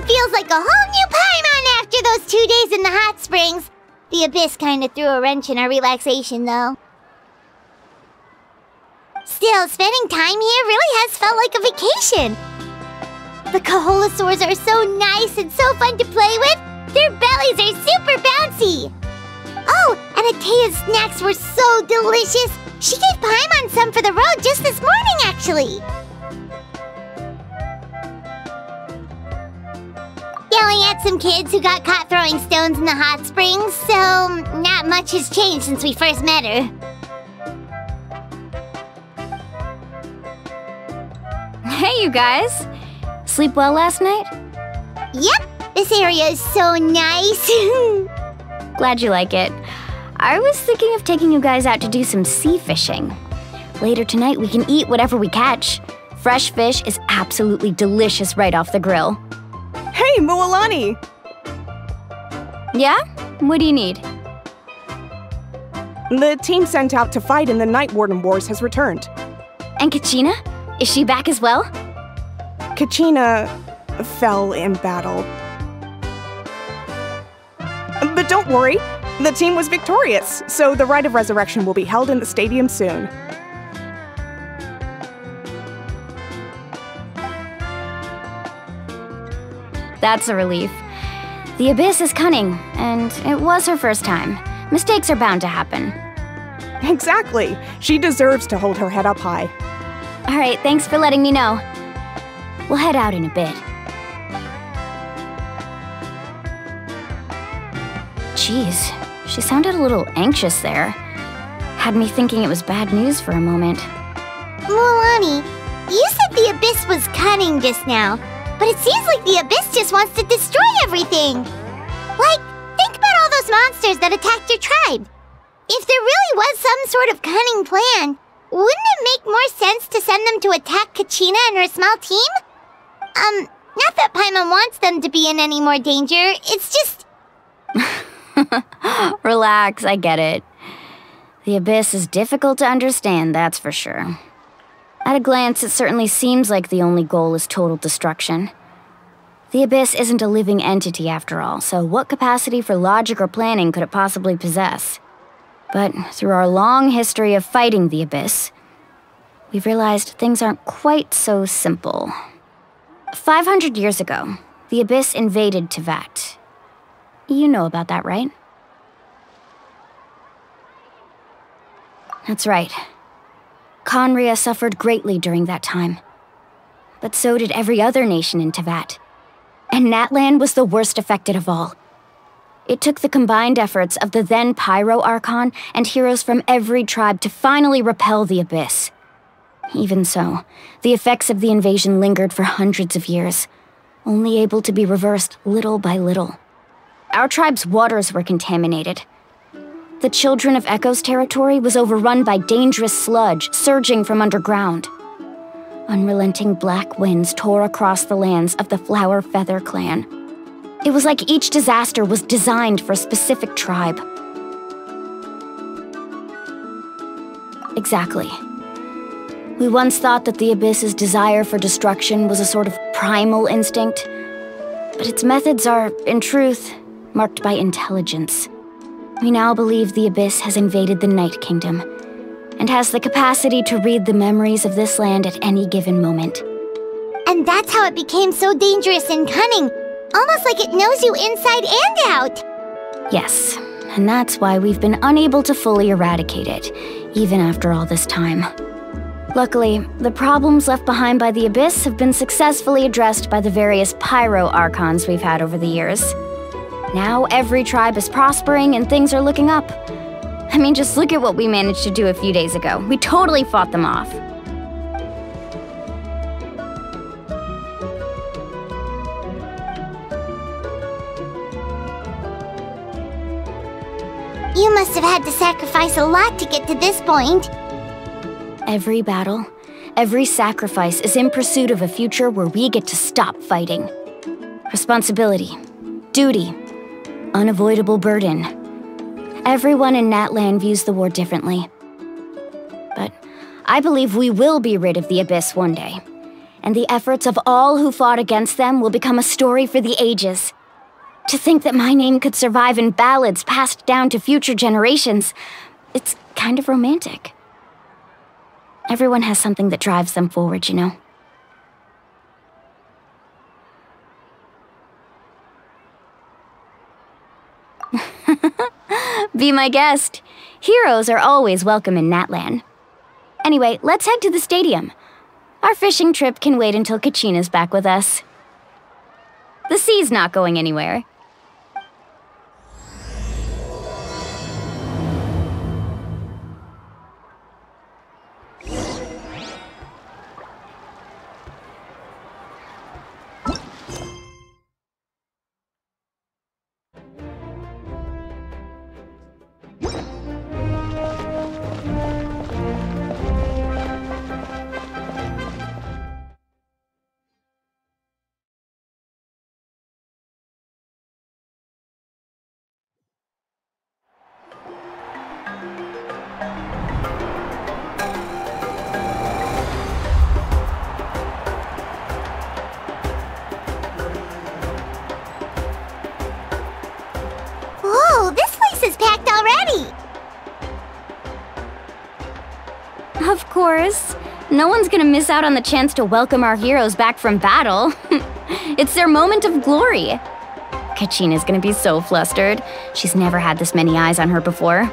Feels like a whole new Paimon after those 2 days in the hot springs. The Abyss kinda threw a wrench in our relaxation, though. Still, spending time here really has felt like a vacation. The Kaholosaurs are so nice and so fun to play with. Their bellies are super bouncy. Oh, and Atea's snacks were so delicious. She gave Paimon some for the road just this morning, actually. Yelling at some kids who got caught throwing stones in the hot springs, so not much has changed since we first met her. Hey, you guys! Sleep well last night? Yep, this area is so nice. Glad you like it. I was thinking of taking you guys out to do some sea fishing. Later tonight, we can eat whatever we catch. Fresh fish is absolutely delicious right off the grill. Hey, Moalani! Yeah? What do you need? The team sent out to fight in the Night Warden Wars has returned. And Kachina? Is she back as well? Kachina fell in battle. But don't worry, the team was victorious, so the Rite of Resurrection will be held in the stadium soon. That's a relief. The Abyss is cunning, and it was her first time. Mistakes are bound to happen. Exactly. She deserves to hold her head up high. All right, thanks for letting me know. We'll head out in a bit. Jeez, she sounded a little anxious there. Had me thinking it was bad news for a moment. Moalani, you said the Abyss was cunning just now. But it seems like the Abyss just wants to destroy everything. Like, think about all those monsters that attacked your tribe. If there really was some sort of cunning plan, wouldn't it make more sense to send them to attack Kachina and her small team? Not that Paimon wants them to be in any more danger, it's just... Relax, I get it. The Abyss is difficult to understand, that's for sure. At a glance, it certainly seems like the only goal is total destruction. The Abyss isn't a living entity after all, so what capacity for logic or planning could it possibly possess? But through our long history of fighting the Abyss, we've realized things aren't quite so simple. 500 years ago, the Abyss invaded Teyvat. You know about that, right? That's right. Khaenri'ah suffered greatly during that time. But so did every other nation in Teyvat. And Natlan was the worst affected of all. It took the combined efforts of the then Pyro Archon and heroes from every tribe to finally repel the Abyss. Even so, the effects of the invasion lingered for hundreds of years, only able to be reversed little by little. Our tribe's waters were contaminated. The Children of Echo's territory was overrun by dangerous sludge surging from underground. Unrelenting black winds tore across the lands of the Flower Feather clan. It was like each disaster was designed for a specific tribe. Exactly. We once thought that the Abyss's desire for destruction was a sort of primal instinct, but its methods are, in truth, marked by intelligence. We now believe the Abyss has invaded the Night Kingdom, and has the capacity to read the memories of this land at any given moment. And that's how it became so dangerous and cunning, almost like it knows you inside and out. Yes, and that's why we've been unable to fully eradicate it, even after all this time. Luckily, the problems left behind by the Abyss have been successfully addressed by the various Pyro Archons we've had over the years. Now every tribe is prospering and things are looking up. I mean, just look at what we managed to do a few days ago. We totally fought them off. You must have had to sacrifice a lot to get to this point. Every battle, every sacrifice is in pursuit of a future where we get to stop fighting. Responsibility, duty, unavoidable burden. Everyone in Natlan views the war differently. But I believe we will be rid of the Abyss one day, and the efforts of all who fought against them will become a story for the ages. To think that my name could survive in ballads passed down to future generations, it's kind of romantic. Everyone has something that drives them forward, you know? Be my guest. Heroes are always welcome in Natlan. Anyway, let's head to the stadium. Our fishing trip can wait until Kachina's back with us. The sea's not going anywhere. Whoa, this place is packed already! Of course. No one's gonna miss out on the chance to welcome our heroes back from battle. It's their moment of glory. Kachina's gonna be so flustered. She's never had this many eyes on her before.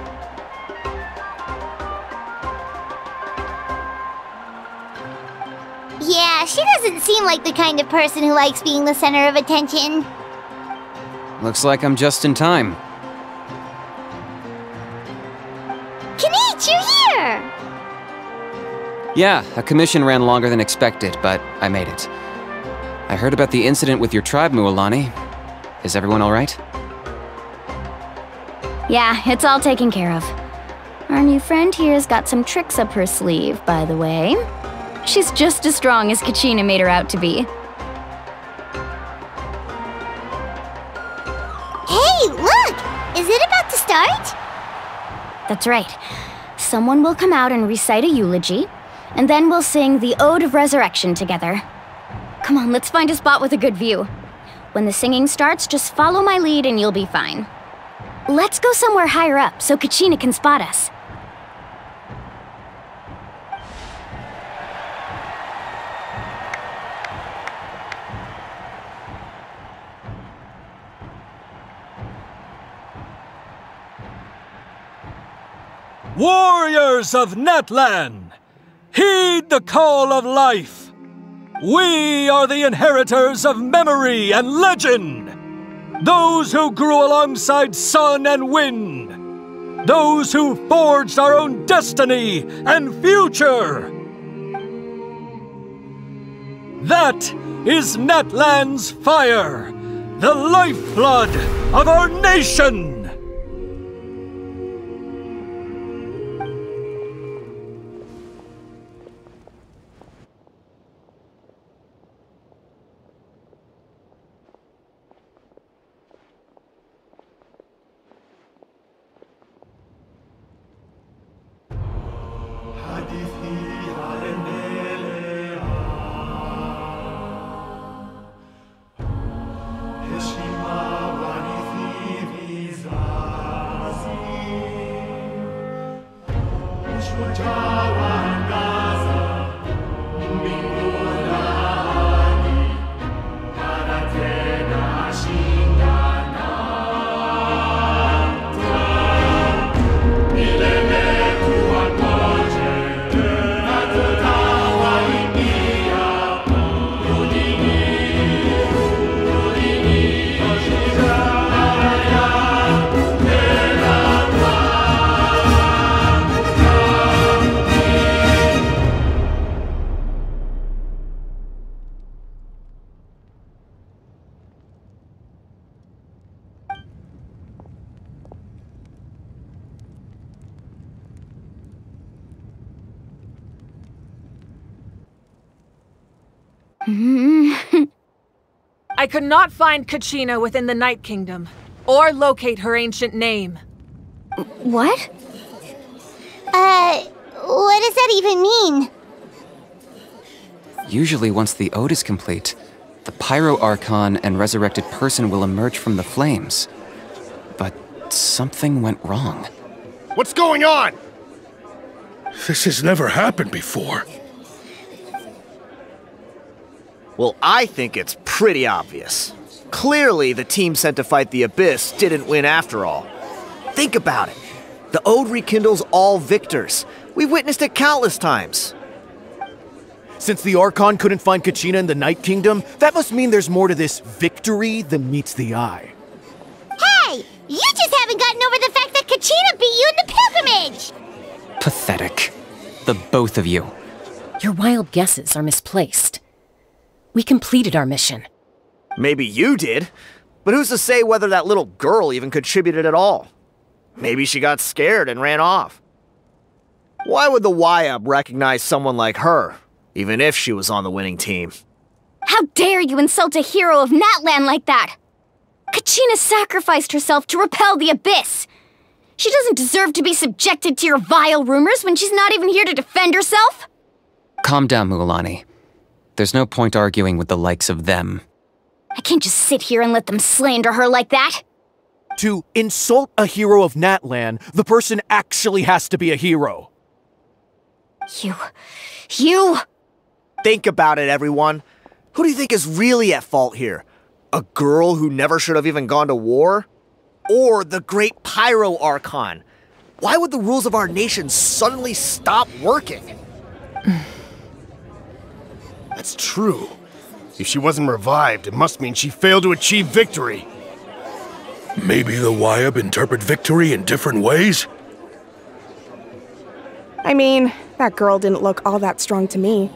Yeah, she doesn't seem like the kind of person who likes being the center of attention. Looks like I'm just in time. Kinich, you're here! Yeah, a commission ran longer than expected, but I made it. I heard about the incident with your tribe, Mualani. Is everyone all right? Yeah, it's all taken care of. Our new friend here's got some tricks up her sleeve, by the way. She's just as strong as Kachina made her out to be. Hey, look! Is it about to start? That's right. Someone will come out and recite a eulogy, and then we'll sing the Ode of Resurrection together. Come on, let's find a spot with a good view. When the singing starts, just follow my lead and you'll be fine. Let's go somewhere higher up so Kachina can spot us. Warriors of Natlan, heed the call of life. We are the inheritors of memory and legend. Those who grew alongside sun and wind. Those who forged our own destiny and future. That is Natlan's fire, the lifeblood of our nation. I could not find Kachina within the Night Kingdom. or locate her ancient name. What? What does that even mean? Usually once the ode is complete, the Pyro Archon and resurrected person will emerge from the flames. But something went wrong. What's going on? This has never happened before. Well, I think it's pretty obvious. Clearly, the team sent to fight the Abyss didn't win after all. Think about it. The Ode rekindles all victors. We've witnessed it countless times. Since the Archon couldn't find Kachina in the Night Kingdom, that must mean there's more to this victory than meets the eye. Hey! You just haven't gotten over the fact that Kachina beat you in the pilgrimage! Pathetic. The both of you. Your wild guesses are misplaced. We completed our mission. Maybe you did, but who's to say whether that little girl even contributed at all? Maybe she got scared and ran off. Why would the YUB recognize someone like her, even if she was on the winning team? How dare you insult a hero of Natlan like that? Kachina sacrificed herself to repel the Abyss. She doesn't deserve to be subjected to your vile rumors when she's not even here to defend herself. Calm down, Mualani. There's no point arguing with the likes of them. I can't just sit here and let them slander her like that. To insult a hero of Natlan, the person actually has to be a hero. You... Think about it, everyone. Who do you think is really at fault here? A girl who never should have even gone to war? Or the great Pyro Archon? Why would the rules of our nation suddenly stop working? That's true. If she wasn't revived, it must mean she failed to achieve victory. Maybe the YUB interpret victory in different ways? I mean, that girl didn't look all that strong to me.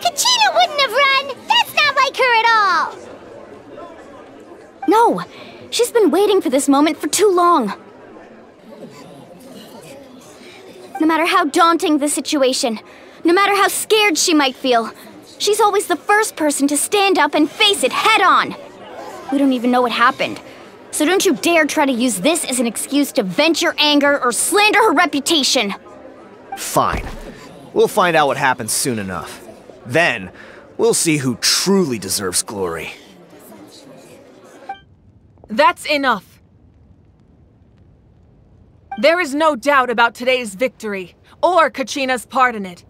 Kachina wouldn't have run! That's not like her at all! No, she's been waiting for this moment for too long. No matter how daunting the situation, no matter how scared she might feel, she's always the first person to stand up and face it head-on. We don't even know what happened, so don't you dare try to use this as an excuse to vent your anger or slander her reputation. Fine. We'll find out what happens soon enough. Then, we'll see who truly deserves glory. That's enough. There is no doubt about today's victory, or Kachina's part in it.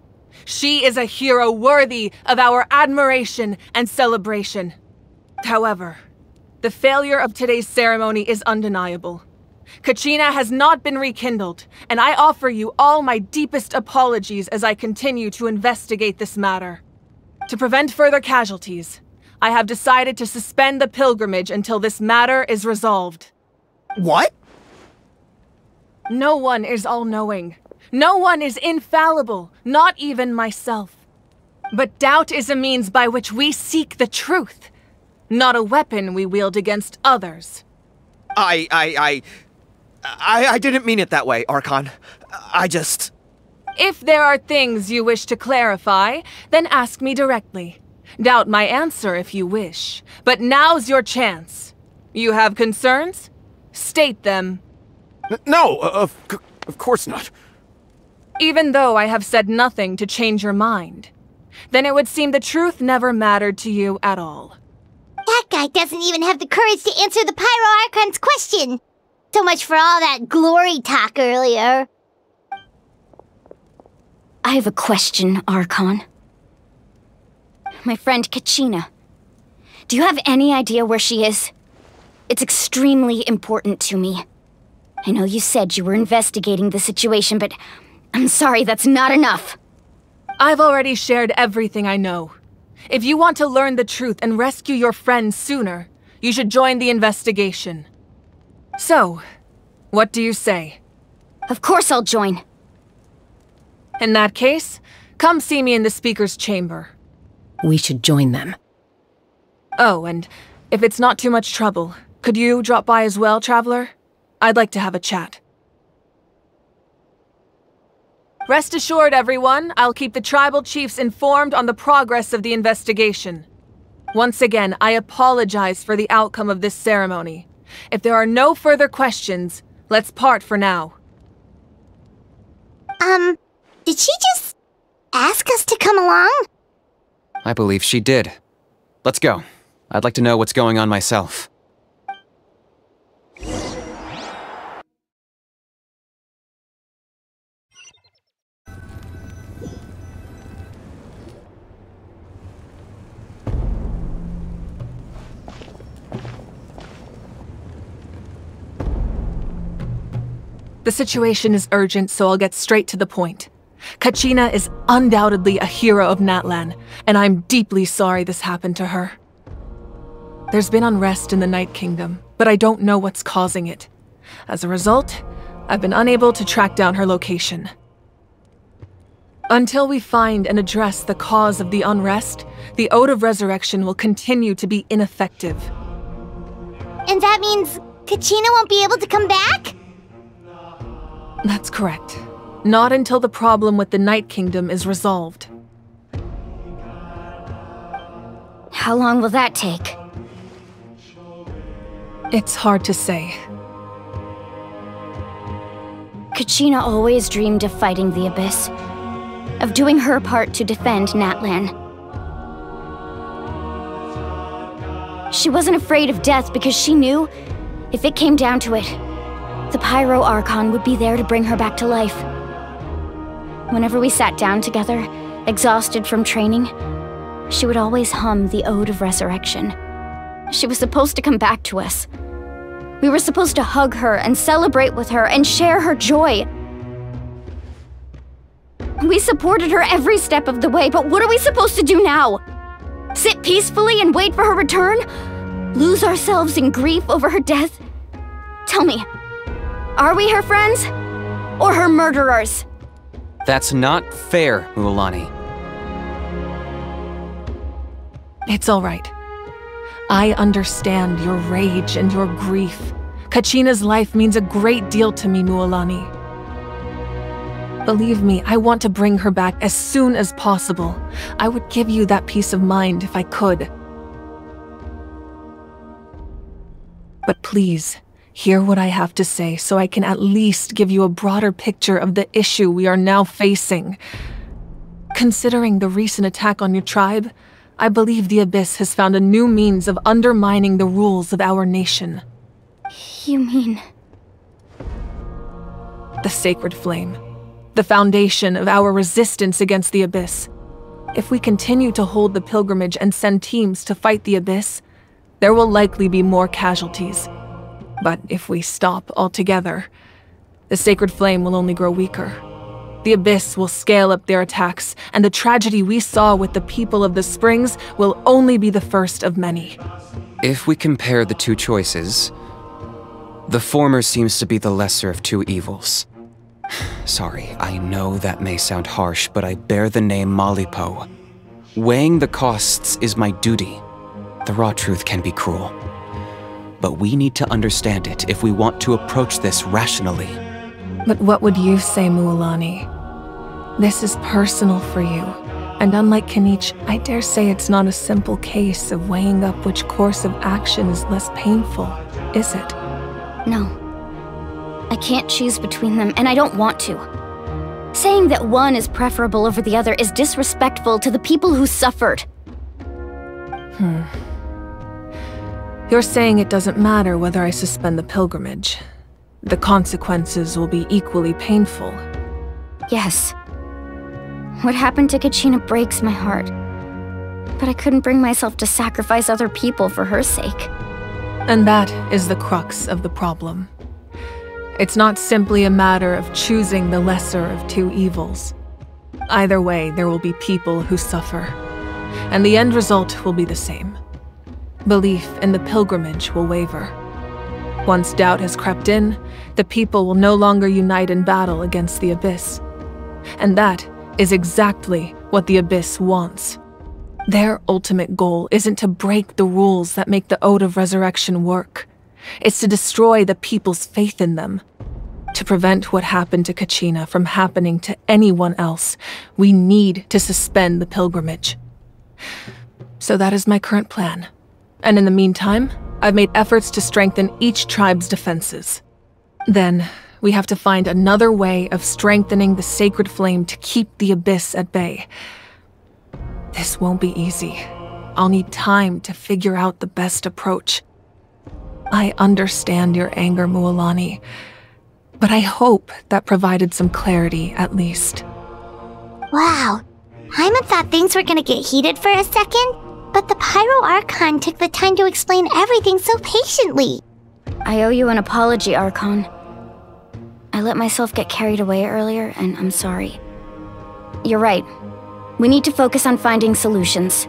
She is a hero worthy of our admiration and celebration. However, the failure of today's ceremony is undeniable. Kachina has not been rekindled, and I offer you all my deepest apologies as I continue to investigate this matter. To prevent further casualties, I have decided to suspend the pilgrimage until this matter is resolved. What? No one is all-knowing. No one is infallible, not even myself. But doubt is a means by which we seek the truth, not a weapon we wield against others. I didn't mean it that way, Archon. I just... If there are things you wish to clarify, then ask me directly. Doubt my answer if you wish, but now's your chance. You have concerns? State them. No, of course not. Even though I have said nothing to change your mind, then it would seem the truth never mattered to you at all. That guy doesn't even have the courage to answer the Pyro Archon's question. So much for all that glory talk earlier. I have a question, Archon. My friend Kachina. Do you have any idea where she is? It's extremely important to me. I know you said you were investigating the situation, but I'm sorry, that's not enough. I've already shared everything I know. If you want to learn the truth and rescue your friend sooner, you should join the investigation. So, what do you say? Of course I'll join. In that case, come see me in the speaker's chamber. We should join them. Oh, and if it's not too much trouble, could you drop by as well, Traveler? I'd like to have a chat. Rest assured, everyone, I'll keep the tribal chiefs informed on the progress of the investigation. Once again, I apologize for the outcome of this ceremony. If there are no further questions, let's part for now. Did she just ask us to come along? I believe she did. Let's go. I'd like to know what's going on myself. The situation is urgent, so I'll get straight to the point. Kachina is undoubtedly a hero of Natlan, and I'm deeply sorry this happened to her. There's been unrest in the Night Kingdom, but I don't know what's causing it. As a result, I've been unable to track down her location. Until we find and address the cause of the unrest, the Ode of Resurrection will continue to be ineffective. And that means Kachina won't be able to come back? That's correct. Not until the problem with the Night Kingdom is resolved. How long will that take? It's hard to say. Kachina always dreamed of fighting the Abyss, of doing her part to defend Natlan. She wasn't afraid of death because she knew, if it came down to it, the Pyro Archon would be there to bring her back to life. Whenever we sat down together, exhausted from training, she would always hum the Ode of Resurrection. She was supposed to come back to us. We were supposed to hug her and celebrate with her and share her joy. We supported her every step of the way, but what are we supposed to do now? Sit peacefully and wait for her return? Lose ourselves in grief over her death? Tell me, are we her friends? Or her murderers? That's not fair, Mualani. It's all right. I understand your rage and your grief. Kachina's life means a great deal to me, Mualani. Believe me, I want to bring her back as soon as possible. I would give you that peace of mind if I could. But please, hear what I have to say so I can at least give you a broader picture of the issue we are now facing. Considering the recent attack on your tribe, I believe the Abyss has found a new means of undermining the rules of our nation. You mean... The Sacred Flame. The foundation of our resistance against the Abyss. If we continue to hold the pilgrimage and send teams to fight the Abyss, there will likely be more casualties. But if we stop altogether, the Sacred Flame will only grow weaker. The Abyss will scale up their attacks, and the tragedy we saw with the people of the Springs will only be the first of many. If we compare the two choices, the former seems to be the lesser of two evils. Sorry, I know that may sound harsh, but I bear the name Malipo. Weighing the costs is my duty. The raw truth can be cruel. But we need to understand it if we want to approach this rationally. But what would you say, Mualani? This is personal for you, and unlike Kanich, I dare say it's not a simple case of weighing up which course of action is less painful, is it? No. I can't choose between them, and I don't want to. Saying that one is preferable over the other is disrespectful to the people who suffered. You're saying it doesn't matter whether I suspend the pilgrimage. The consequences will be equally painful. Yes. What happened to Kachina breaks my heart. But I couldn't bring myself to sacrifice other people for her sake. And that is the crux of the problem. It's not simply a matter of choosing the lesser of two evils. Either way, there will be people who suffer. And the end result will be the same. Belief in the pilgrimage will waver. Once doubt has crept in, the people will no longer unite in battle against the Abyss. And that is exactly what the Abyss wants. Their ultimate goal isn't to break the rules that make the Ode of Resurrection work. It's to destroy the people's faith in them. To prevent what happened to Kachina from happening to anyone else, we need to suspend the pilgrimage. So that is my current plan. And in the meantime, I've made efforts to strengthen each tribe's defenses. Then, we have to find another way of strengthening the sacred flame to keep the Abyss at bay. This won't be easy. I'll need time to figure out the best approach. I understand your anger, Mualani, but I hope that provided some clarity, at least. Wow. Paimon thought things were gonna get heated for a second, but the Pyro Archon took the time to explain everything so patiently. I owe you an apology, Archon. I let myself get carried away earlier, and I'm sorry. You're right. We need to focus on finding solutions.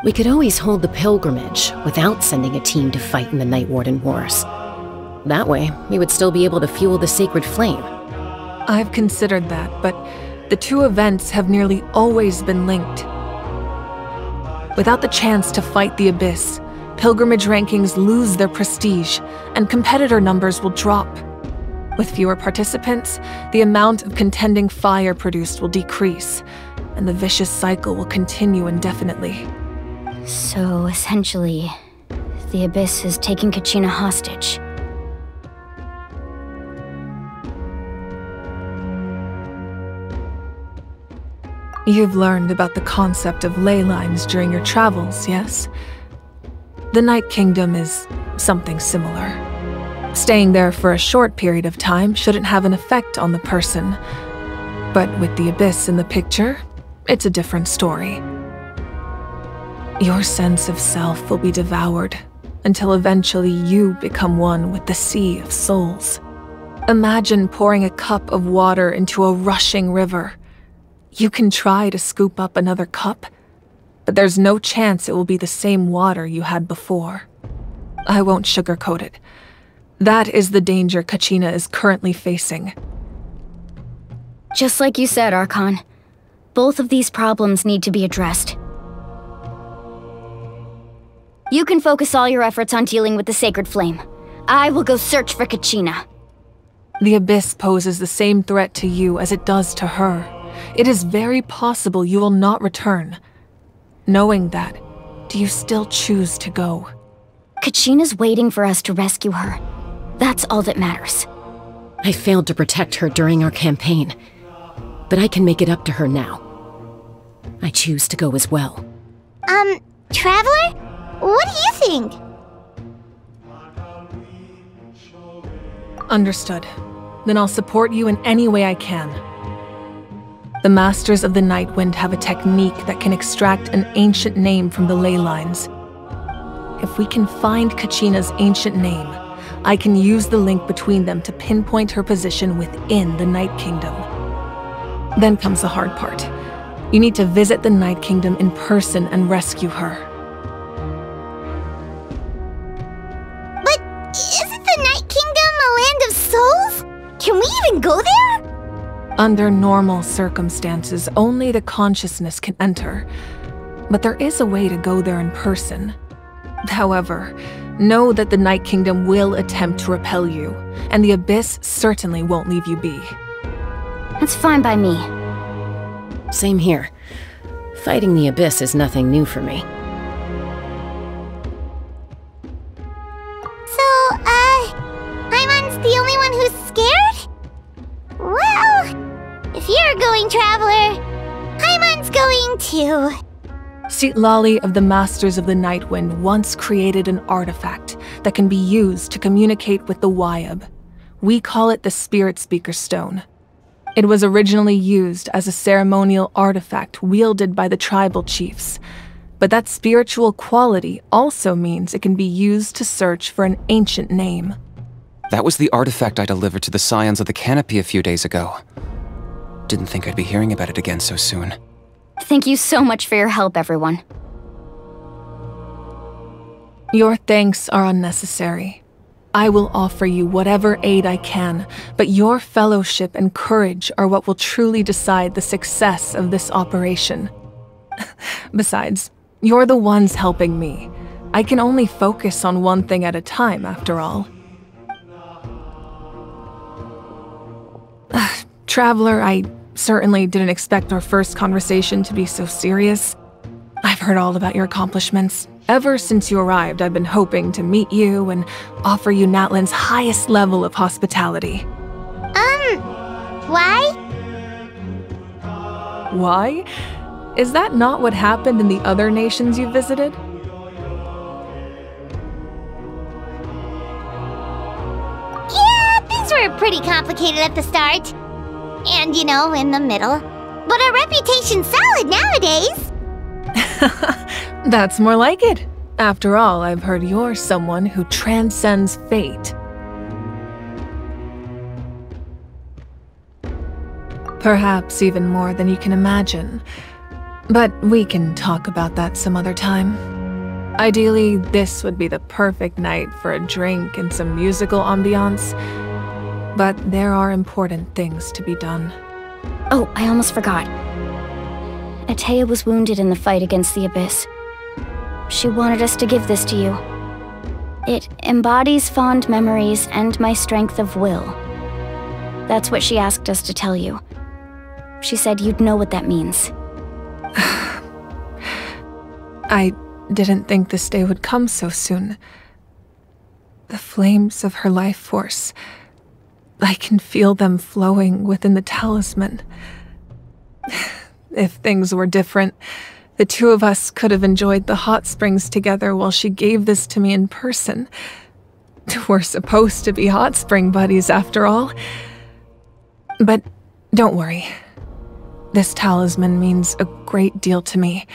We could always hold the pilgrimage without sending a team to fight in the Night Warden Wars. That way, we would still be able to fuel the sacred flame. I've considered that, but the two events have nearly always been linked. Without the chance to fight the Abyss, pilgrimage rankings lose their prestige, and competitor numbers will drop. With fewer participants, the amount of contending fire produced will decrease, and the vicious cycle will continue indefinitely. So, essentially, the Abyss is taking Kachina hostage. You've learned about the concept of ley lines during your travels, yes? The Night Kingdom is something similar. Staying there for a short period of time shouldn't have an effect on the person. But with the Abyss in the picture, it's a different story. Your sense of self will be devoured until eventually you become one with the Sea of Souls. Imagine pouring a cup of water into a rushing river. You can try to scoop up another cup, but there's no chance it will be the same water you had before. I won't sugarcoat it. That is the danger Kachina is currently facing. Just like you said, Archon. Both of these problems need to be addressed. You can focus all your efforts on dealing with the sacred flame. I will go search for Kachina. The Abyss poses the same threat to you as it does to her. It is very possible you will not return. Knowing that, do you still choose to go? Kachina's waiting for us to rescue her. That's all that matters. I failed to protect her during our campaign, but I can make it up to her now. I choose to go as well. Traveler? What do you think? Understood. Then I'll support you in any way I can. The Masters of the Nightwind have a technique that can extract an ancient name from the ley lines. If we can find Kachina's ancient name, I can use the link between them to pinpoint her position within the Night Kingdom. Then comes the hard part. You need to visit the Night Kingdom in person and rescue her. But isn't the Night Kingdom a land of souls? Can we even go there? Under normal circumstances, only the consciousness can enter. But there is a way to go there in person. However, know that the Night Kingdom will attempt to repel you, and the Abyss certainly won't leave you be. That's fine by me. Same here. Fighting the Abyss is nothing new for me. So, Paimon's the only one who's scared? Well, if you're going, Traveler, Paimon's going too. Citlali of the Masters of the Nightwind once created an artifact that can be used to communicate with the Wayab. We call it the Spirit Speaker Stone. It was originally used as a ceremonial artifact wielded by the tribal chiefs, but that spiritual quality also means it can be used to search for an ancient name. That was the artifact I delivered to the Scions of the Canopy a few days ago. Didn't think I'd be hearing about it again so soon. Thank you so much for your help, everyone. Your thanks are unnecessary. I will offer you whatever aid I can, but your fellowship and courage are what will truly decide the success of this operation. Besides, you're the ones helping me. I can only focus on one thing at a time, after all. Traveler, I certainly didn't expect our first conversation to be so serious. I've heard all about your accomplishments. Ever since you arrived, I've been hoping to meet you and offer you Natlan's highest level of hospitality. Why? Why? Is that not what happened in the other nations you visited? Yeah, things were pretty complicated at the start. And, you know, in the middle. But our reputation's solid nowadays. That's more like it. After all, I've heard you're someone who transcends fate. Perhaps even more than you can imagine. But we can talk about that some other time. Ideally, this would be the perfect night for a drink and some musical ambiance. But there are important things to be done. Oh, I almost forgot. Atea was wounded in the fight against the Abyss. She wanted us to give this to you. It embodies fond memories and my strength of will. That's what she asked us to tell you. She said you'd know what that means. I didn't think this day would come so soon. The flames of her life force. I can feel them flowing within the talisman. If things were different, the two of us could have enjoyed the hot springs together while she gave this to me in person. We're supposed to be hot spring buddies after all. But don't worry. This talisman means a great deal to me.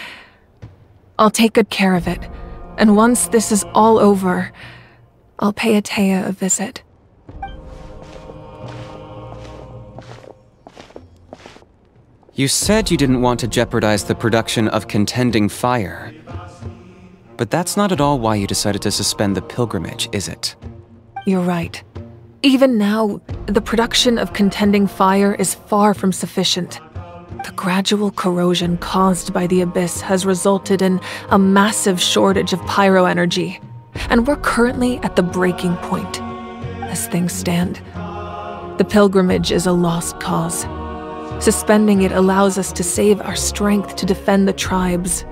I'll take good care of it, and once this is all over, I'll pay Atea a visit. You said you didn't want to jeopardize the production of Contending Fire. But that's not at all why you decided to suspend the pilgrimage, is it? You're right. Even now, the production of Contending Fire is far from sufficient. The gradual corrosion caused by the Abyss has resulted in a massive shortage of pyro energy, and we're currently at the breaking point. As things stand, the pilgrimage is a lost cause. Suspending it allows us to save our strength to defend the tribes.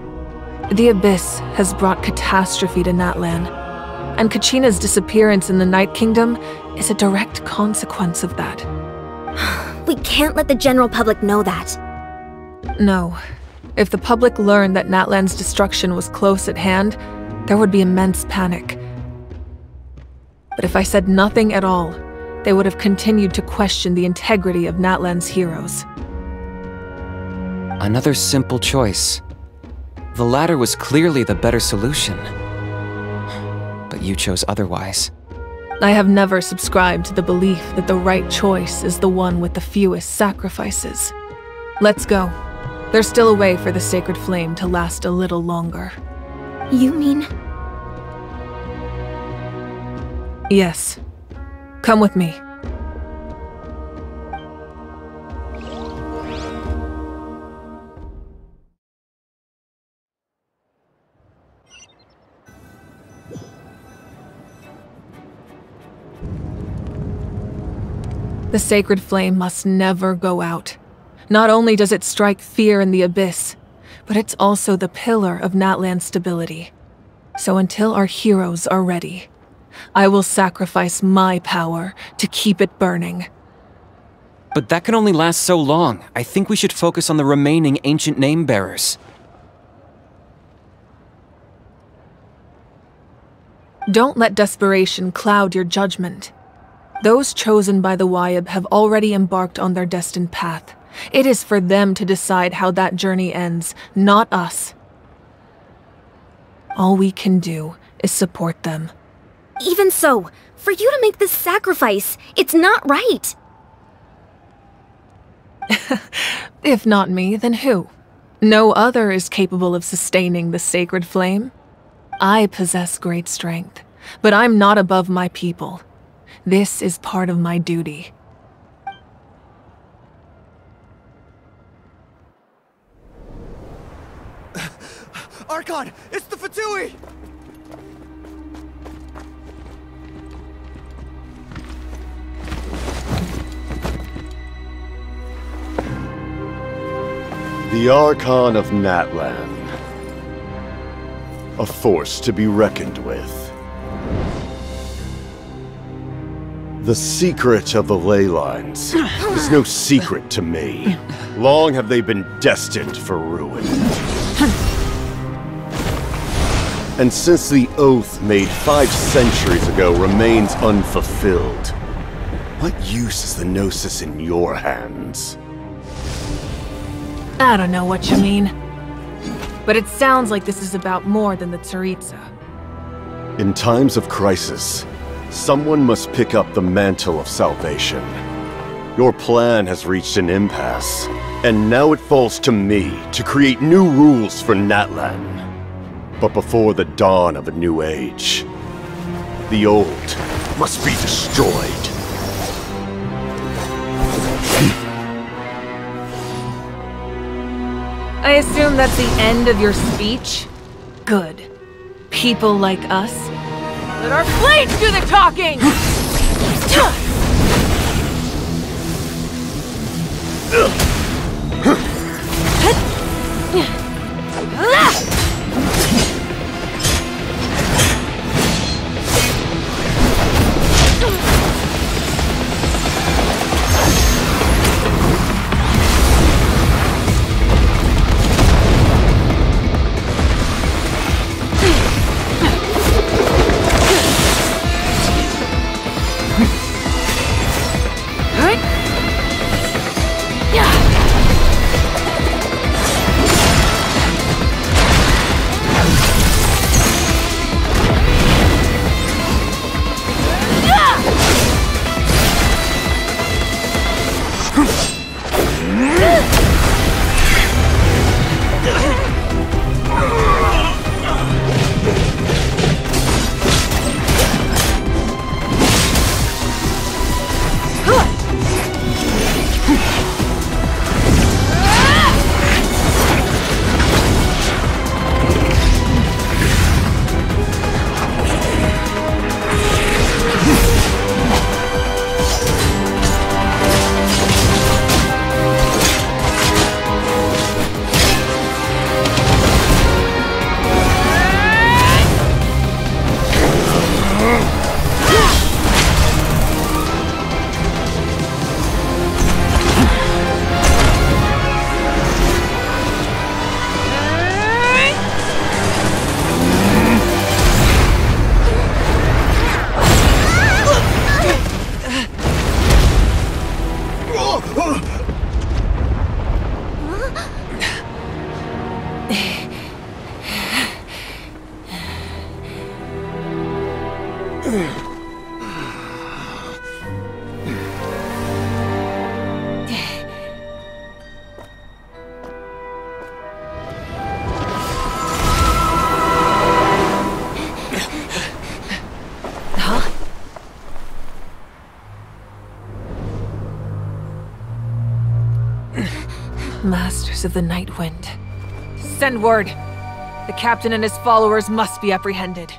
The Abyss has brought catastrophe to Natlan, and Kachina's disappearance in the Night Kingdom is a direct consequence of that. We can't let the general public know that. No. If the public learned that Natlan's destruction was close at hand, there would be immense panic. But if I said nothing at all, they would have continued to question the integrity of Natlan's heroes. Another simple choice. The latter was clearly the better solution. But you chose otherwise. I have never subscribed to the belief that the right choice is the one with the fewest sacrifices. Let's go. There's still a way for the sacred flame to last a little longer. You mean? Yes. Come with me. The sacred flame must never go out. Not only does it strike fear in the Abyss, but it's also the pillar of Natlan's stability. So until our heroes are ready, I will sacrifice my power to keep it burning. But that can only last so long. I think we should focus on the remaining ancient name-bearers. Don't let desperation cloud your judgment. Those chosen by the Wayab have already embarked on their destined path. It is for them to decide how that journey ends, not us. All we can do is support them. Even so, for you to make this sacrifice, it's not right. If not me, then who? No other is capable of sustaining the sacred flame. I possess great strength, but I'm not above my people. This is part of my duty. Archon! It's the Fatui! The Archon of Natlan. A force to be reckoned with. The secret of the ley lines is no secret to me. Long have they been destined for ruin. And since the oath made 5 centuries ago remains unfulfilled, what use is the Gnosis in your hands? I don't know what you mean. But it sounds like this is about more than the Tsaritsa. In times of crisis, someone must pick up the mantle of salvation. Your plan has reached an impasse, and now it falls to me to create new rules for Natlan. But before the dawn of a new age, the old must be destroyed. I assume that's the end of your speech? Good. People like us? Let our blades do the talking! Masters of the Night Wind. Send word! The captain and his followers must be apprehended.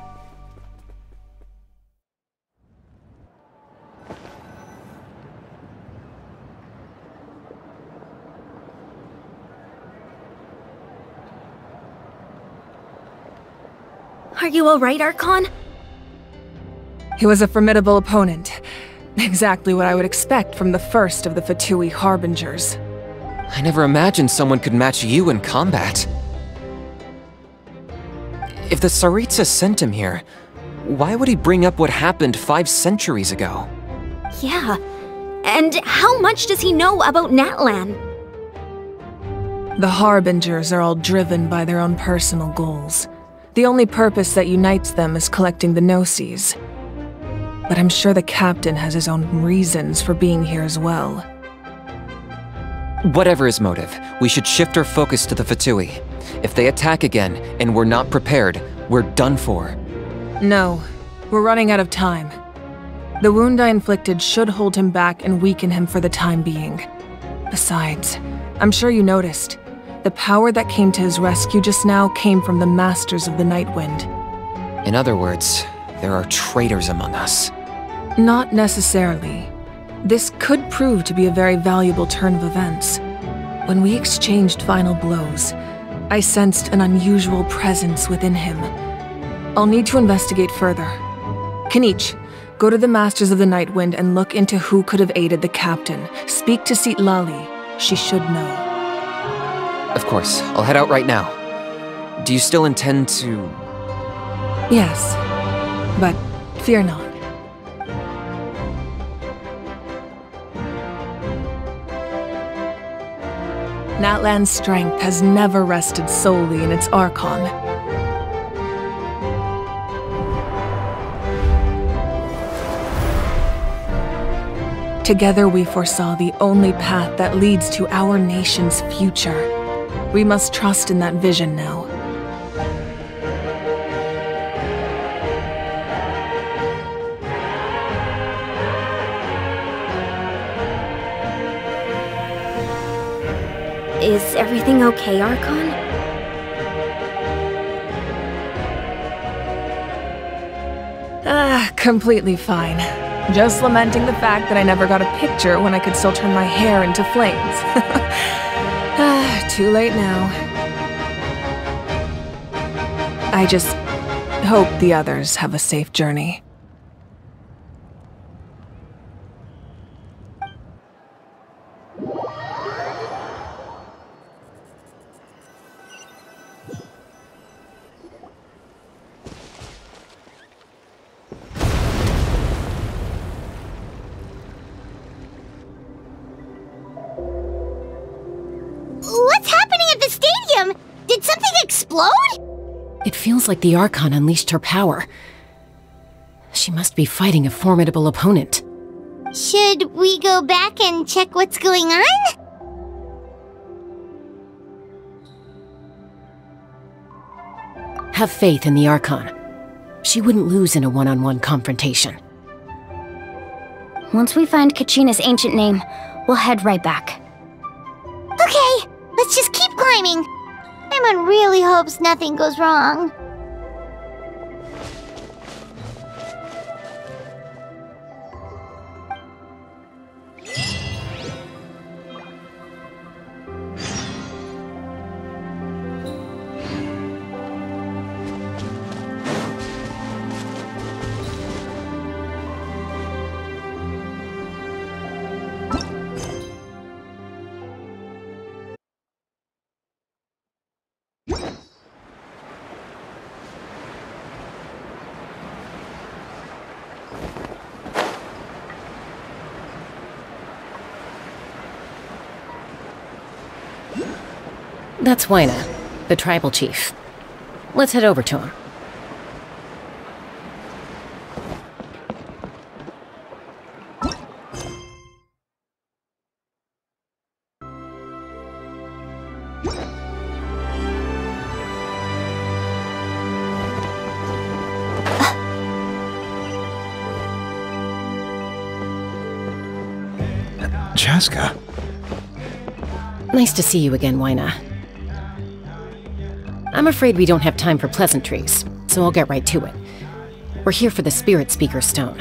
Are you alright, Archon? He was a formidable opponent. Exactly what I would expect from the first of the Fatui Harbingers. I never imagined someone could match you in combat. If the Tsaritsa sent him here, why would he bring up what happened 5 centuries ago? Yeah. And how much does he know about Natlan? The Harbingers are all driven by their own personal goals. The only purpose that unites them is collecting the Gnosis. But I'm sure the captain has his own reasons for being here as well. Whatever his motive, we should shift our focus to the Fatui. If they attack again, and we're not prepared, we're done for. No, we're running out of time. The wound I inflicted should hold him back and weaken him for the time being. Besides, I'm sure you noticed, the power that came to his rescue just now came from the Masters of the Night Wind. In other words, there are traitors among us. Not necessarily. This could prove to be a very valuable turn of events. When we exchanged final blows, I sensed an unusual presence within him. I'll need to investigate further. Kanich, go to the Masters of the Nightwind and look into who could have aided the captain. Speak to Lali. She should know. Of course, I'll head out right now. Do you still intend to... Yes, but fear not. Natlan's strength has never rested solely in its Archon. Together we foresaw the only path that leads to our nation's future. We must trust in that vision now. Is everything okay, Archon? Completely fine. Just lamenting the fact that I never got a picture when I could still turn my hair into flames. Too late now. I just hope the others have a safe journey. What's happening at the stadium? Did something explode? It feels like the Archon unleashed her power. She must be fighting a formidable opponent. Should we go back and check what's going on? Have faith in the Archon. She wouldn't lose in a one-on-one confrontation. Once we find Kachina's ancient name, we'll head right back. Okay, let's just keep climbing. Everyone really hopes nothing goes wrong. That's Wyna, the tribal chief. Let's head over to him. Chaska. Nice to see you again, Wyna. I'm afraid we don't have time for pleasantries, so I'll get right to it. We're here for the Spirit Speaker Stone.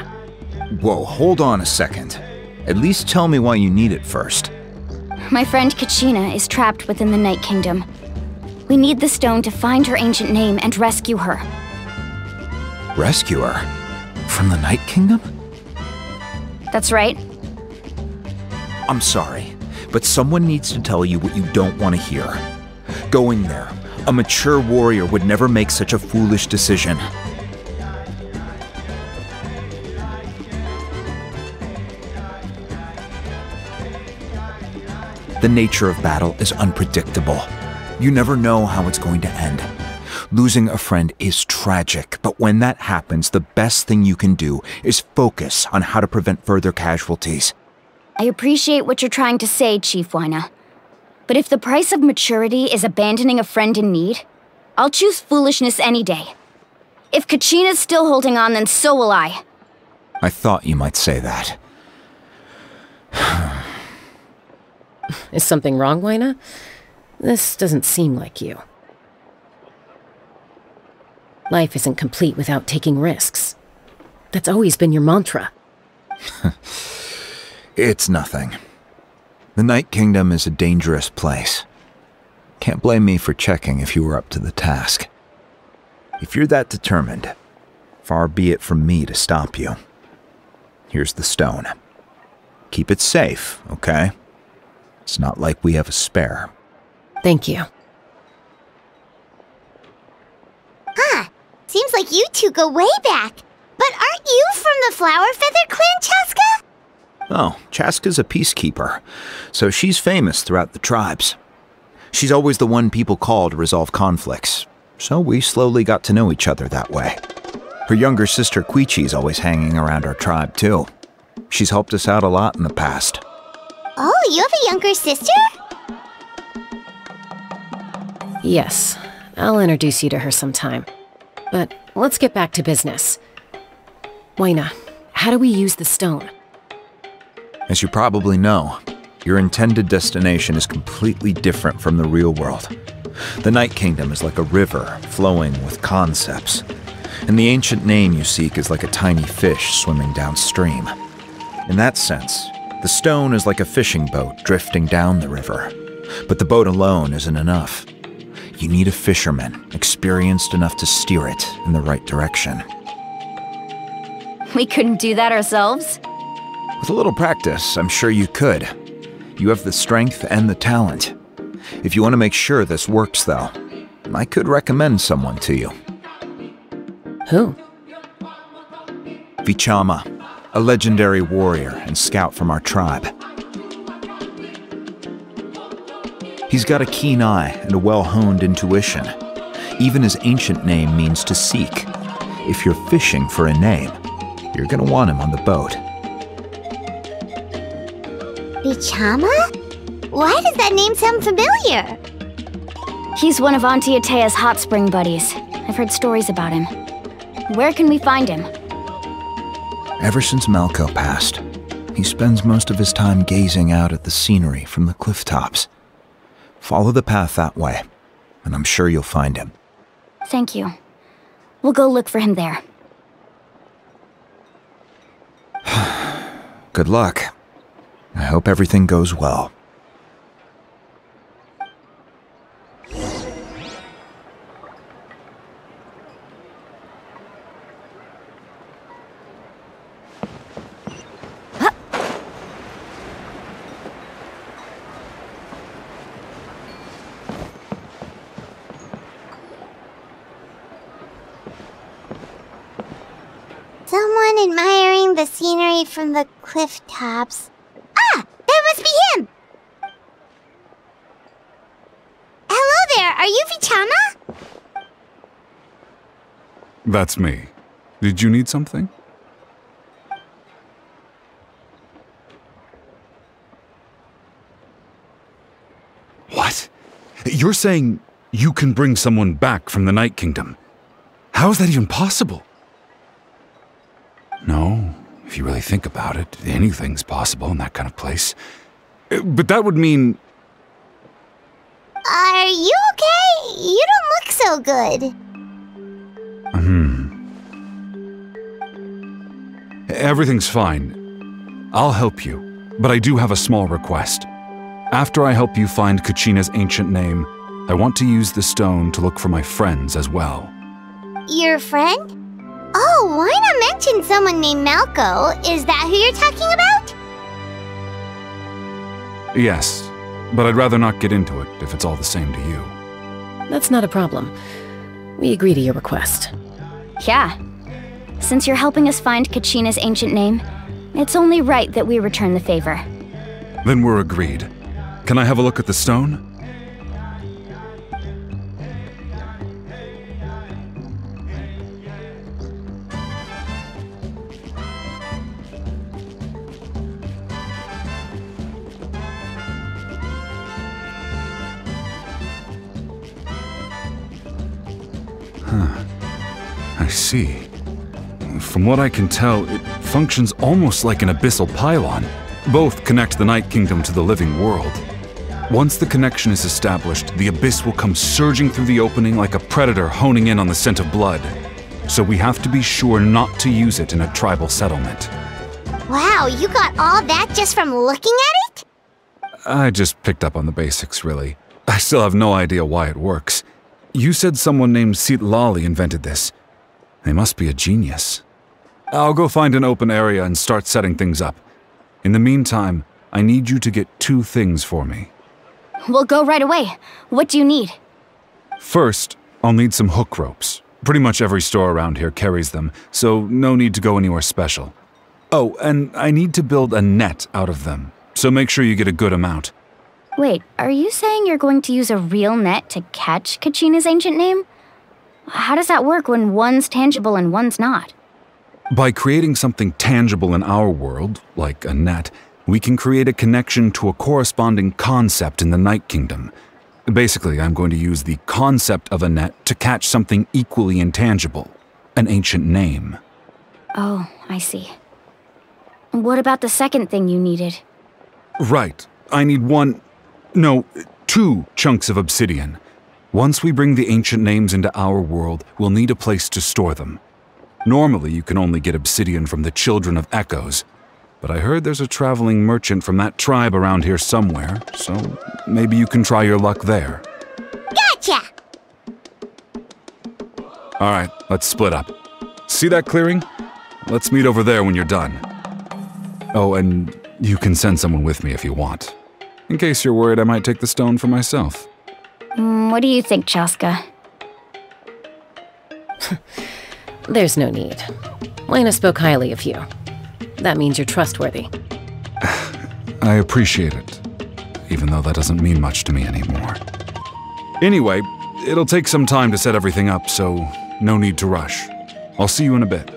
Whoa, hold on a second. At least tell me why you need it first. My friend Kachina is trapped within the Night Kingdom. We need the stone to find her ancient name and rescue her. Rescue her? From the Night Kingdom? That's right. I'm sorry, but someone needs to tell you what you don't want to hear. Going there, a mature warrior would never make such a foolish decision. The nature of battle is unpredictable. You never know how it's going to end. Losing a friend is tragic, but when that happens, the best thing you can do is focus on how to prevent further casualties. I appreciate what you're trying to say, Chief Wyna. But if the price of maturity is abandoning a friend in need, I'll choose foolishness any day. If Kachina's still holding on, then so will I. I thought you might say that. Is something wrong, Wyna? This doesn't seem like you. Life isn't complete without taking risks. That's always been your mantra. It's nothing. The Night Kingdom is a dangerous place. Can't blame me for checking if you were up to the task. If you're that determined, far be it from me to stop you. Here's the stone. Keep it safe, okay? It's not like we have a spare. Thank you. Huh. Seems like you two go way back. But aren't you from the Flower Feather Clan, Chaska? Oh, Chaska's a peacekeeper, so she's famous throughout the tribes. She's always the one people call to resolve conflicts, so we slowly got to know each other that way. Her younger sister Quichi's always hanging around our tribe, too. She's helped us out a lot in the past. Oh, you have a younger sister? Yes, I'll introduce you to her sometime. But let's get back to business. Waina, how do we use the stone? As you probably know, your intended destination is completely different from the real world. The Night Kingdom is like a river flowing with concepts, and the ancient name you seek is like a tiny fish swimming downstream. In that sense, the stone is like a fishing boat drifting down the river, but the boat alone isn't enough. You need a fisherman experienced enough to steer it in the right direction. We couldn't do that ourselves? With a little practice, I'm sure you could. You have the strength and the talent. If you want to make sure this works, though, I could recommend someone to you. Who? Vichama, a legendary warrior and scout from our tribe. He's got a keen eye and a well-honed intuition. Even his ancient name means to seek. If you're fishing for a name, you're gonna want him on the boat. Vichama? Why does that name sound familiar? He's one of Auntie Atea's hot spring buddies. I've heard stories about him. Where can we find him? Ever since Malco passed, he spends most of his time gazing out at the scenery from the cliff tops. Follow the path that way, and I'm sure you'll find him. Thank you. We'll go look for him there. Good luck. I hope everything goes well. Someone admiring the scenery from the cliff tops. Ah! That must be him! Hello there, are you Vichama? That's me. Did you need something? What? You're saying you can bring someone back from the Night Kingdom? How is that even possible? No, if you really think about it, anything's possible in that kind of place. But that would mean... Are you okay? You don't look so good. Everything's fine. I'll help you, but I do have a small request. After I help you find Kachina's ancient name, I want to use the stone to look for my friends as well. Your friend? Oh, why not mention someone named Malco? Is that who you're talking about? Yes, but I'd rather not get into it if it's all the same to you. That's not a problem. We agree to your request. Yeah. Since you're helping us find Kachina's ancient name, it's only right that we return the favor. Then we're agreed. Can I have a look at the stone? I see. From what I can tell, it functions almost like an abyssal pylon. Both connect the Night Kingdom to the living world. Once the connection is established, the abyss will come surging through the opening like a predator honing in on the scent of blood. So we have to be sure not to use it in a tribal settlement. Wow, you got all that just from looking at it? I just picked up on the basics, really. I still have no idea why it works. You said someone named Lali invented this. They must be a genius. I'll go find an open area and start setting things up. In the meantime, I need you to get 2 things for me. We'll go right away. What do you need? First, I'll need some hook ropes. Pretty much every store around here carries them, so no need to go anywhere special. Oh, and I need to build a net out of them, so make sure you get a good amount. Wait, are you saying you're going to use a real net to catch Kachina's ancient name? How does that work when one's tangible and one's not? By creating something tangible in our world, like a net, we can create a connection to a corresponding concept in the Night Kingdom. Basically, I'm going to use the concept of a net to catch something equally intangible, an ancient name. Oh, I see. What about the second thing you needed? Right. I need 2 chunks of obsidian. Once we bring the ancient names into our world, we'll need a place to store them. Normally, you can only get obsidian from the Children of Echoes, but I heard there's a traveling merchant from that tribe around here somewhere, so maybe you can try your luck there. Gotcha! Alright, let's split up. See that clearing? Let's meet over there when you're done. Oh, and you can send someone with me if you want. In case you're worried I might take the stone for myself. What do you think, Chaska? There's no need. Lena spoke highly of you. That means you're trustworthy. I appreciate it, even though that doesn't mean much to me anymore. Anyway, it'll take some time to set everything up, so no need to rush. I'll see you in a bit.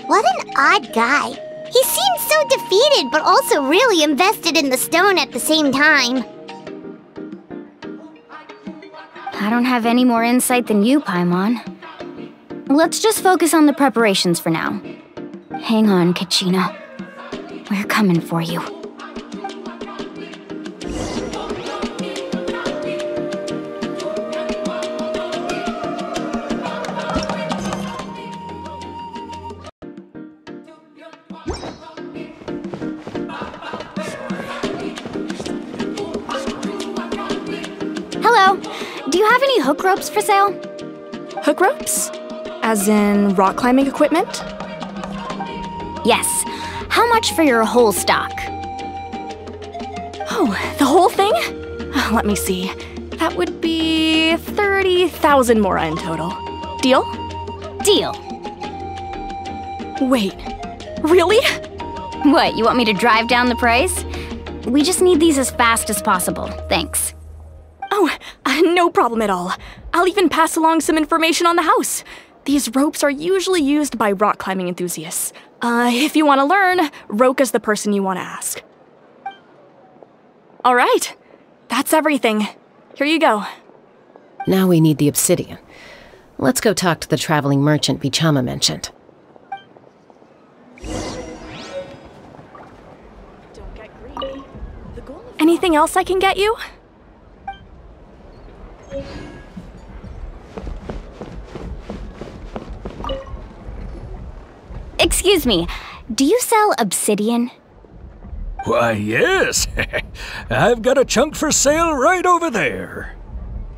What an odd guy. He seems so defeated, but also really invested in the stone at the same time. I don't have any more insight than you, Paimon. Let's just focus on the preparations for now. Hang on, Kachina. We're coming for you. Hello. Do you have any hook ropes for sale? Hook ropes? As in rock climbing equipment? Yes. How much for your whole stock? Oh, the whole thing? Let me see. That would be 30,000 mora in total. Deal? Deal. Wait, really? What, you want me to drive down the price? We just need these as fast as possible. Thanks. Oh, no problem at all. I'll even pass along some information on the house. These ropes are usually used by rock climbing enthusiasts. If you want to learn, Roka's the person you want to ask. All right, that's everything. Here you go. Now we need the obsidian. Let's go talk to the traveling merchant Bichama mentioned. Don't get greedy. Anything else I can get you? Excuse me, do you sell obsidian? Why, yes. I've got a chunk for sale right over there.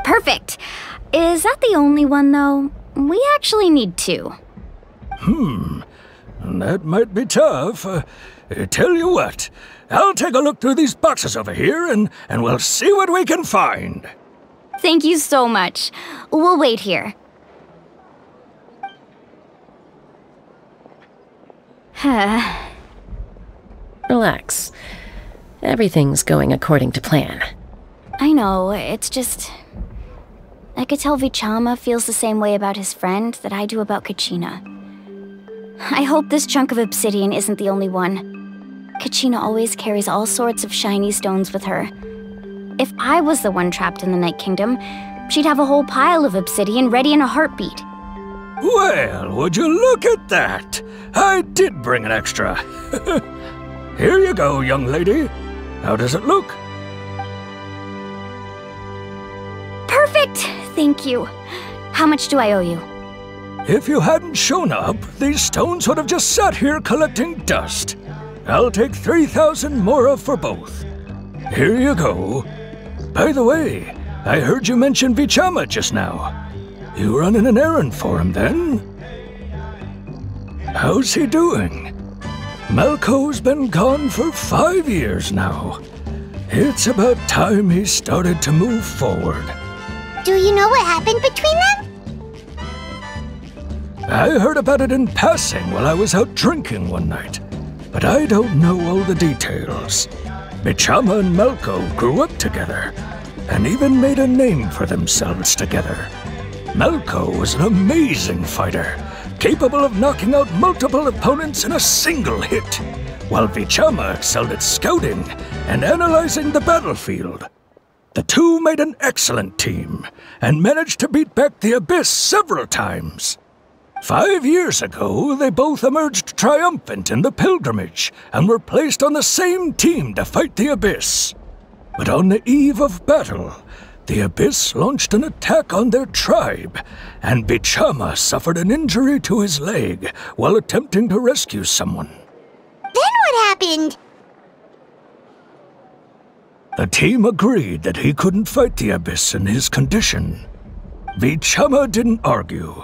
Perfect. Is that the only one, though? We actually need 2. That might be tough. Tell you what, I'll take a look through these boxes over here and we'll see what we can find. Thank you so much. We'll wait here. Relax. Everything's going according to plan. I know, it's just... I could tell Bichama feels the same way about his friend that I do about Kachina. I hope this chunk of obsidian isn't the only one. Kachina always carries all sorts of shiny stones with her. If I was the one trapped in the Night Kingdom, she'd have a whole pile of obsidian ready in a heartbeat. Well, would you look at that? I did bring an extra. Here you go, young lady. How does it look? Perfect! Thank you. How much do I owe you? If you hadn't shown up, these stones would have just sat here collecting dust. I'll take 3,000 mora for both. Here you go. By the way, I heard you mention Vichama just now. You running an errand for him, then? How's he doing? Malco's been gone for 5 years now. It's about time he started to move forward. Do you know what happened between them? I heard about it in passing while I was out drinking one night, but I don't know all the details. Vichama and Malco grew up together, and even made a name for themselves together. Malco was an amazing fighter, capable of knocking out multiple opponents in a single hit, while Vichama excelled at scouting and analyzing the battlefield. The two made an excellent team, and managed to beat back the Abyss several times. 5 years ago, they both emerged triumphant in the pilgrimage, and were placed on the same team to fight the Abyss. But on the eve of battle, the Abyss launched an attack on their tribe, and Vichama suffered an injury to his leg while attempting to rescue someone. Then what happened? The team agreed that he couldn't fight the Abyss in his condition. Vichama didn't argue.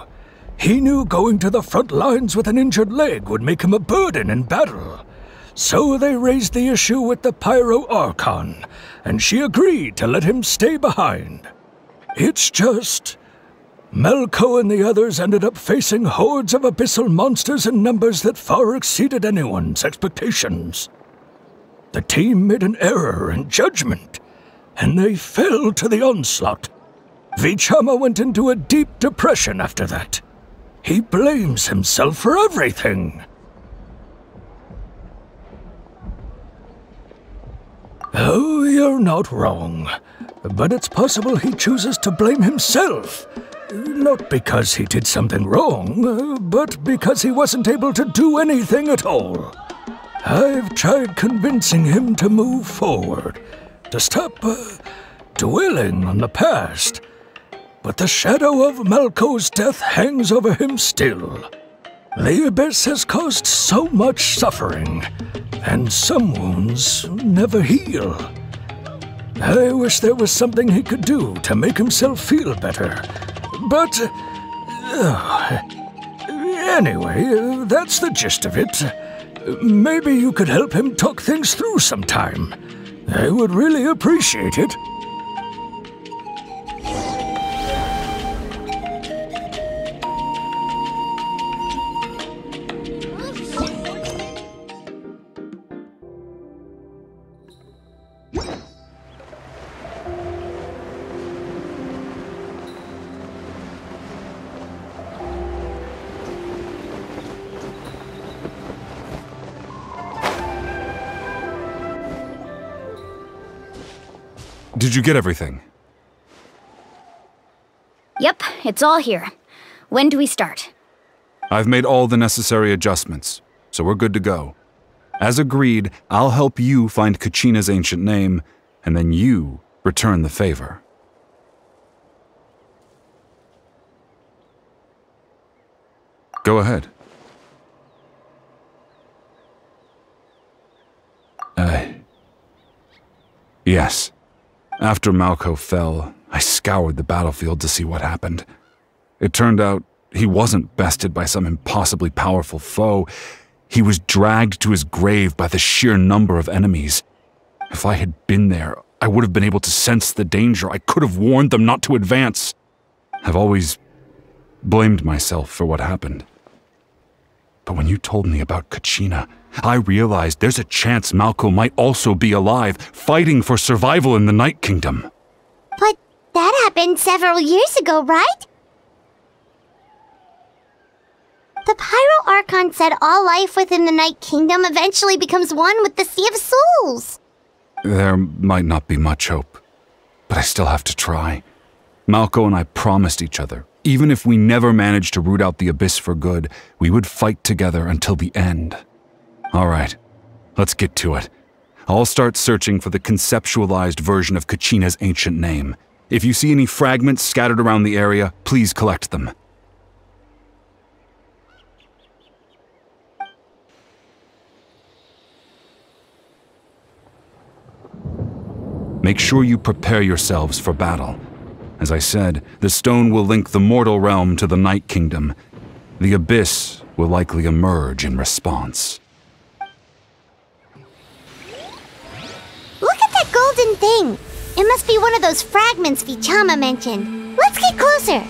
He knew going to the front lines with an injured leg would make him a burden in battle. So they raised the issue with the Pyro Archon, and she agreed to let him stay behind. It's just... Malco and the others ended up facing hordes of abyssal monsters in numbers that far exceeded anyone's expectations. The team made an error in judgment, and they fell to the onslaught. Vichama went into a deep depression after that. He blames himself for everything. Oh, you're not wrong. But it's possible he chooses to blame himself. Not because he did something wrong, but because he wasn't able to do anything at all. I've tried convincing him to move forward, to stop dwelling on the past. But the shadow of Malco's death hangs over him still. The Abyss has caused so much suffering, and some wounds never heal. I wish there was something he could do to make himself feel better. But... anyway, that's the gist of it. Maybe you could help him talk things through sometime. I would really appreciate it. Did you get everything? Yep, it's all here. When do we start? I've made all the necessary adjustments, so we're good to go. As agreed, I'll help you find Kachina's ancient name, and then you return the favor. Go ahead. Yes. After Malco fell, I scoured the battlefield to see what happened. It turned out he wasn't bested by some impossibly powerful foe. He was dragged to his grave by the sheer number of enemies. If I had been there, I would have been able to sense the danger. I could have warned them not to advance. I've always blamed myself for what happened. But when you told me about Kachina, I realized there's a chance Malco might also be alive, fighting for survival in the Night Kingdom. But that happened several years ago, right? The Pyro Archon said all life within the Night Kingdom eventually becomes one with the Sea of Souls. There might not be much hope, but I still have to try. Malco and I promised each other, even if we never managed to root out the Abyss for good, we would fight together until the end. All right, let's get to it. I'll start searching for the conceptualized version of Kachina's ancient name. If you see any fragments scattered around the area, please collect them. Make sure you prepare yourselves for battle. As I said, the stone will link the mortal realm to the Night Kingdom. The Abyss will likely emerge in response. Look at that golden thing! It must be one of those fragments Vichama mentioned. Let's get closer!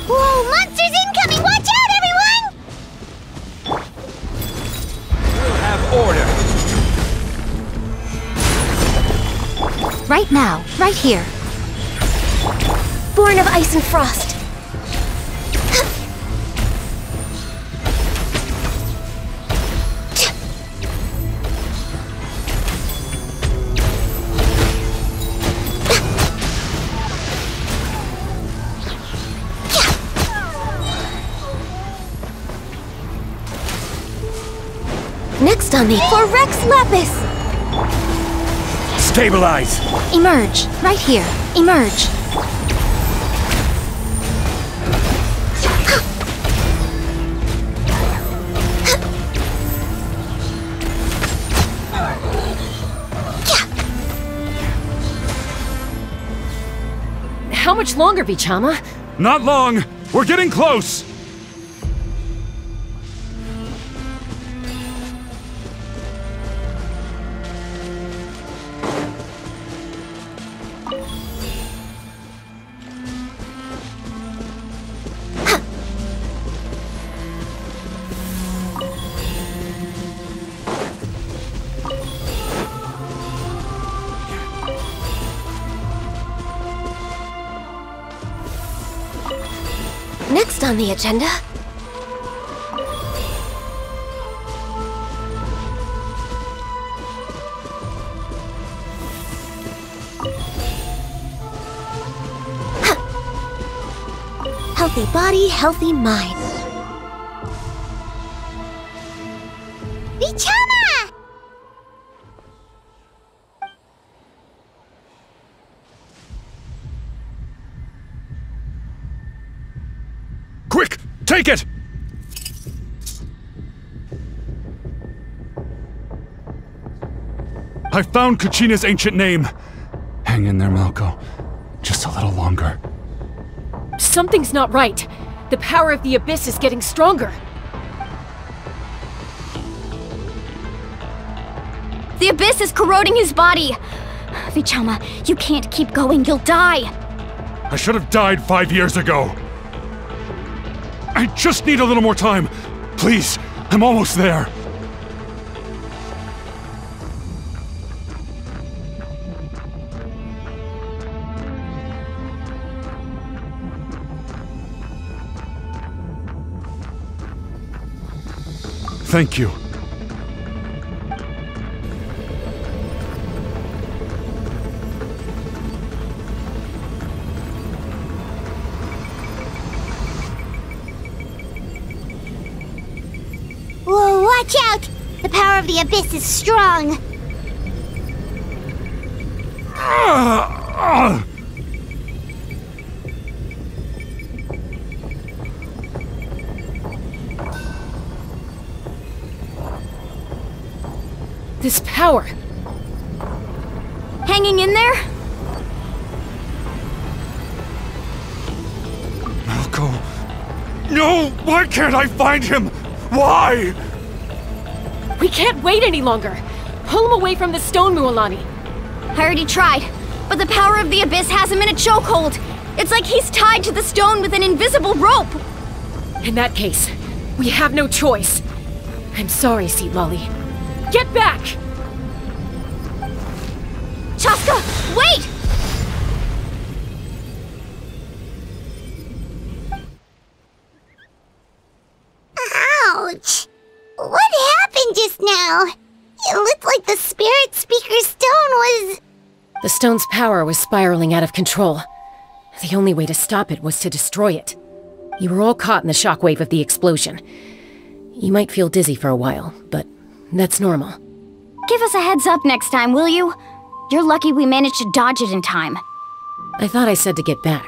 Whoa, monsters incoming! Watch out, everyone! We'll have order. Right now, right here. Born of ice and frost. Next on the for Rex Lapis. Stabilize! Emerge. Right here. Emerge. How much longer, Vichama? Not long! We're getting close! Next on the agenda. Healthy body, healthy mind. Vichama! Quick! Take it! I found Kachina's ancient name. Hang in there, Malko. Just a little longer. Something's not right. The power of the Abyss is getting stronger. The Abyss is corroding his body! Vichama, you can't keep going, you'll die! I should have died 5 years ago. I just need a little more time. Please, I'm almost there. Thank you. Whoa, watch out! The power of the Abyss is strong! This power. Hanging in there? Malko. No! Why can't I find him? Why? We can't wait any longer. Pull him away from the stone, Mualani. I already tried, but the power of the Abyss has him in a chokehold. It's like he's tied to the stone with an invisible rope. In that case, we have no choice. I'm sorry, Seat Lolly. Get back! Chaska, wait! Ouch! What happened just now? It looked like the Spirit Speaker's stone was... The stone's power was spiraling out of control. The only way to stop it was to destroy it. You were all caught in the shockwave of the explosion. You might feel dizzy for a while, but that's normal. Give us a heads up next time, will you? You're lucky we managed to dodge it in time. I thought I said to get back.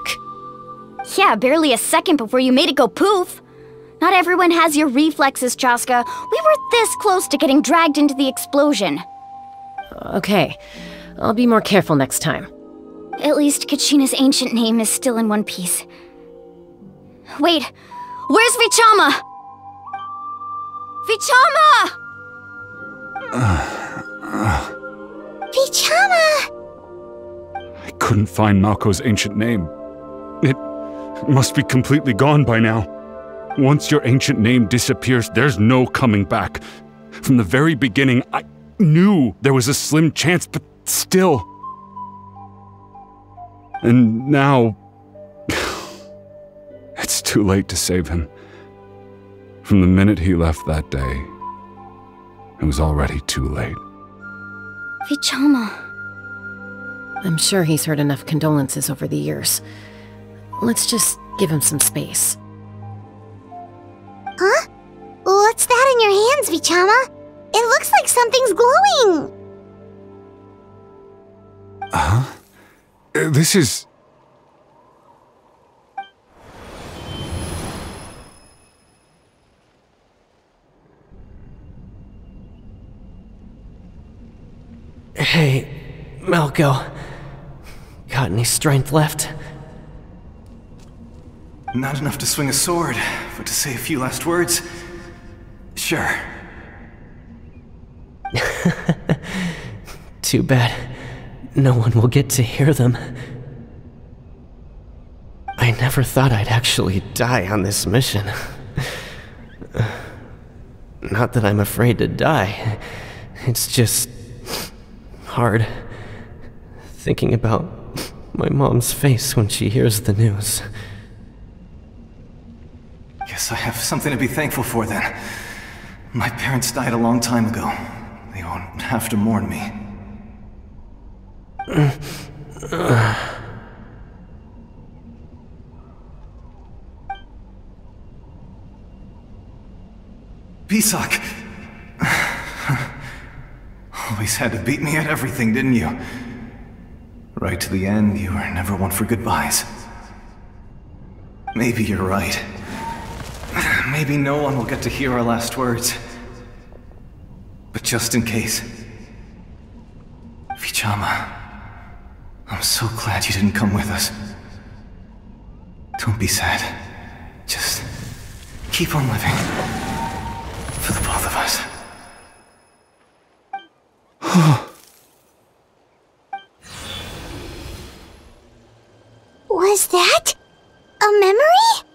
Yeah, barely a second before you made it go poof. Not everyone has your reflexes, Chaska. We were this close to getting dragged into the explosion. Okay, I'll be more careful next time. At least Kachina's ancient name is still in one piece. Wait, where's Vichama? Vichama! Vichama! I couldn't find Malko's ancient name. It must be completely gone by now. Once your ancient name disappears, there's no coming back. From the very beginning, I knew there was a slim chance, but still. And now... it's too late to save him. From the minute he left that day, it was already too late. Vichama. I'm sure he's heard enough condolences over the years. Let's just give him some space. Huh? What's that in your hands, Vichama? It looks like something's glowing! Huh? This is... Hey, Malko. Got any strength left? Not enough to swing a sword, but to say a few last words? Sure. Too bad. No one will get to hear them. I never thought I'd actually die on this mission. Not that I'm afraid to die. It's just... hard. Thinking about my mom's face when she hears the news. Guess I have something to be thankful for then. My parents died a long time ago. They won't have to mourn me. Pisak! Always had to beat me at everything, didn't you? Right to the end, you were never one for goodbyes. Maybe you're right. Maybe no one will get to hear our last words. But just in case... Vichama, I'm so glad you didn't come with us. Don't be sad. Just keep on living. For the both of us. Was that a memory?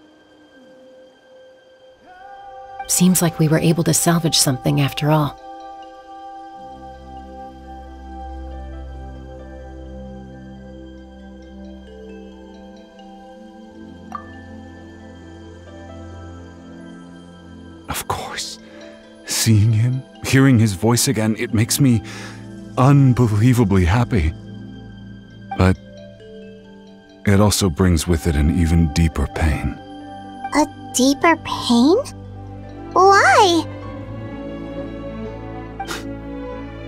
Seems like we were able to salvage something after all. Of course. Seeing him, hearing his voice again, it makes me unbelievably happy. But it also brings with it an even deeper pain. A deeper pain? Why?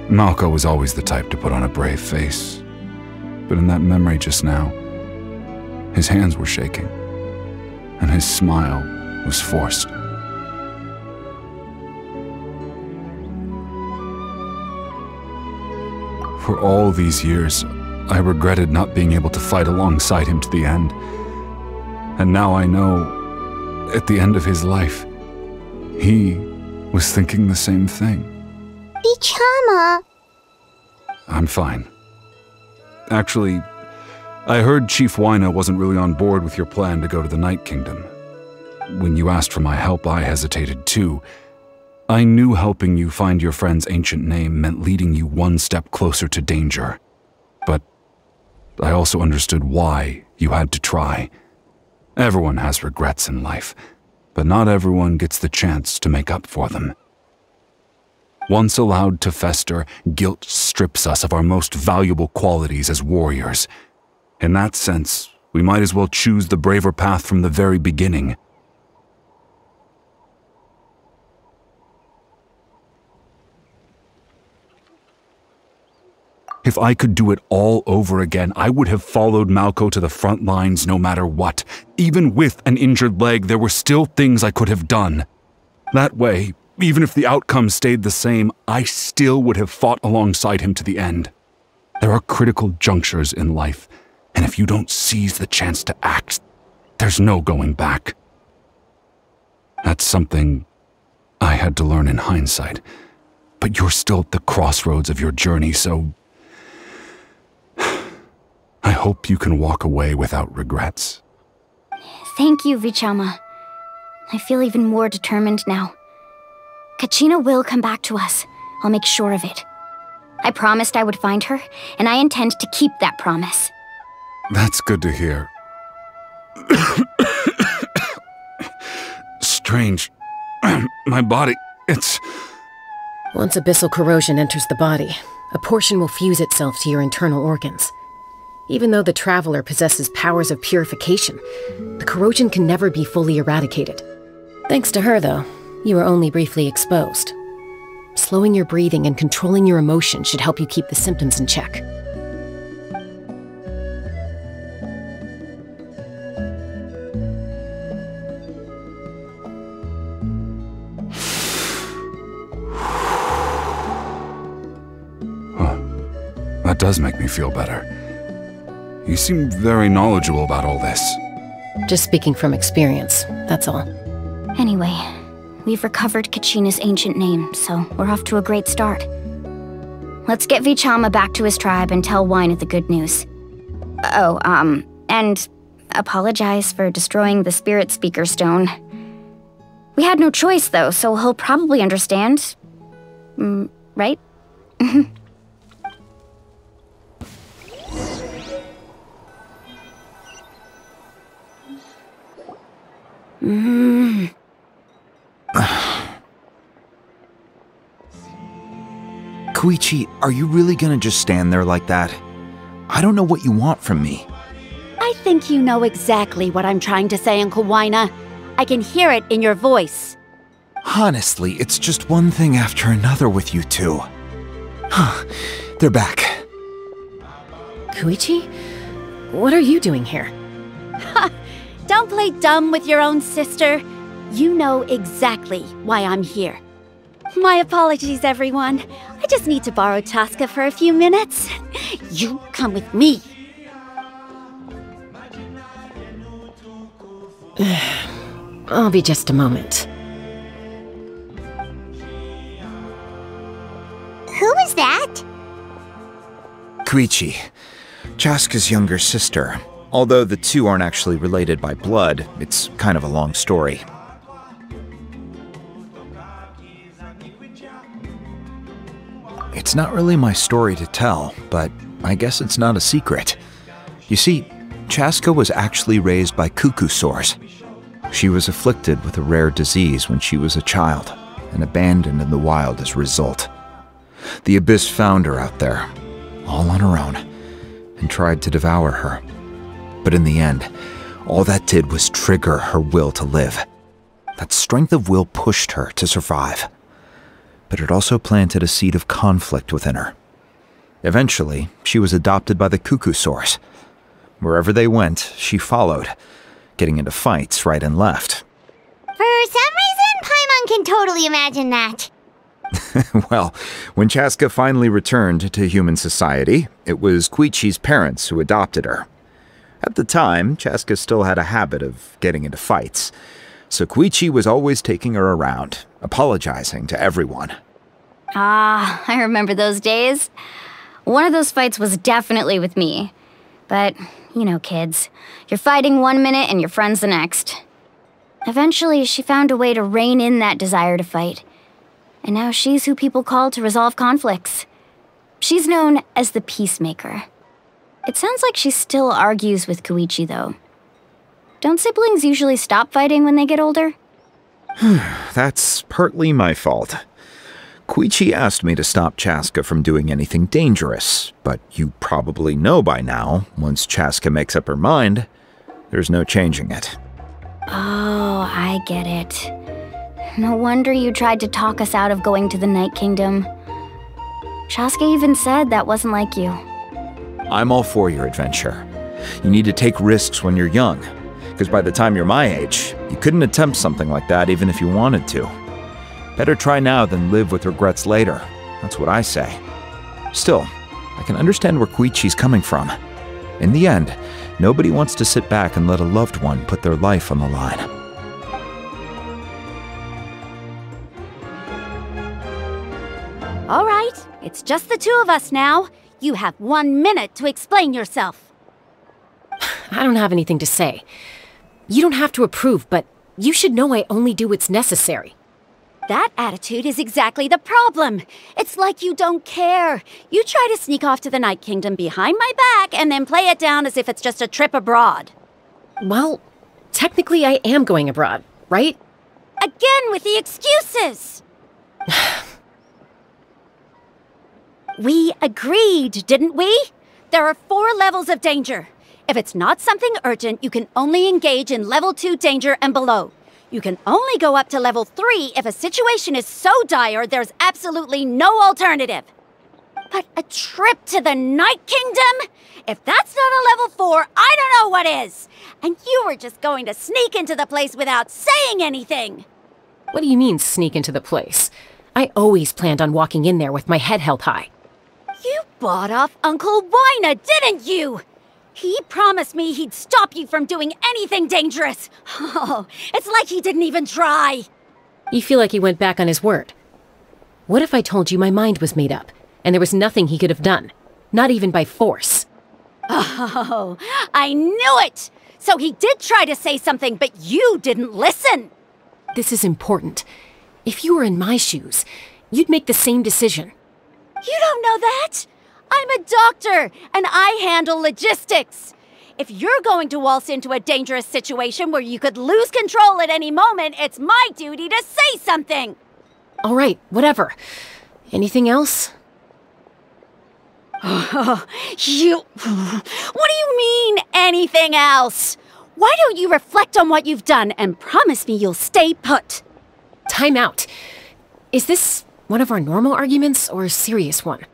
Malko was always the type to put on a brave face. But in that memory just now, his hands were shaking, and his smile was forced. For all these years, I regretted not being able to fight alongside him to the end. And now I know, at the end of his life, he was thinking the same thing. Vichama. I'm fine. Actually, I heard Chief Wyna wasn't really on board with your plan to go to the Night Kingdom. When you asked for my help, I hesitated too. I knew helping you find your friend's ancient name meant leading you one step closer to danger. But I also understood why you had to try. Everyone has regrets in life, but not everyone gets the chance to make up for them. Once allowed to fester, guilt strips us of our most valuable qualities as warriors. In that sense, we might as well choose the braver path from the very beginning. If I could do it all over again, I would have followed Malco to the front lines no matter what. Even with an injured leg, there were still things I could have done. That way, even if the outcome stayed the same, I still would have fought alongside him to the end. There are critical junctures in life, and if you don't seize the chance to act, there's no going back. That's something I had to learn in hindsight, but you're still at the crossroads of your journey, so I hope you can walk away without regrets. Thank you, Vichama. I feel even more determined now. Kachina will come back to us. I'll make sure of it. I promised I would find her, and I intend to keep that promise. That's good to hear. Strange. My body, it's... Once abyssal corrosion enters the body, a portion will fuse itself to your internal organs. Even though the Traveler possesses powers of purification, the corrosion can never be fully eradicated. Thanks to her, though, you were only briefly exposed. Slowing your breathing and controlling your emotions should help you keep the symptoms in check. That does make me feel better. You seem very knowledgeable about all this. Just speaking from experience, that's all. Anyway, we've recovered Kachina's ancient name, so we're off to a great start. Let's get Vichama back to his tribe and tell Wyna the good news. Oh, and apologize for destroying the Spirit Speaker Stone. We had no choice, though, so he'll probably understand. Right? Koichi, are you really gonna just stand there like that? I don't know what you want from me. I think you know exactly what I'm trying to say, Uncle Wyna. I can hear it in your voice. Honestly, it's just one thing after another with you two. They're back. Koichi? What are you doing here? Don't play dumb with your own sister. You know exactly why I'm here. My apologies, everyone. I just need to borrow Tosca for a few minutes. You come with me. I'll be just a moment. Who was that? Koichi, Chaska's younger sister. Although the two aren't actually related by blood, it's kind of a long story. It's not really my story to tell, but I guess it's not a secret. You see, Chaska was actually raised by cuckoo sores. She was afflicted with a rare disease when she was a child, and abandoned in the wild as a result. The Abyss found her out there, all on her own, and tried to devour her. But in the end, all that did was trigger her will to live. That strength of will pushed her to survive. But it also planted a seed of conflict within her. Eventually, she was adopted by the cuckoo sores. Wherever they went, she followed, getting into fights right and left. For some reason, Paimon can totally imagine that. Well, when Chaska finally returned to human society, it was Koichi's parents who adopted her. At the time, Chaska still had a habit of getting into fights, so Koichi was always taking her around, apologizing to everyone. Ah, I remember those days. One of those fights was definitely with me. But, you know, kids. You're fighting one minute and your friend's the next. Eventually, she found a way to rein in that desire to fight. And now she's who people call to resolve conflicts. She's known as the Peacemaker. It sounds like she still argues with Koichi, though. Don't siblings usually stop fighting when they get older? That's partly my fault. Koichi asked me to stop Chaska from doing anything dangerous, but you probably know by now, once Chaska makes up her mind, there's no changing it. Oh, I get it. No wonder you tried to talk us out of going to the Night Kingdom. Chaska even said that wasn't like you. I'm all for your adventure. You need to take risks when you're young, because by the time you're my age, you couldn't attempt something like that even if you wanted to. Better try now than live with regrets later. That's what I say. Still, I can understand where Koichi's coming from. In the end, nobody wants to sit back and let a loved one put their life on the line. All right, it's just the two of us now. You have 1 minute to explain yourself. I don't have anything to say. You don't have to approve, but you should know I only do what's necessary. That attitude is exactly the problem. It's like you don't care. You try to sneak off to the Night Kingdom behind my back and then play it down as if it's just a trip abroad. Well, technically I am going abroad, right? Again with the excuses! We agreed, didn't we? There are 4 levels of danger. If it's not something urgent, you can only engage in level 2 danger and below. You can only go up to level 3 if a situation is so dire there's absolutely no alternative. But a trip to the Night Kingdom? If that's not a level 4, I don't know what is. And you were just going to sneak into the place without saying anything. What do you mean, sneak into the place? I always planned on walking in there with my head held high. You bought off Uncle Wina, didn't you? He promised me he'd stop you from doing anything dangerous. Oh, it's like he didn't even try. You feel like he went back on his word. What if I told you my mind was made up, and there was nothing he could have done? Not even by force. Oh, I knew it! So he did try to say something, but you didn't listen. This is important. If you were in my shoes, you'd make the same decision. You don't know that? I'm a doctor, and I handle logistics. If you're going to waltz into a dangerous situation where you could lose control at any moment, it's my duty to say something. All right, whatever. Anything else? What do you mean, anything else? Why don't you reflect on what you've done and promise me you'll stay put? Time out. Is this one of our normal arguments or a serious one?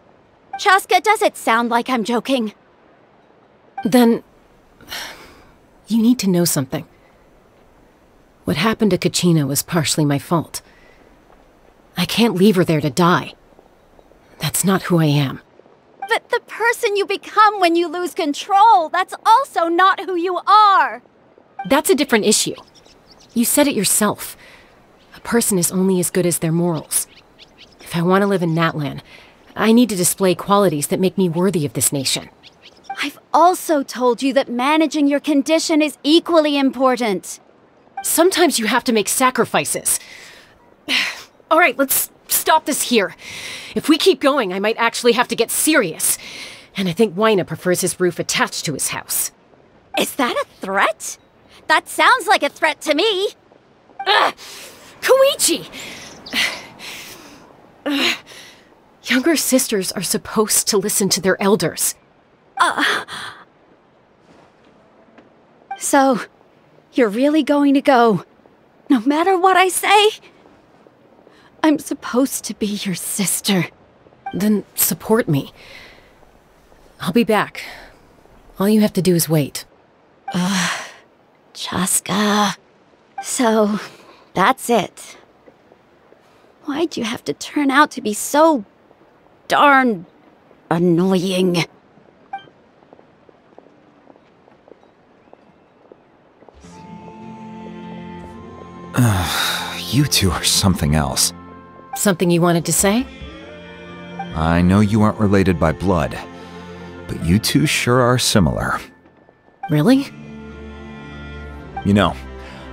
Chaska, does it sound like I'm joking? Then, you need to know something. What happened to Kachina was partially my fault. I can't leave her there to die. That's not who I am. But the person you become when you lose control, that's also not who you are. That's a different issue. You said it yourself. A person is only as good as their morals. If I want to live in Natlan, I need to display qualities that make me worthy of this nation. I've also told you that managing your condition is equally important. Sometimes you have to make sacrifices. All right, let's stop this here. If we keep going, I might actually have to get serious. And I think Wina prefers his roof attached to his house. Is that a threat? That sounds like a threat to me. Koichi! Younger sisters are supposed to listen to their elders. So, you're really going to go, no matter what I say? I'm supposed to be your sister. Then support me. I'll be back. All you have to do is wait. Chaska. So, that's it. Why'd you have to turn out to be so darn annoying? You two are something else. Something you wanted to say? I know you aren't related by blood, but you two sure are similar. Really? You know,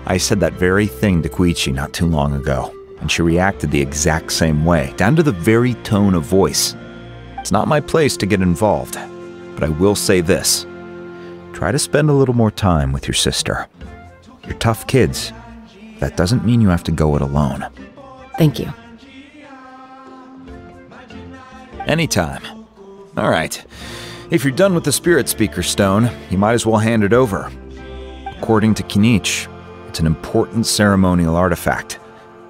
I said that very thing to Koichi not too long ago, and she reacted the exact same way, down to the very tone of voice. It's not my place to get involved, but I will say this. Try to spend a little more time with your sister. You're tough kids. That doesn't mean you have to go it alone. Thank you. Anytime. All right. If you're done with the Spirit Speaker Stone, you might as well hand it over. According to Kinich, it's an important ceremonial artifact,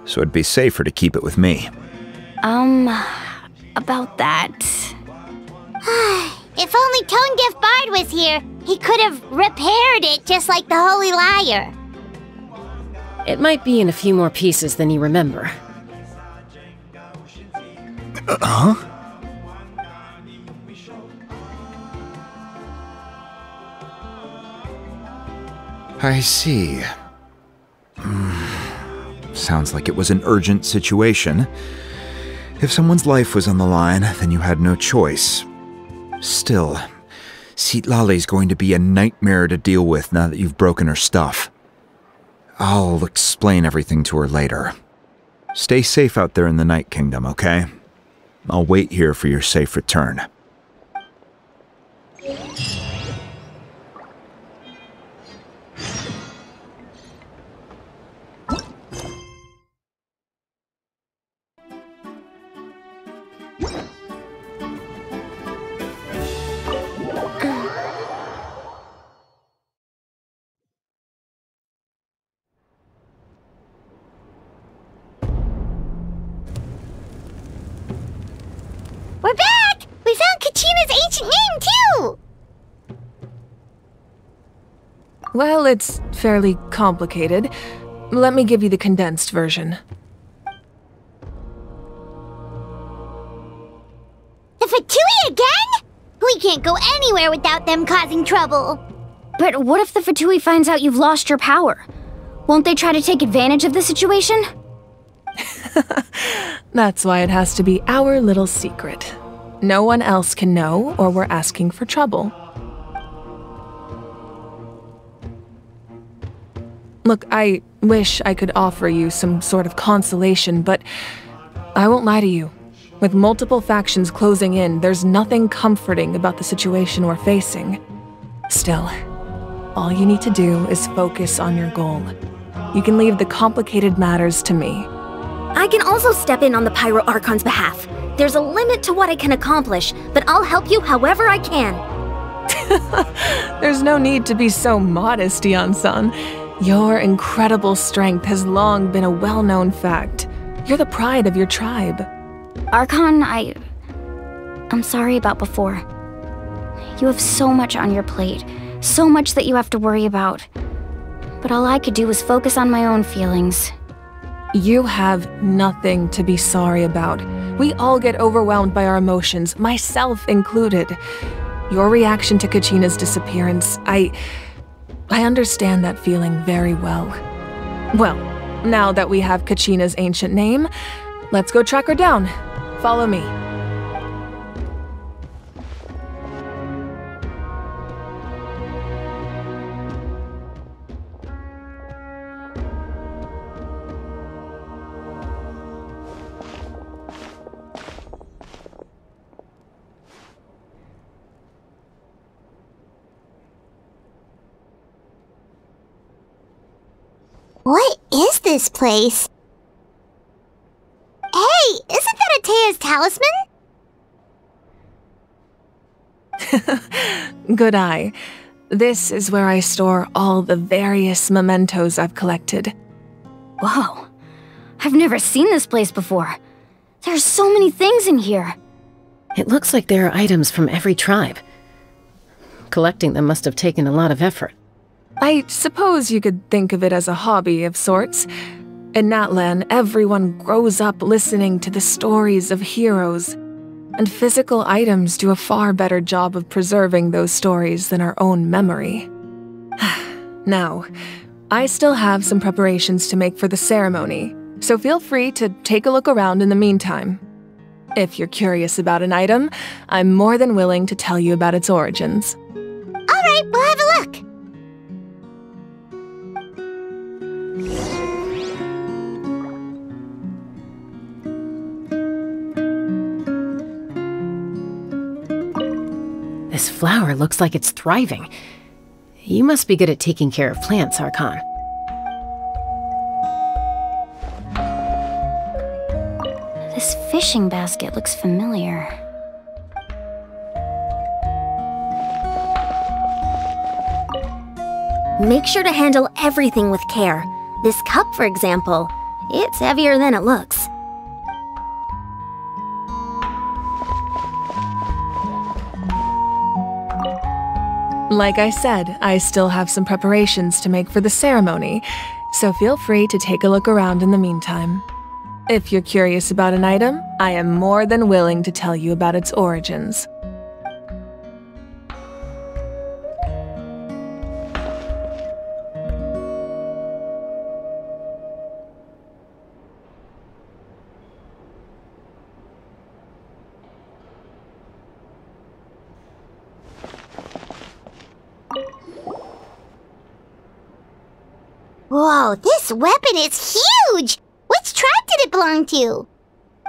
so it'd be safer to keep it with me. About that... If only Tone-Deaf Bard was here, he could have repaired it just like the Holy Liar. It might be in a few more pieces than you remember. Huh? I see. Sounds like it was an urgent situation. If someone's life was on the line, then you had no choice. Still, Citlali's going to be a nightmare to deal with now that you've broken her stuff. I'll explain everything to her later. Stay safe out there in the Night Kingdom, okay? I'll wait here for your safe return. We're back! We found Kachina's ancient name, too! Well, it's fairly complicated. Let me give you the condensed version. The Fatui again? We can't go anywhere without them causing trouble. But what if the Fatui finds out you've lost your power? Won't they try to take advantage of the situation? That's why it has to be our little secret. No one else can know, or we're asking for trouble. Look, I wish I could offer you some sort of consolation, but I won't lie to you. With multiple factions closing in, there's nothing comforting about the situation we're facing. Still, all you need to do is focus on your goal. You can leave the complicated matters to me. I can also step in on the Pyro Archon's behalf. There's a limit to what I can accomplish, but I'll help you however I can. There's no need to be so modest, Dion-san. Your incredible strength has long been a well-known fact. You're the pride of your tribe. Archon, I'm sorry about before. You have so much on your plate, so much that you have to worry about. But all I could do was focus on my own feelings. You have nothing to be sorry about. We all get overwhelmed by our emotions, myself included. Your reaction to Kachina's disappearance, I understand that feeling very well. Well, now that we have Kachina's ancient name, let's go track her down. Follow me. What is this place? Hey, isn't that Atea's talisman? Good eye. This is where I store all the various mementos I've collected. Whoa. I've never seen this place before. There's so many things in here. It looks like there are items from every tribe. Collecting them must have taken a lot of effort. I suppose you could think of it as a hobby of sorts. In Natlan, everyone grows up listening to the stories of heroes, and physical items do a far better job of preserving those stories than our own memory. Now, I still have some preparations to make for the ceremony, so feel free to take a look around in the meantime. If you're curious about an item, I'm more than willing to tell you about its origins. Alright, we'll have a look. This flower looks like it's thriving. You must be good at taking care of plants, Archon. This fishing basket looks familiar. Make sure to handle everything with care. This cup, for example, it's heavier than it looks. Like I said, I still have some preparations to make for the ceremony, so feel free to take a look around in the meantime. If you're curious about an item, I am more than willing to tell you about its origins. Whoa, this weapon is huge! Which tribe did it belong to?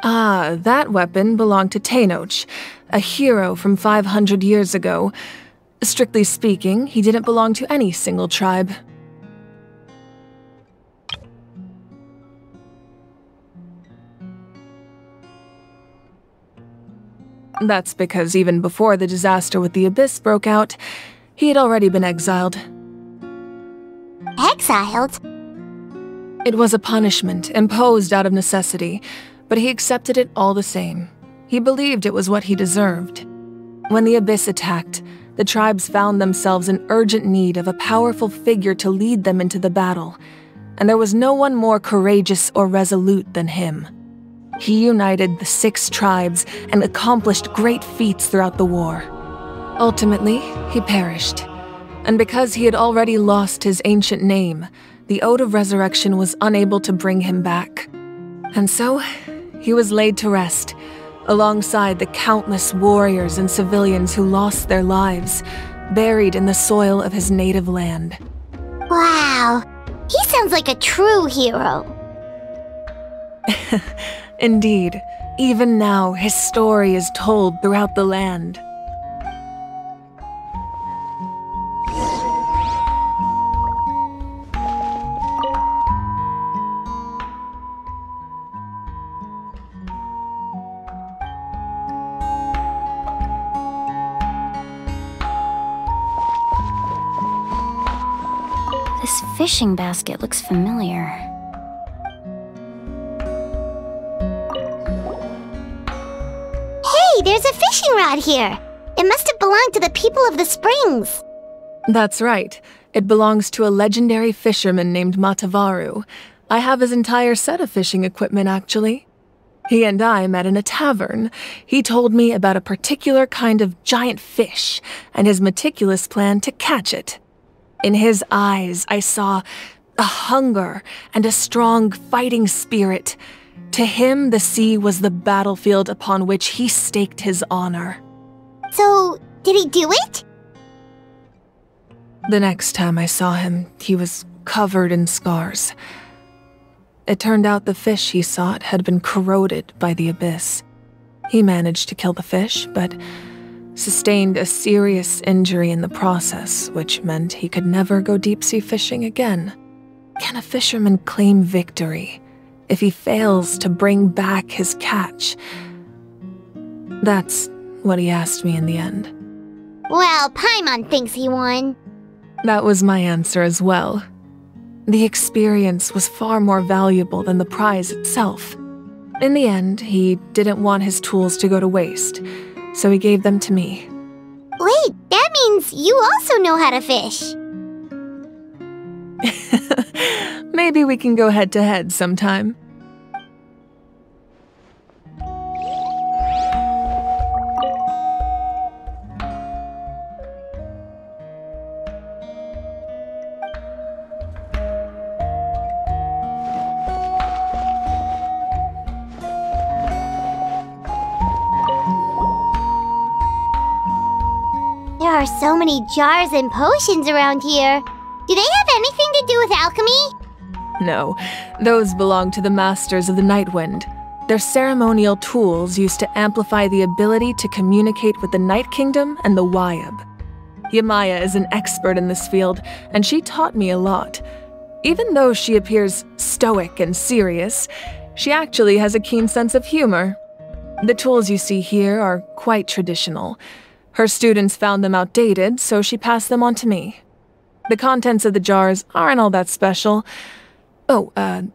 Ah, that weapon belonged to Tenoch, a hero from 500 years ago. Strictly speaking, he didn't belong to any single tribe. That's because even before the disaster with the Abyss broke out, he had already been exiled. Exiled? It was a punishment imposed out of necessity, but he accepted it all the same. He believed it was what he deserved. When the Abyss attacked, the tribes found themselves in urgent need of a powerful figure to lead them into the battle, and there was no one more courageous or resolute than him. He united the 6 tribes and accomplished great feats throughout the war. Ultimately, he perished, and because he had already lost his ancient name, the Ode of Resurrection was unable to bring him back. And so, he was laid to rest, alongside the countless warriors and civilians who lost their lives, buried in the soil of his native land. Wow, he sounds like a true hero. Indeed, even now his story is told throughout the land. This fishing basket looks familiar. Hey, there's a fishing rod here. It must have belonged to the people of the springs. That's right. It belongs to a legendary fisherman named Matavaru. I have his entire set of fishing equipment, actually. He and I met in a tavern. He told me about a particular kind of giant fish and his meticulous plan to catch it. In his eyes, I saw a hunger and a strong fighting spirit. To him, the sea was the battlefield upon which he staked his honor. So, did he do it? The next time I saw him, he was covered in scars. It turned out the fish he sought had been corroded by the Abyss. He managed to kill the fish, but sustained a serious injury in the process, which meant he could never go deep-sea fishing again. Can a fisherman claim victory if he fails to bring back his catch? That's what he asked me in the end. Well, Paimon thinks he won. That was my answer as well. The experience was far more valuable than the prize itself. In the end, he didn't want his tools to go to waste, so he gave them to me. Wait, that means you also know how to fish. Maybe we can go head-to-head sometime. are so many jars and potions around here. Do they have anything to do with alchemy? No, those belong to the Masters of the Nightwind. They're ceremonial tools used to amplify the ability to communicate with the Night Kingdom and the Wyab. Yamaya is an expert in this field, and she taught me a lot. Even though she appears stoic and serious, she actually has a keen sense of humor. The tools you see here are quite traditional. Her students found them outdated, so she passed them on to me. The contents of the jars aren't all that special. Oh,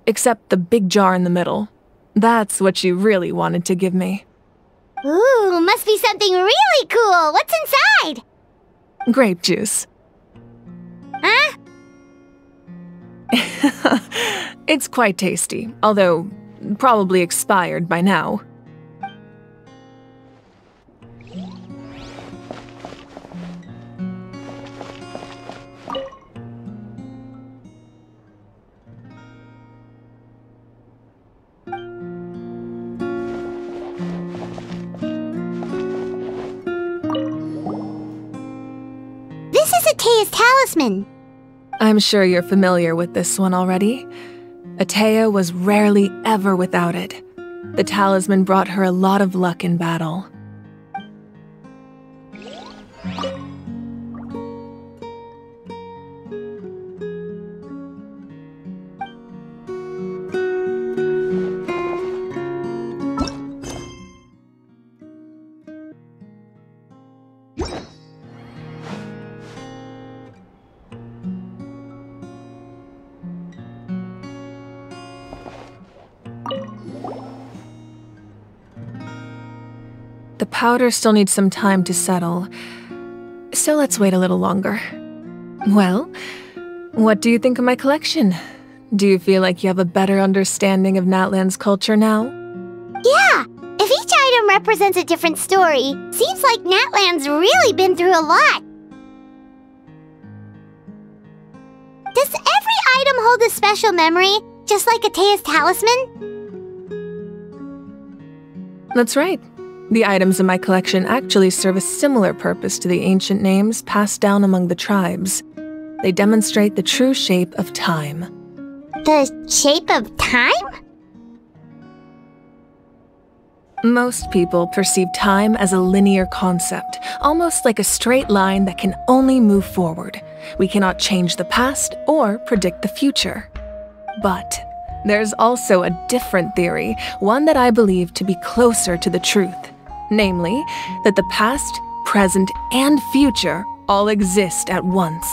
except the big jar in the middle. That's what she really wanted to give me. Ooh, must be something really cool. What's inside? Grape juice. Huh? It's quite tasty, although probably expired by now. This is Atea's talisman. I'm sure you're familiar with this one already. Atea was rarely ever without it. The talisman brought her a lot of luck in battle. The powder still needs some time to settle, so let's wait a little longer. Well, what do you think of my collection? Do you feel like you have a better understanding of Natlan's culture now? Yeah! If each item represents a different story, seems like Natlan's really been through a lot. Does every item hold a special memory, just like Atea's talisman? That's right. The items in my collection actually serve a similar purpose to the ancient names passed down among the tribes. They demonstrate the true shape of time. The shape of time? Most people perceive time as a linear concept, almost like a straight line that can only move forward. We cannot change the past or predict the future. But there's also a different theory, one that I believe to be closer to the truth. Namely, that the past, present, and future all exist at once.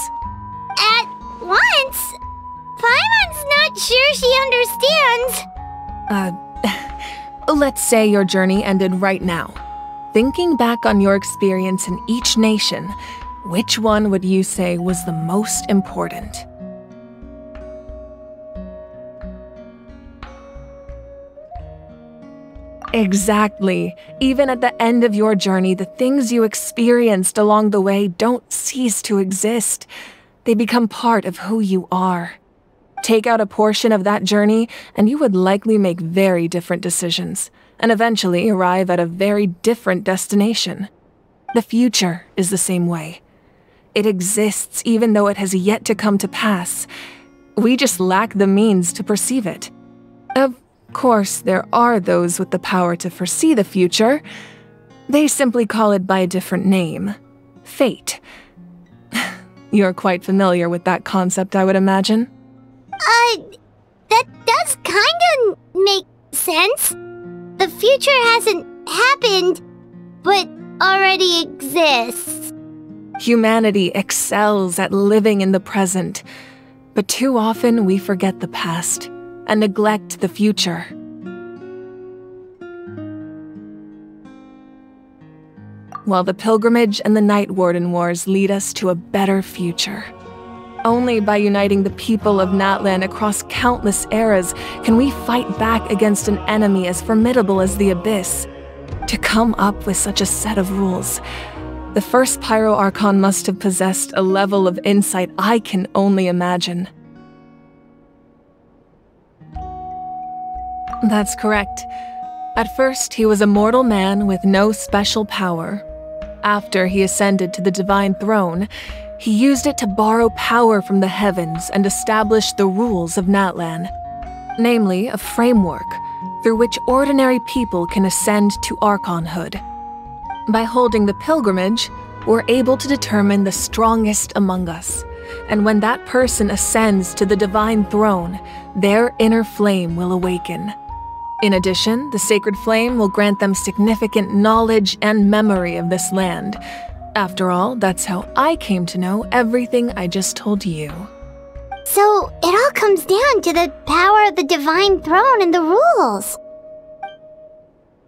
At once? Paimon's not sure she understands. Let's say your journey ended right now. Thinking back on your experience in each nation, which one would you say was the most important? Exactly. Even at the end of your journey, the things you experienced along the way don't cease to exist. They become part of who you are. Take out a portion of that journey, and you would likely make very different decisions, and eventually arrive at a very different destination. The future is the same way. It exists even though it has yet to come to pass. We just lack the means to perceive it. Of course, there are those with the power to foresee the future. They simply call it by a different name. Fate. You're quite familiar with that concept, I would imagine. That does kinda make sense. The future hasn't happened, but already exists. Humanity excels at living in the present, but too often we forget the past and neglect the future. While the pilgrimage and the Night Warden Wars lead us to a better future. Only by uniting the people of Natlan across countless eras can we fight back against an enemy as formidable as the Abyss. To come up with such a set of rules, the first Pyro Archon must have possessed a level of insight I can only imagine. That's correct. At first, he was a mortal man with no special power. After he ascended to the divine throne, he used it to borrow power from the heavens and establish the rules of Natlan, namely a framework through which ordinary people can ascend to Archonhood. By holding the pilgrimage, we're able to determine the strongest among us, and when that person ascends to the divine throne, their inner flame will awaken. In addition, the sacred flame will grant them significant knowledge and memory of this land. After all, that's how I came to know everything I just told you. So, it all comes down to the power of the divine throne and the rules.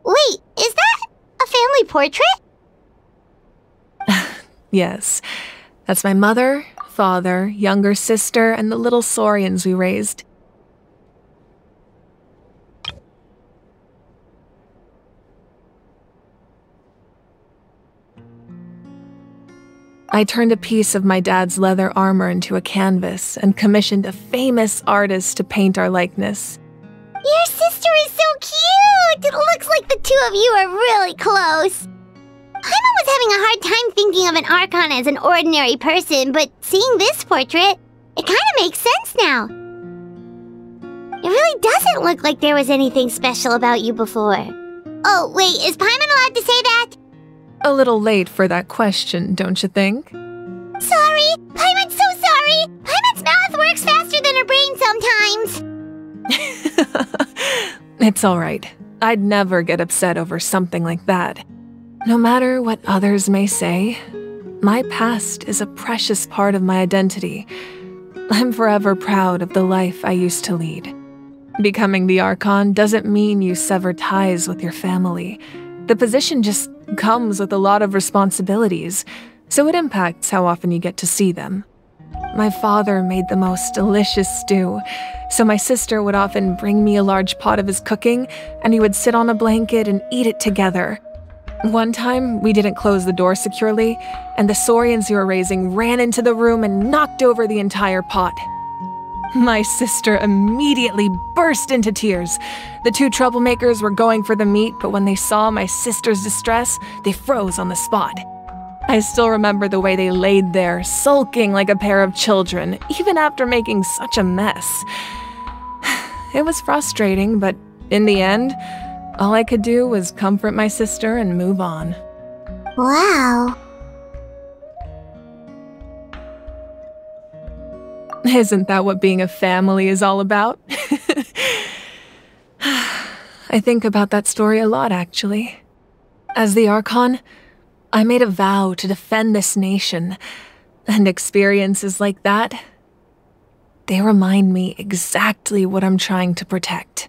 Wait, is that a family portrait? Yes, that's my mother, father, younger sister, and the little saurians we raised. I turned a piece of my dad's leather armor into a canvas and commissioned a famous artist to paint our likeness. Your sister is so cute! It looks like the two of you are really close. Paimon was having a hard time thinking of an Archon as an ordinary person, but seeing this portrait, it kind of makes sense now. It really doesn't look like there was anything special about you before. Oh, wait, is Paimon allowed to say that? A little late for that question, don't you think? Sorry! Paimon's so sorry! Paimon's mouth works faster than her brain sometimes! It's alright. I'd never get upset over something like that. No matter what others may say, my past is a precious part of my identity. I'm forever proud of the life I used to lead. Becoming the Archon doesn't mean you sever ties with your family. The position just comes with a lot of responsibilities, so it impacts how often you get to see them. My father made the most delicious stew, so my sister would often bring me a large pot of his cooking, and we would sit on a blanket and eat it together. One time, we didn't close the door securely, and the saurians we were raising ran into the room and knocked over the entire pot. My sister immediately burst into tears. The two troublemakers were going for the meat, but when they saw my sister's distress, they froze on the spot. I still remember the way they laid there, sulking like a pair of children, even after making such a mess. It was frustrating, but in the end, all I could do was comfort my sister and move on. Wow. Isn't that what being a family is all about? I think about that story a lot, actually. As the Archon, I made a vow to defend this nation, and experiences like that, they remind me exactly what I'm trying to protect.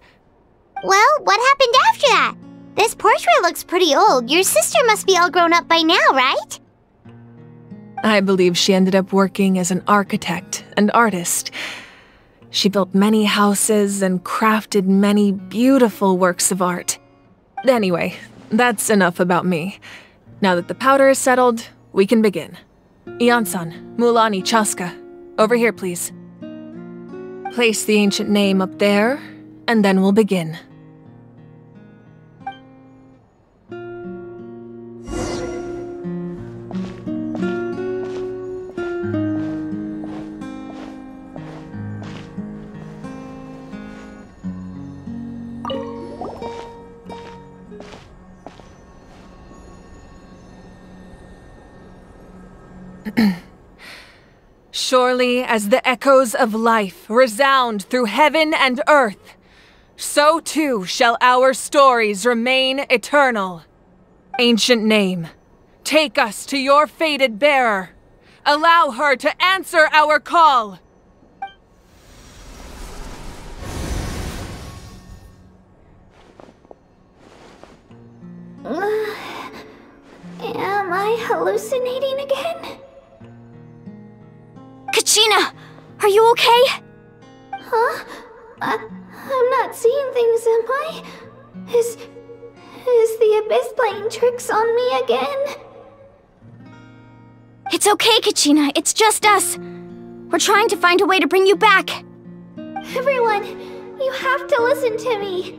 Well, what happened after that? This portrait looks pretty old. Your sister must be all grown up by now, right? I believe she ended up working as an architect and artist. She built many houses and crafted many beautiful works of art. Anyway, that's enough about me. Now that the powder is settled, we can begin. Ian-san, Mulani, Chaska, over here, please. Place the ancient name up there, and then we'll begin. Surely as the echoes of life resound through heaven and earth, so too shall our stories remain eternal. Ancient name, take us to your fated bearer. Allow her to answer our call. Am I hallucinating again? Kachina! Are you okay? Huh? I'm not seeing things, am I? Is the Abyss playing tricks on me again? It's okay, Kachina. It's just us. We're trying to find a way to bring you back. Everyone, you have to listen to me.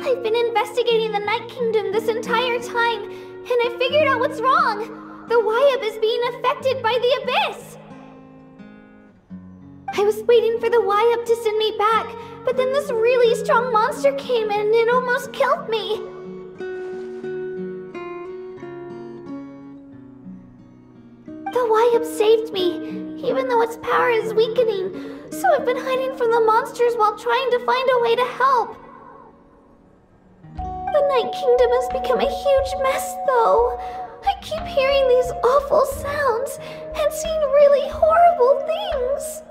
I've been investigating the Night Kingdom this entire time, and I figured out what's wrong. The Wayab is being affected by the Abyss. I was waiting for the Wayab to send me back, but then this really strong monster came in and it almost killed me. The Wayab saved me, even though its power is weakening, so I've been hiding from the monsters while trying to find a way to help. The Night Kingdom has become a huge mess, though. I keep hearing these awful sounds and seeing really horrible things.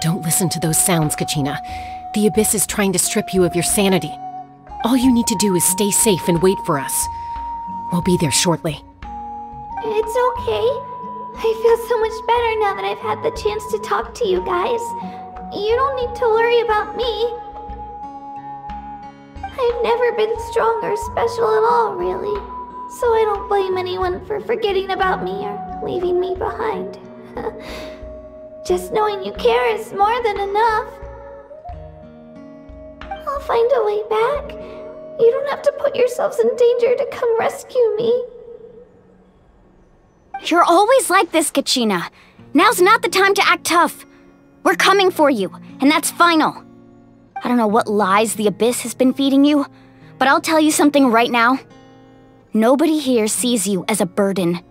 Don't listen to those sounds, Kachina. The Abyss is trying to strip you of your sanity. All you need to do is stay safe and wait for us. We'll be there shortly. It's okay. I feel so much better now that I've had the chance to talk to you guys. You don't need to worry about me. I've never been strong or special at all, really. So I don't blame anyone for forgetting about me or leaving me behind. Just knowing you care is more than enough. I'll find a way back. You don't have to put yourselves in danger to come rescue me. You're always like this, Kachina. Now's not the time to act tough. We're coming for you, and that's final. I don't know what lies the Abyss has been feeding you, but I'll tell you something right now. Nobody here sees you as a burden.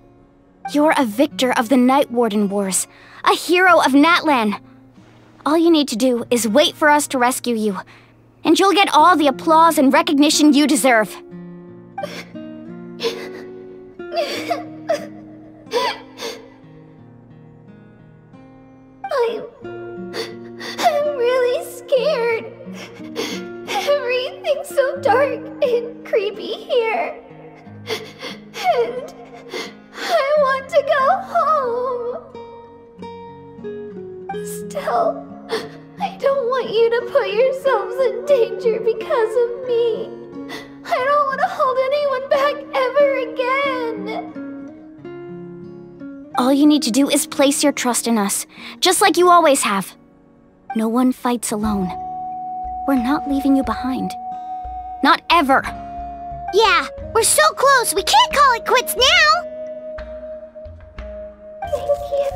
You're a victor of the Night Warden Wars, a hero of Natlan. All you need to do is wait for us to rescue you, and you'll get all the applause and recognition you deserve. I'm really scared. Everything's so dark and creepy here. And I want to go home. Still, I don't want you to put yourselves in danger because of me. I don't want to hold anyone back ever again. All you need to do is place your trust in us, just like you always have. No one fights alone. We're not leaving you behind. Not ever. Yeah, we're so close, we can't call it quits now! Thank you.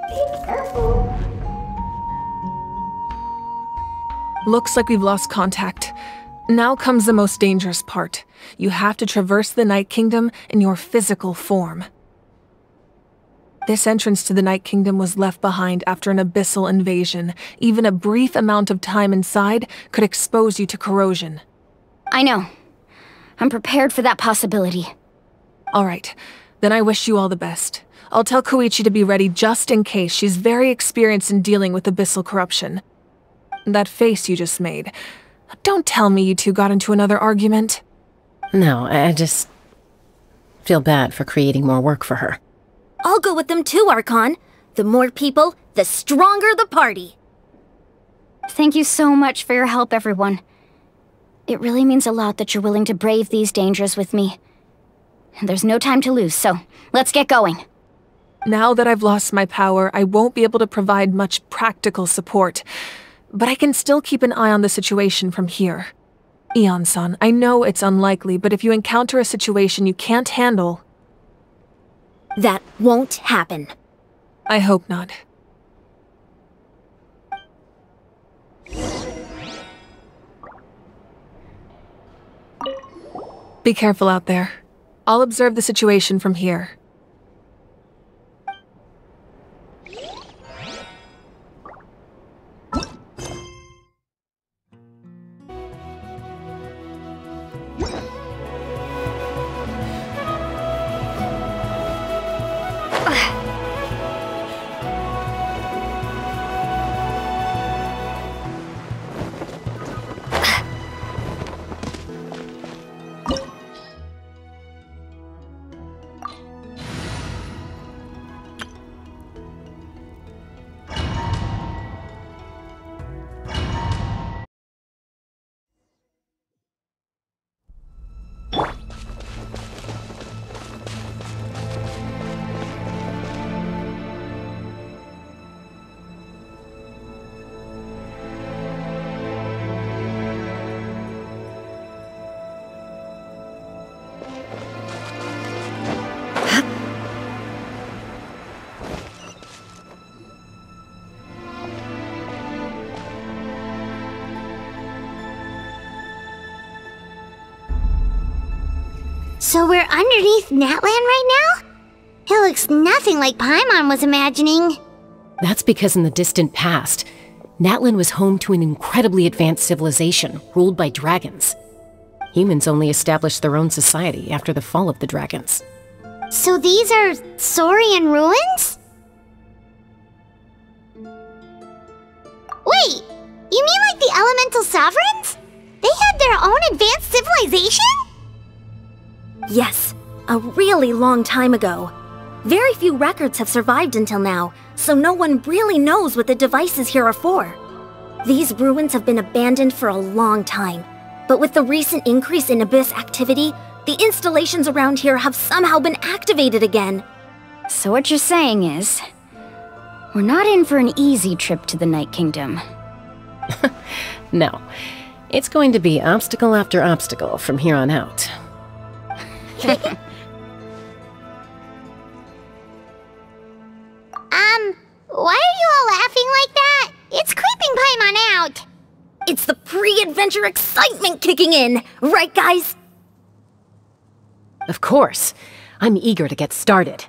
Be careful. Looks like we've lost contact. Now comes the most dangerous part. You have to traverse the Night Kingdom in your physical form. This entrance to the Night Kingdom was left behind after an abyssal invasion. Even a brief amount of time inside could expose you to corrosion. I know. I'm prepared for that possibility. All right, then I wish you all the best. I'll tell Koichi to be ready just in case. She's very experienced in dealing with abyssal corruption. That face you just made. Don't tell me you two got into another argument. No, I just feel bad for creating more work for her. I'll go with them too, Archon. The more people, the stronger the party. Thank you so much for your help, everyone. It really means a lot that you're willing to brave these dangers with me. And there's no time to lose, so let's get going. Now that I've lost my power, I won't be able to provide much practical support. But I can still keep an eye on the situation from here. Eon-san, I know it's unlikely, but if you encounter a situation you can't handle... That won't happen. I hope not. Be careful out there. I'll observe the situation from here. So we're underneath Natlan right now? It looks nothing like Paimon was imagining. That's because in the distant past, Natlan was home to an incredibly advanced civilization ruled by dragons. Humans only established their own society after the fall of the dragons. So these are Saurian ruins? Wait, you mean like the elemental sovereigns? They had their own advanced civilization? Yes, a really long time ago. Very few records have survived until now, so no one really knows what the devices here are for. These ruins have been abandoned for a long time, but with the recent increase in Abyss activity, the installations around here have somehow been activated again. So what you're saying is, we're not in for an easy trip to the Night Kingdom. No, it's going to be obstacle after obstacle from here on out. Why are you all laughing like that? It's creeping Paimon out. It's the pre-adventure excitement kicking in, right guys? Of course. I'm eager to get started.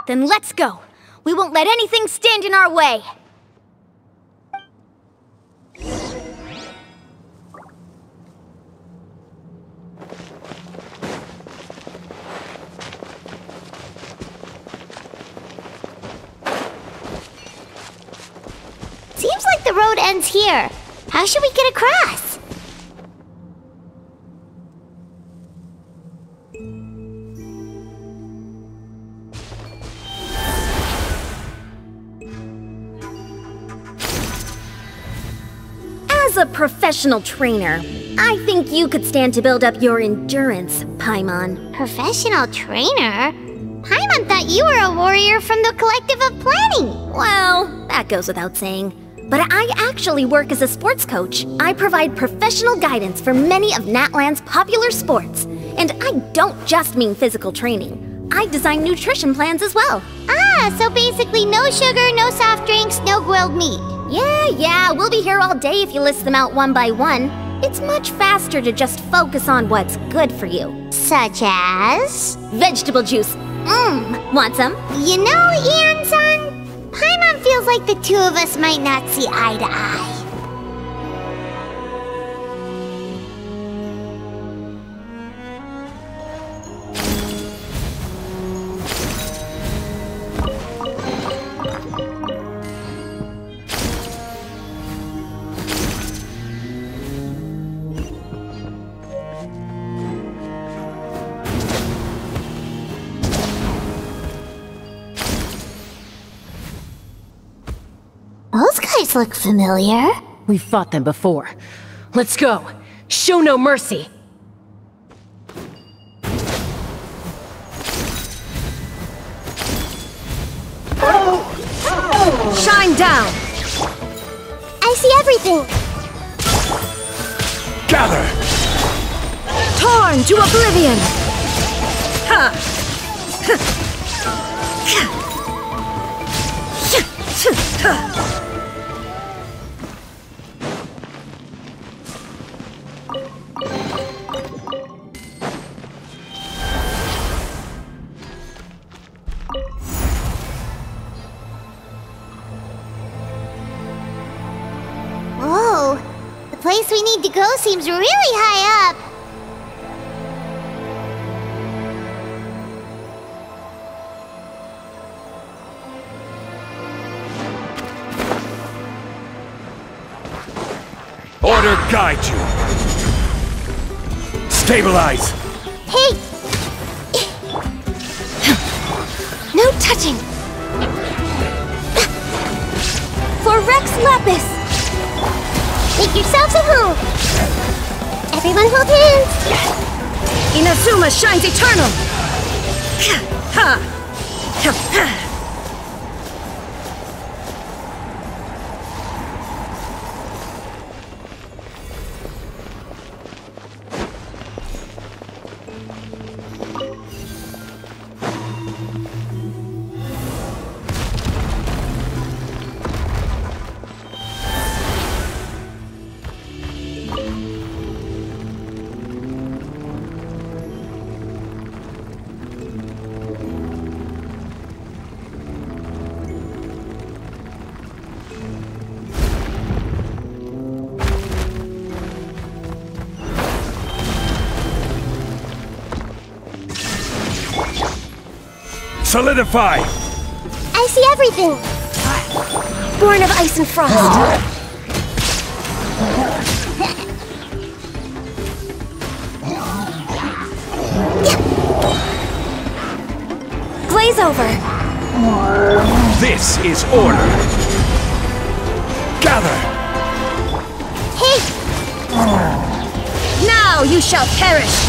Then let's go. We won't let anything stand in our way. Seems like the road ends here. How should we get across? As a professional trainer, I think you could stand to build up your endurance, Paimon. Professional trainer? Paimon thought you were a warrior from the Collective of Planning. Well, that goes without saying. But I actually work as a sports coach. I provide professional guidance for many of Natlan's popular sports. And I don't just mean physical training. I design nutrition plans as well. Ah, so basically no sugar, no soft drinks, no grilled meat. Yeah, we'll be here all day if you list them out one by one. It's much faster to just focus on what's good for you. Such as? Vegetable juice. Want some? You know, Ian-san, Paimon feels like the two of us might not see eye to eye. Those guys look familiar. We've fought them before. Let's go. Show no mercy. Shine down! I see everything. Gather! Torn to oblivion! Whoa, the place we need to go seems really high up. Order guide you. Stabilize. Hey! No touching! For Rex Lapis! Make yourselves at home! Everyone hold hands! Inazuma shines eternal! Solidify! I see everything! Born of ice and frost! Glaze over! This is order! Gather! Hey! Now you shall perish!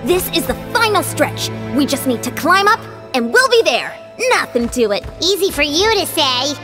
This is the final stretch. We just need to climb up, and we'll be there. Nothing to it. Easy for you to say.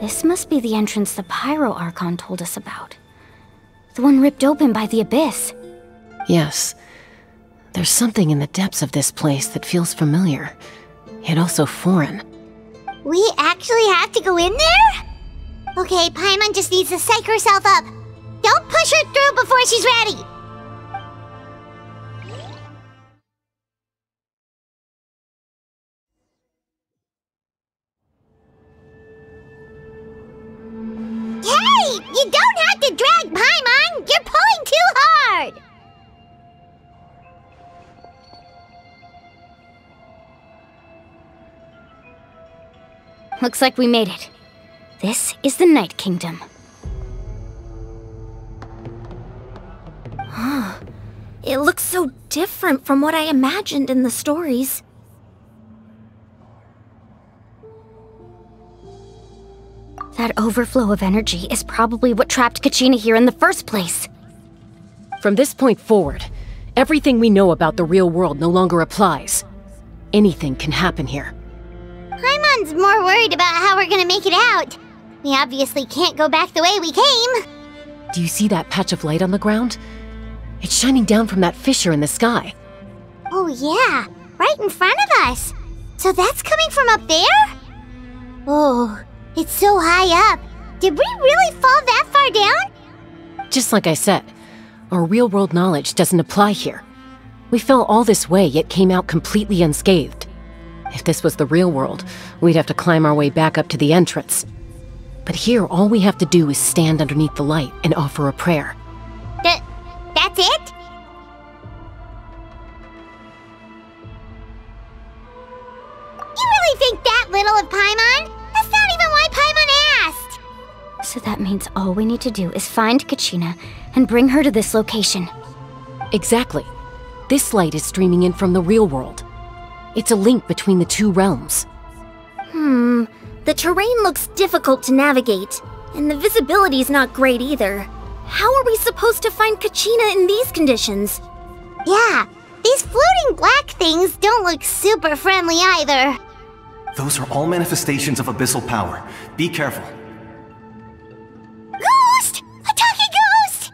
This must be the entrance the Pyro Archon told us about. The one ripped open by the Abyss. Yes. There's something in the depths of this place that feels familiar, yet also foreign. We actually have to go in there? Okay, Paimon just needs to psych herself up. Don't push her through before she's ready! Hey! You don't have to drag Paimon! You're pulling too hard! Looks like we made it. This is the Night Kingdom. It looks so different from what I imagined in the stories. That overflow of energy is probably what trapped Kachina here in the first place. From this point forward, everything we know about the real world no longer applies. Anything can happen here. Paimon's more worried about how we're gonna make it out. We obviously can't go back the way we came. Do you see that patch of light on the ground? It's shining down from that fissure in the sky. Oh yeah, right in front of us. So that's coming from up there? Oh, it's so high up. Did we really fall that far down? Just like I said, our real-world knowledge doesn't apply here. We fell all this way, yet came out completely unscathed. If this was the real world, we'd have to climb our way back up to the entrance. But here, all we have to do is stand underneath the light and offer a prayer. That's it? You really think that little of Paimon? That's not even why Paimon asked! So that means all we need to do is find Kachina and bring her to this location. Exactly. This light is streaming in from the real world. It's a link between the two realms. The terrain looks difficult to navigate, and the visibility's not great either. How are we supposed to find Kachina in these conditions? Yeah, these floating black things don't look super friendly either. Those are all manifestations of abyssal power. Be careful. Ghost! A talking ghost!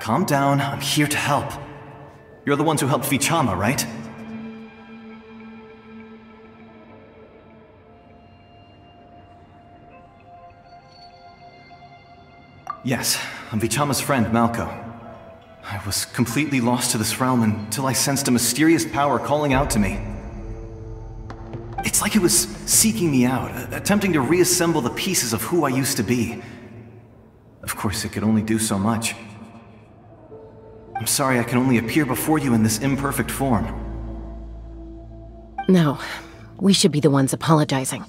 Calm down, I'm here to help. You're the ones who helped Vichama, right? Yes, I'm Vichama's friend, Malko. I was completely lost to this realm until I sensed a mysterious power calling out to me. It's like it was seeking me out, attempting to reassemble the pieces of who I used to be. Of course, it could only do so much. I'm sorry I can only appear before you in this imperfect form. No, we should be the ones apologizing.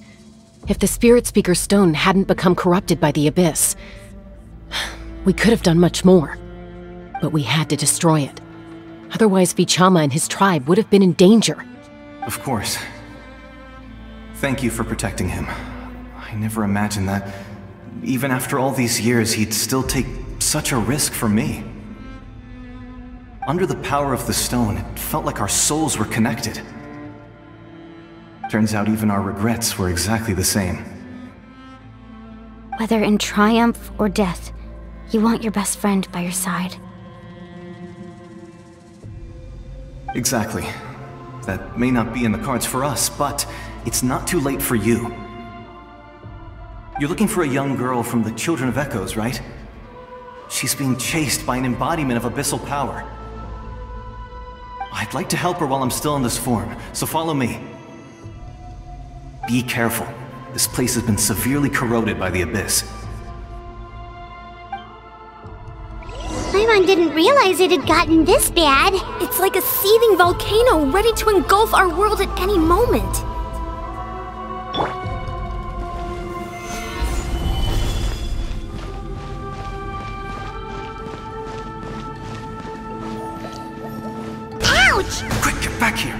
If the Spirit Speaker Stone hadn't become corrupted by the Abyss, we could have done much more. But we had to destroy it. Otherwise, Vichama and his tribe would have been in danger. Of course. Thank you for protecting him. I never imagined that even after all these years, he'd still take such a risk for me. Under the power of the stone, it felt like our souls were connected. Turns out even our regrets were exactly the same. Whether in triumph or death, you want your best friend by your side. Exactly. That may not be in the cards for us, but it's not too late for you. You're looking for a young girl from the Children of Echoes, right? She's being chased by an embodiment of abyssal power. I'd like to help her while I'm still in this form, so follow me. Be careful. This place has been severely corroded by the abyss. Paimon didn't realize it had gotten this bad. It's like a seething volcano ready to engulf our world at any moment. Ouch! Quick, get back here!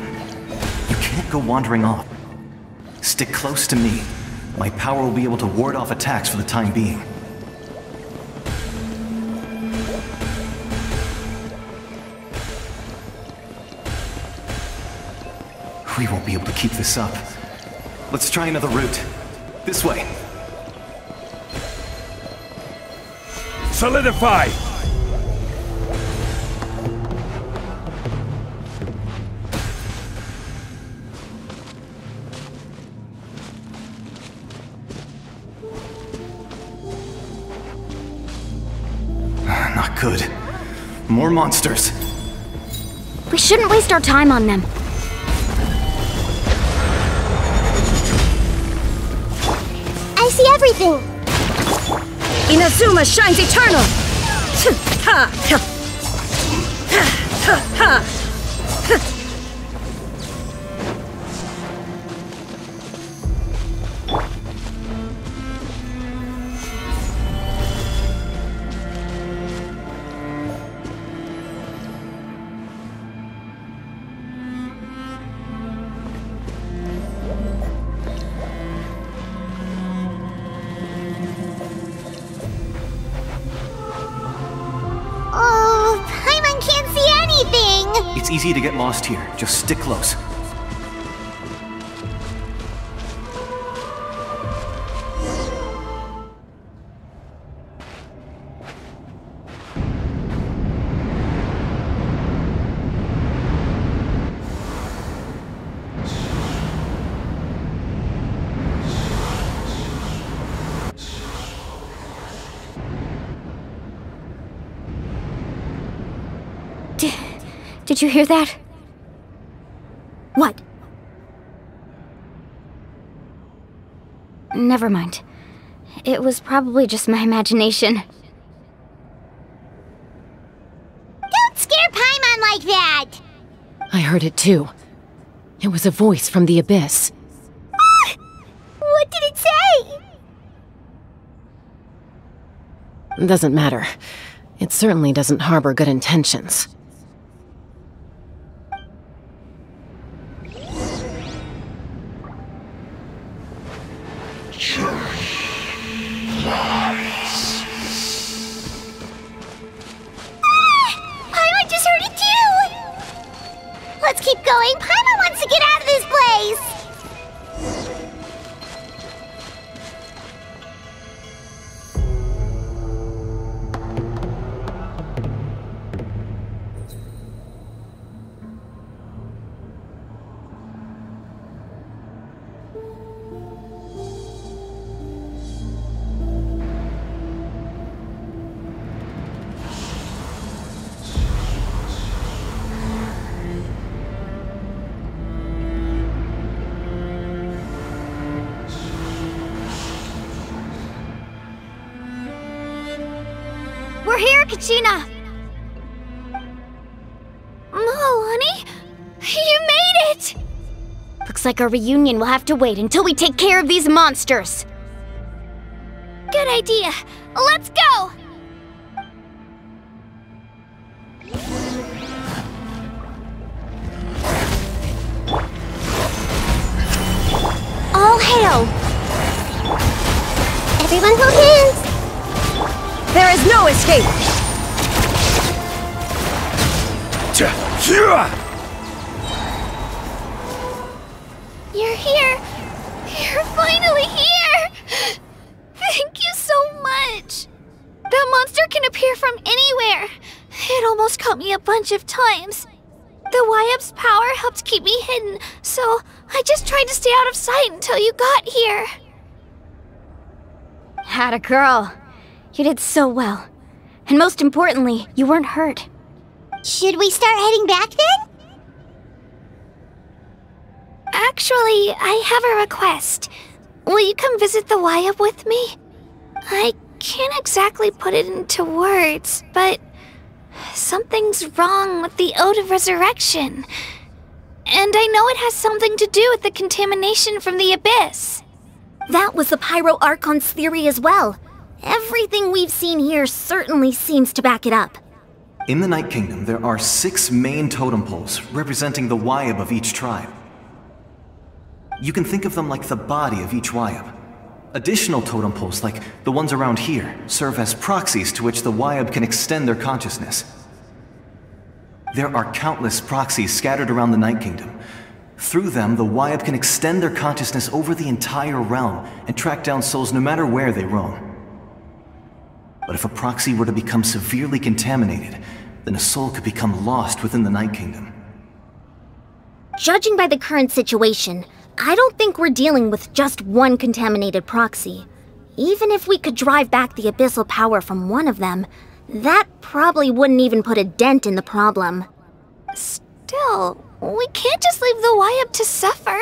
You can't go wandering off. Stick close to me. My power will be able to ward off attacks for the time being. We won't be able to keep this up. Let's try another route. This way. Solidify! Not good. More monsters. We shouldn't waste our time on them. I see everything! Inazuma shines eternal! Ha! Ha! Ha! Ha! Oh, Paimon can't see anything! It's easy to get lost here. Just stick close. Did you hear that? What? Never mind. It was probably just my imagination. Don't scare Paimon like that! I heard it too. It was a voice from the abyss. What did it say? Doesn't matter. It certainly doesn't harbor good intentions. Paimon just heard it too! Let's keep going. Paimon wants to get out of this place! We're here, Kachina! Honey? You made it! Looks like our reunion will have to wait until we take care of these monsters. Good idea. Let's go! All hail! Everyone hold hands! There is no escape! You're here! You're finally here! Thank you so much! That monster can appear from anywhere! It almost caught me a bunch of times. The Wyab's power helped keep me hidden, so I just tried to stay out of sight until you got here. Atta girl. You did so well. And most importantly, you weren't hurt. Should we start heading back then? Actually, I have a request. Will you come visit the Wyab with me? I can't exactly put it into words, but something's wrong with the Ode of Resurrection. And I know it has something to do with the contamination from the Abyss. That was the Pyro Archon's theory as well. Everything we've seen here certainly seems to back it up. In the Night Kingdom, there are 6 main totem poles representing the Wyab of each tribe. You can think of them like the body of each Wyab. Additional totem poles, like the ones around here, serve as proxies to which the Wyab can extend their consciousness. There are countless proxies scattered around the Night Kingdom. Through them, the Wyab can extend their consciousness over the entire realm and track down souls no matter where they roam. But if a proxy were to become severely contaminated, then a soul could become lost within the Night Kingdom. Judging by the current situation, I don't think we're dealing with just one contaminated proxy. Even if we could drive back the abyssal power from one of them, that probably wouldn't even put a dent in the problem. Still, we can't just leave the Wyab to suffer.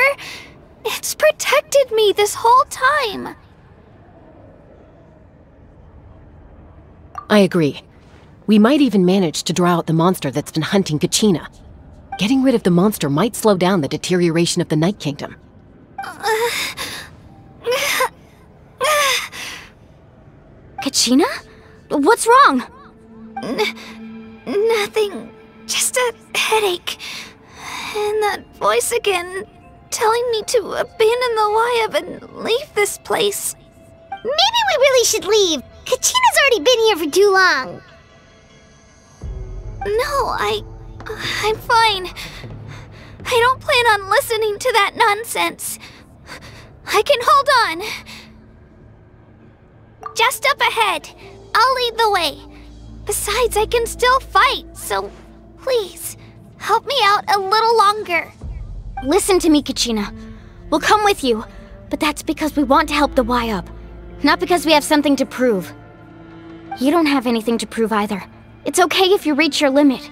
It's protected me this whole time. I agree. We might even manage to draw out the monster that's been hunting Kachina. Getting rid of the monster might slow down the deterioration of the Night Kingdom. Kachina? What's wrong? Nothing. Just a headache. And that voice again, telling me to abandon the Wyab and leave this place. Maybe we really should leave. Kachina's already been here for too long. No, I'm fine. I don't plan on listening to that nonsense. I can hold on. Just up ahead. I'll lead the way. Besides, I can still fight, so please, help me out a little longer. Listen to me, Kachina. We'll come with you, but that's because we want to help the Wyab, not because we have something to prove. You don't have anything to prove either. It's okay if you reach your limit.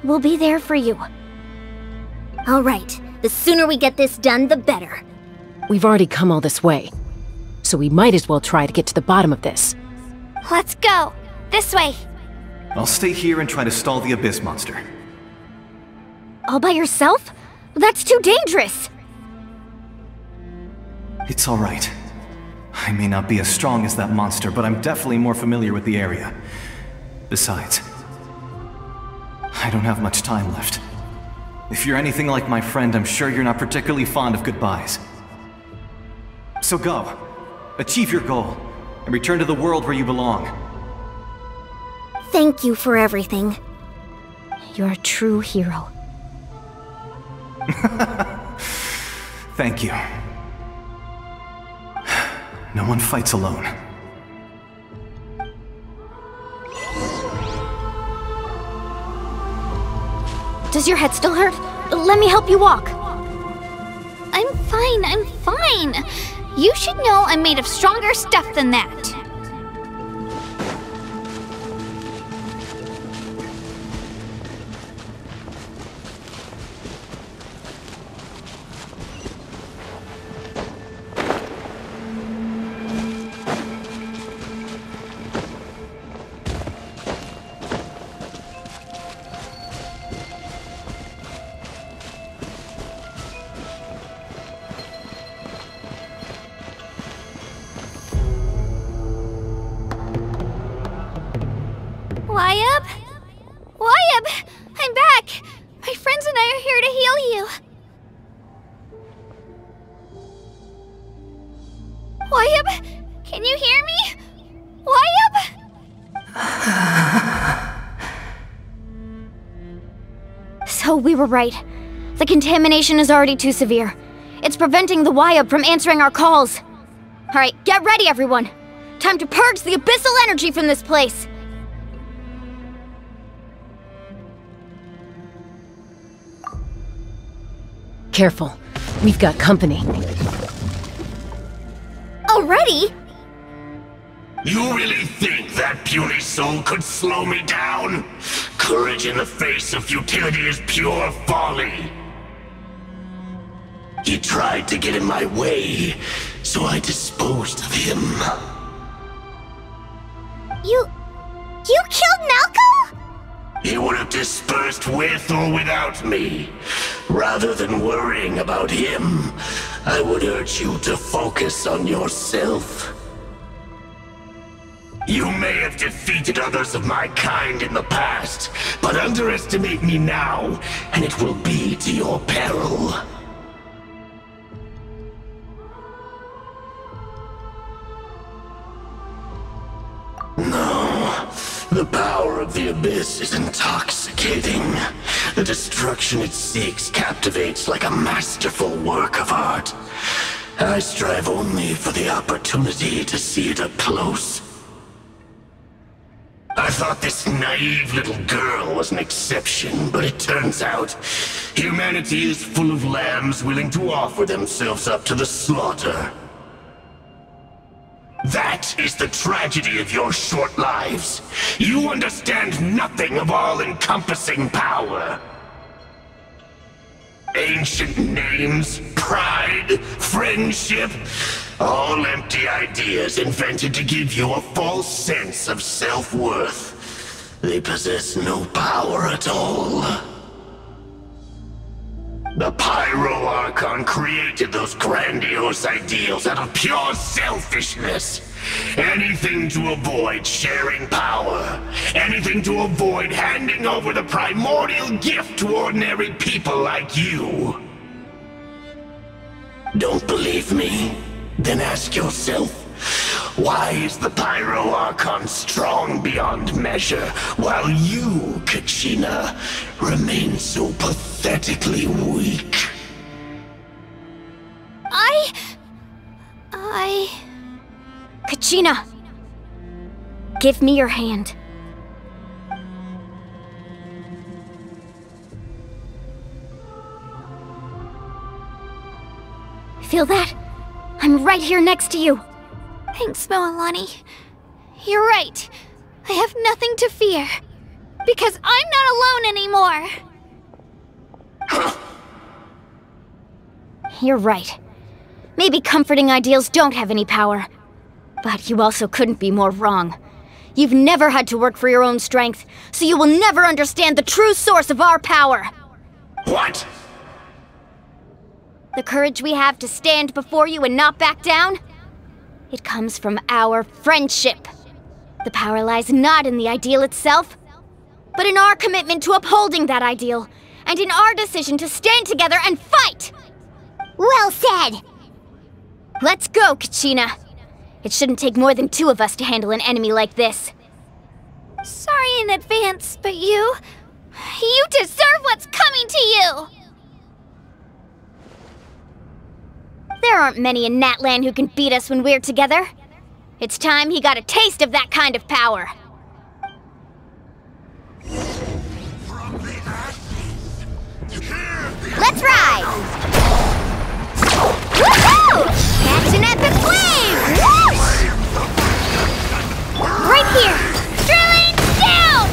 We'll be there for you. All right, the sooner we get this done, the better. We've already come all this way, so we might as well try to get to the bottom of this. Let's go. This way. I'll stay here and try to stall the Abyss monster. All by yourself? That's too dangerous! It's all right. I may not be as strong as that monster, but I'm definitely more familiar with the area. Besides, I don't have much time left. If you're anything like my friend, I'm sure you're not particularly fond of goodbyes. So go. Achieve your goal, and return to the world where you belong. Thank you for everything. You're a true hero. Thank you. No one fights alone. Does your head still hurt? Let me help you walk. I'm fine. You should know I'm made of stronger stuff than that. Wyab! I'm back! My friends and I are here to heal you. Wyab, can you hear me? Wyab? So we were right. The contamination is already too severe. It's preventing the Wyab from answering our calls. Alright, get ready everyone! Time to purge the abyssal energy from this place! Careful. We've got company. Already? You really think that puny soul could slow me down? Courage in the face of futility is pure folly. He tried to get in my way, so I disposed of him. You killed Malco? He would have dispersed with or without me. Rather than worrying about him, I would urge you to focus on yourself. You may have defeated others of my kind in the past, but underestimate me now, and it will be to your peril. No, the power of the Abyss is intoxicating. The destruction it seeks captivates like a masterful work of art. I strive only for the opportunity to see it up close. I thought this naive little girl was an exception, but it turns out humanity is full of lambs willing to offer themselves up to the slaughter. That is the tragedy of your short lives. You understand nothing of all-encompassing power. Ancient names, pride, friendship, all empty ideas invented to give you a false sense of self-worth. They possess no power at all. The Pyro Archon created those grandiose ideals out of pure selfishness. Anything to avoid sharing power. Anything to avoid handing over the primordial gift to ordinary people like you. Don't believe me? Then ask yourself, why is the Pyro Archon strong beyond measure, while you, Kachina, remain so pathetically weak? Kachina! Give me your hand. Feel that? I'm right here next to you. Thanks, Moalani. You're right. I have nothing to fear. Because I'm not alone anymore. You're right. Maybe comforting ideals don't have any power. But you also couldn't be more wrong. You've never had to work for your own strength, so you will never understand the true source of our power. What? The courage we have to stand before you and not back down? It comes from our friendship. The power lies not in the ideal itself, but in our commitment to upholding that ideal, and in our decision to stand together and fight! Well said! Let's go, Kachina. It shouldn't take more than 2 of us to handle an enemy like this. Sorry in advance, but you deserve what's coming to you! There aren't many in Natlan who can beat us when we're together. It's time he got a taste of that kind of power. Let's ride! Woohoo! Catch an epic wave! Whoosh! Right here! Drilling down!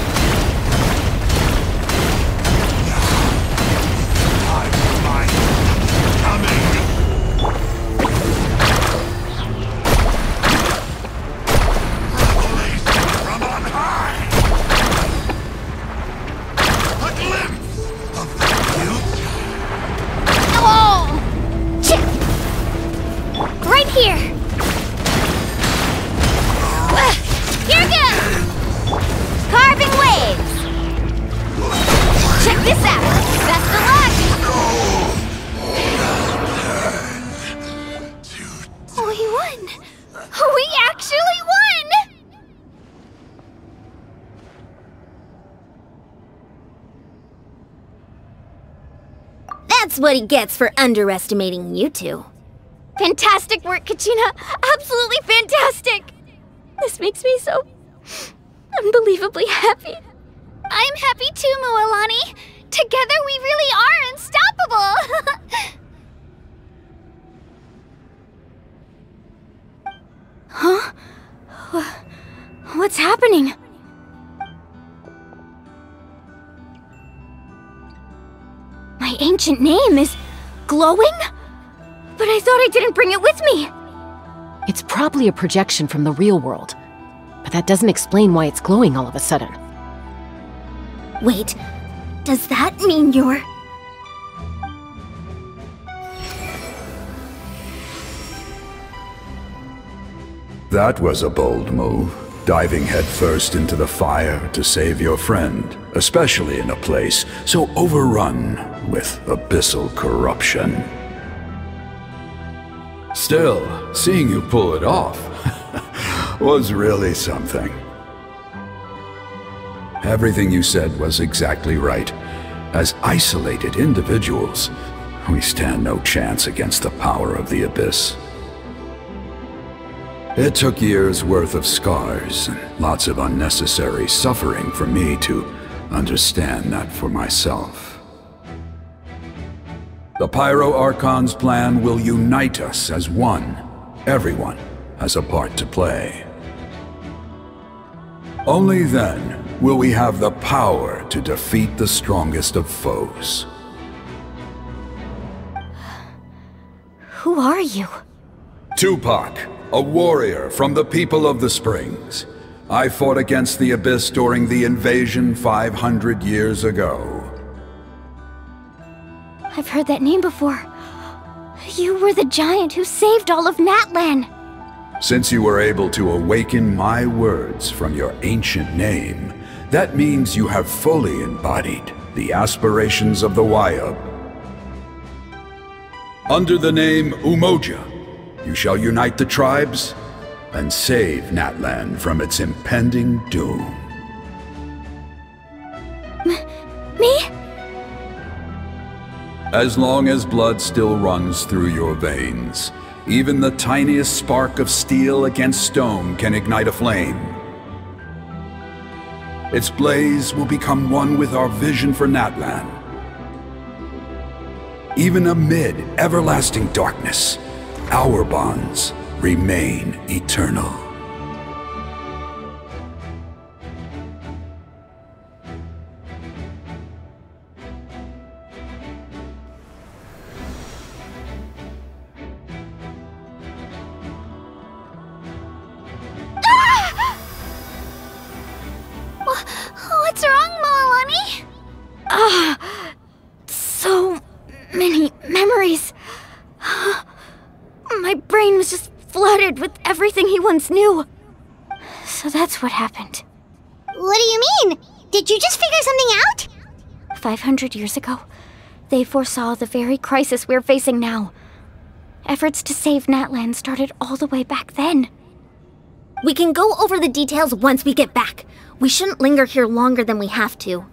That's what he gets for underestimating you two. Fantastic work, Kachina! Absolutely fantastic! This makes me so unbelievably happy. I'm happy too, Mualani. Together we really are unstoppable. Huh? What's happening? My ancient name is glowing? But I thought I didn't bring it with me! It's probably a projection from the real world, but that doesn't explain why it's glowing all of a sudden. Wait, does that mean you're... That was a bold move, diving headfirst into the fire to save your friend, especially in a place so overrun with abyssal corruption. Still, seeing you pull it off was really something. Everything you said was exactly right. As isolated individuals, we stand no chance against the power of the Abyss. It took years' worth of scars and lots of unnecessary suffering for me to understand that for myself. The Pyro Archon's plan will unite us as one. Everyone has a part to play. Only then will we have the power to defeat the strongest of foes. Who are you? Tupac, a warrior from the people of the Springs. I fought against the Abyss during the invasion 500 years ago. I've heard that name before. You were the giant who saved all of Natlan. Since you were able to awaken my words from your ancient name, that means you have fully embodied the aspirations of the Wayub. Under the name Umoja, you shall unite the tribes and save Natlan from its impending doom. Me? As long as blood still runs through your veins, even the tiniest spark of steel against stone can ignite a flame. Its blaze will become one with our vision for Natlan. Even amid everlasting darkness, our bonds remain eternal. What's wrong, Mualani? So many memories. My brain was just flooded with everything he once knew. So that's what happened. What do you mean? Did you just figure something out? 500 years ago, they foresaw the very crisis we're facing now. Efforts to save Natlan started all the way back then. We can go over the details once we get back. We shouldn't linger here longer than we have to.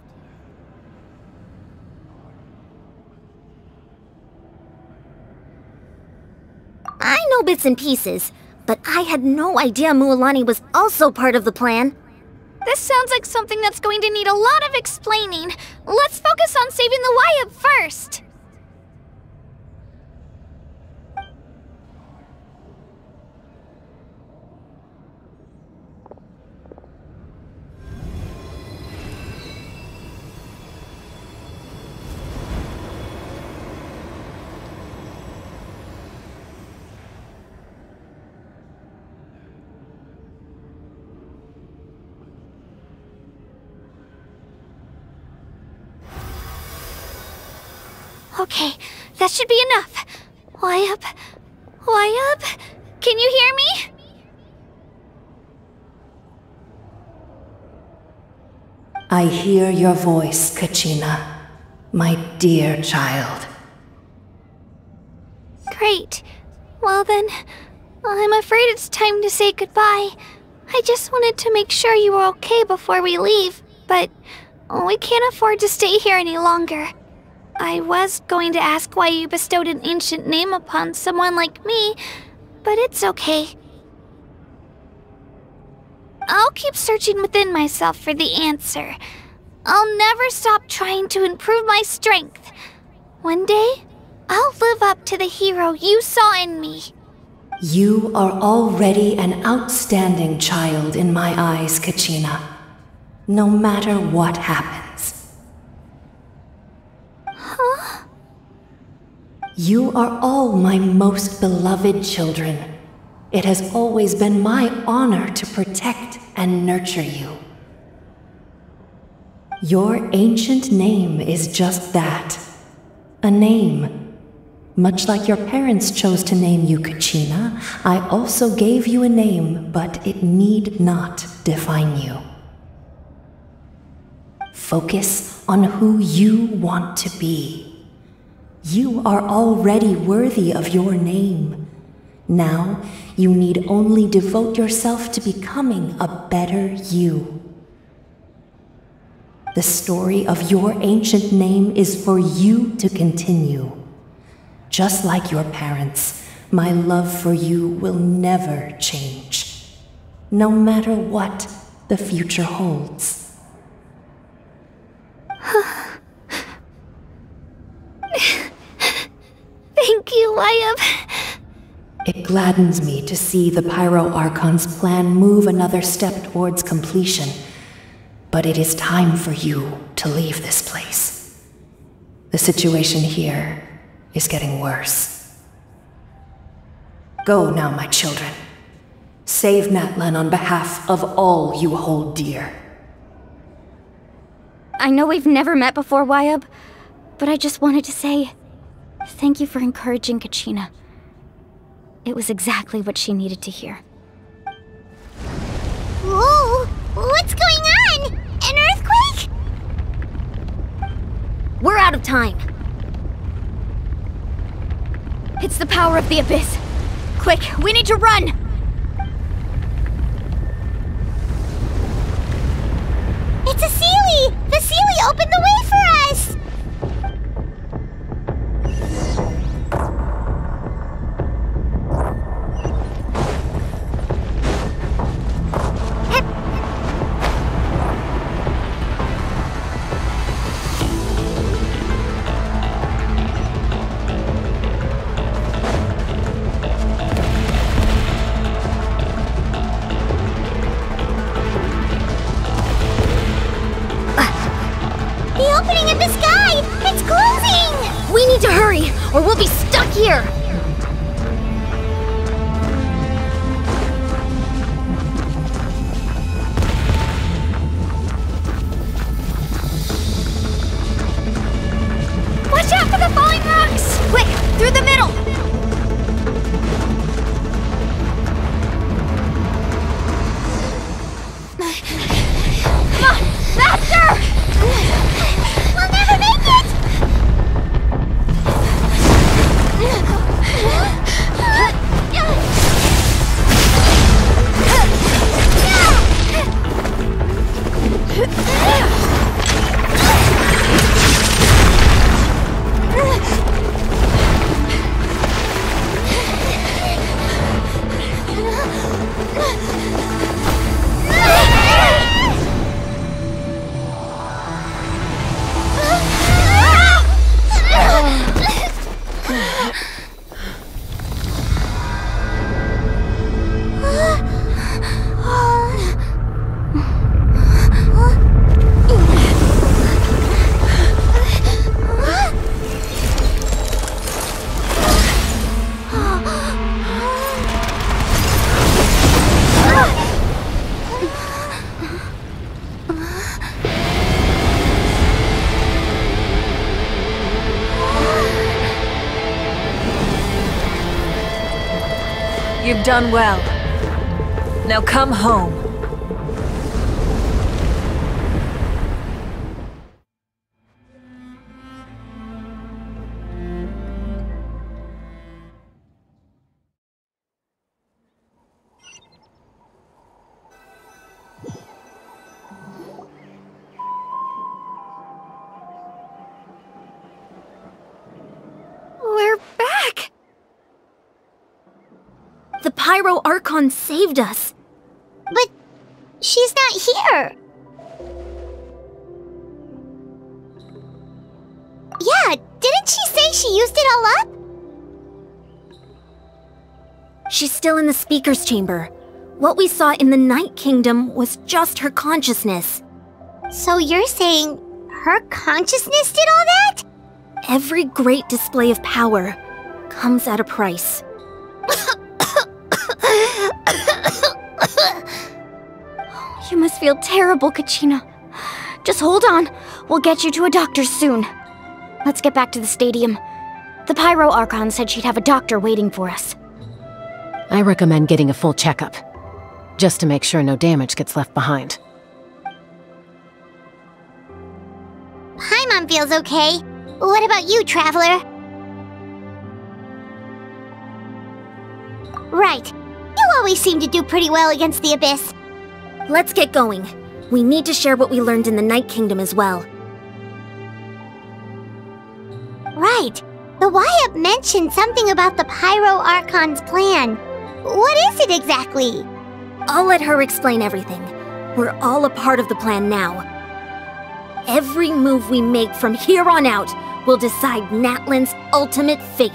I know bits and pieces, but I had no idea Mualani was also part of the plan. This sounds like something that's going to need a lot of explaining. Let's focus on saving the Wayub first. Okay, that should be enough. Wayub? Wayub? Can you hear me? I hear your voice, Kachina, my dear child. Great. Well then, I'm afraid it's time to say goodbye. I just wanted to make sure you were okay before we leave, but we can't afford to stay here any longer. I was going to ask why you bestowed an ancient name upon someone like me, but it's okay. I'll keep searching within myself for the answer. I'll never stop trying to improve my strength. One day, I'll live up to the hero you saw in me. You are already an outstanding child in my eyes, Kachina. No matter what happens. Huh? You are all my most beloved children. It has always been my honor to protect and nurture you. Your ancient name is just that. A name. Much like your parents chose to name you Kachina, I also gave you a name, but it need not define you. Focus on who you want to be. You are already worthy of your name. Now, you need only devote yourself to becoming a better you. The story of your ancient name is for you to continue. Just like your parents, my love for you will never change, no matter what the future holds. Thank you, Wyatt. It gladdens me to see the Pyro Archon's plan move another step towards completion, but it is time for you to leave this place. The situation here is getting worse. Go now, my children. Save Natlan on behalf of all you hold dear. I know we've never met before, Wyatt, but I just wanted to say thank you for encouraging Kachina. It was exactly what she needed to hear. Whoa! What's going on? An earthquake? We're out of time. It's the power of the Abyss. Quick, we need to run! It's a Seelie! The Seelie opened the way for us! To hurry, or we'll be stuck here! Watch out for the falling rocks! Quick, through the middle! Come on, faster! We'll never make it! You've done well. Now come home. Pyro Archon saved us. But she's not here. Yeah, didn't she say she used it all up? She's still in the speaker's chamber. What we saw in the Night Kingdom was just her consciousness. So you're saying her consciousness did all that? Every great display of power comes at a price. You must feel terrible, Kachina. Just hold on. We'll get you to a doctor soon. Let's get back to the stadium. The Pyro Archon said she'd have a doctor waiting for us. I recommend getting a full checkup, just to make sure no damage gets left behind. Paimon feels okay. What about you, Traveler? Right. You always seem to do pretty well against the Abyss. Let's get going. We need to share what we learned in the Night Kingdom as well. Right. The Y-Up mentioned something about the Pyro Archon's plan. What is it exactly? I'll let her explain everything. We're all a part of the plan now. Every move we make from here on out will decide Natlan's ultimate fate.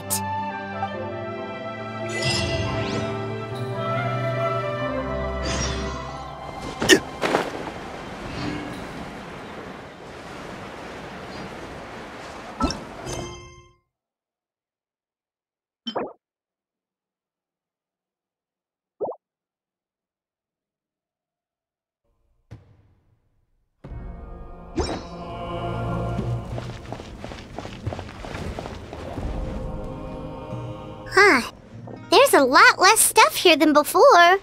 Huh. There's a lot less stuff here than before.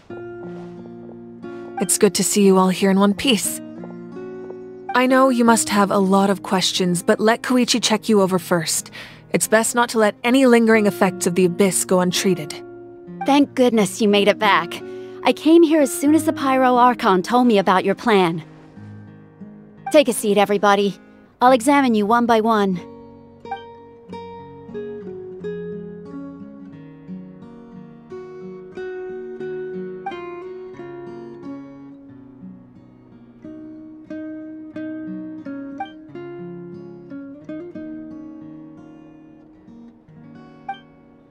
It's good to see you all here in one piece. I know you must have a lot of questions, but let Koichi check you over first. It's best not to let any lingering effects of the Abyss go untreated. Thank goodness you made it back. I came here as soon as the Pyro Archon told me about your plan. Take a seat, everybody. I'll examine you one by one.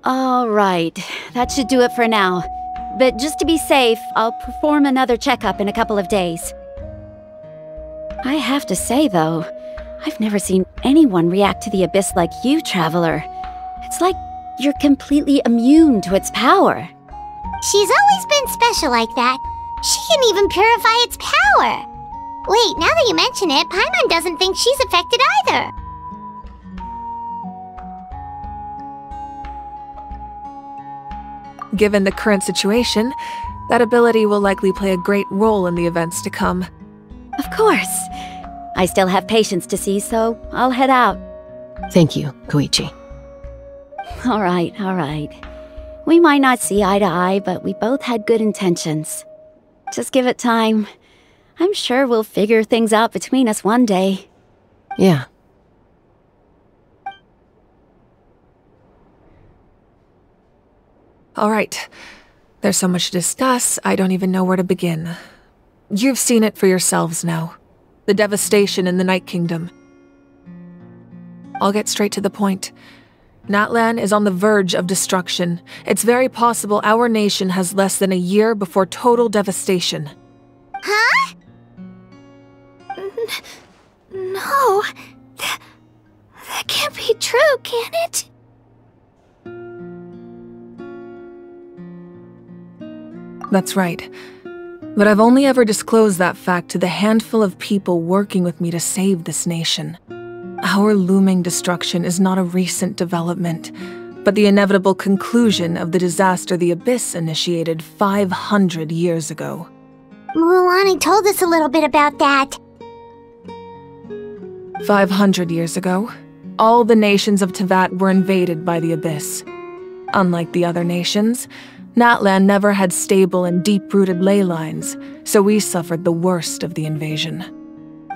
All right, that should do it for now. But just to be safe, I'll perform another checkup in a couple of days. I have to say, though, I've never seen anyone react to the Abyss like you, Traveler. It's like you're completely immune to its power. She's always been special like that. She can even purify its power. Wait, now that you mention it, Paimon doesn't think she's affected either. Given the current situation, that ability will likely play a great role in the events to come. Of course. I still have patients to see, so I'll head out. Thank you, Koichi. All right. We might not see eye to eye, but we both had good intentions. Just give it time. I'm sure we'll figure things out between us one day. Yeah. All right. There's so much to discuss, I don't even know where to begin. You've seen it for yourselves now. The devastation in the Night Kingdom. I'll get straight to the point. Natlan is on the verge of destruction. It's very possible our nation has less than a year before total devastation. Huh? No. That can't be true, can it? That's right. But I've only ever disclosed that fact to the handful of people working with me to save this nation. Our looming destruction is not a recent development, but the inevitable conclusion of the disaster the Abyss initiated 500 years ago. Mualani told us a little bit about that. 500 years ago, all the nations of Teyvat were invaded by the Abyss. Unlike the other nations, Natlan never had stable and deep-rooted ley lines, so we suffered the worst of the invasion.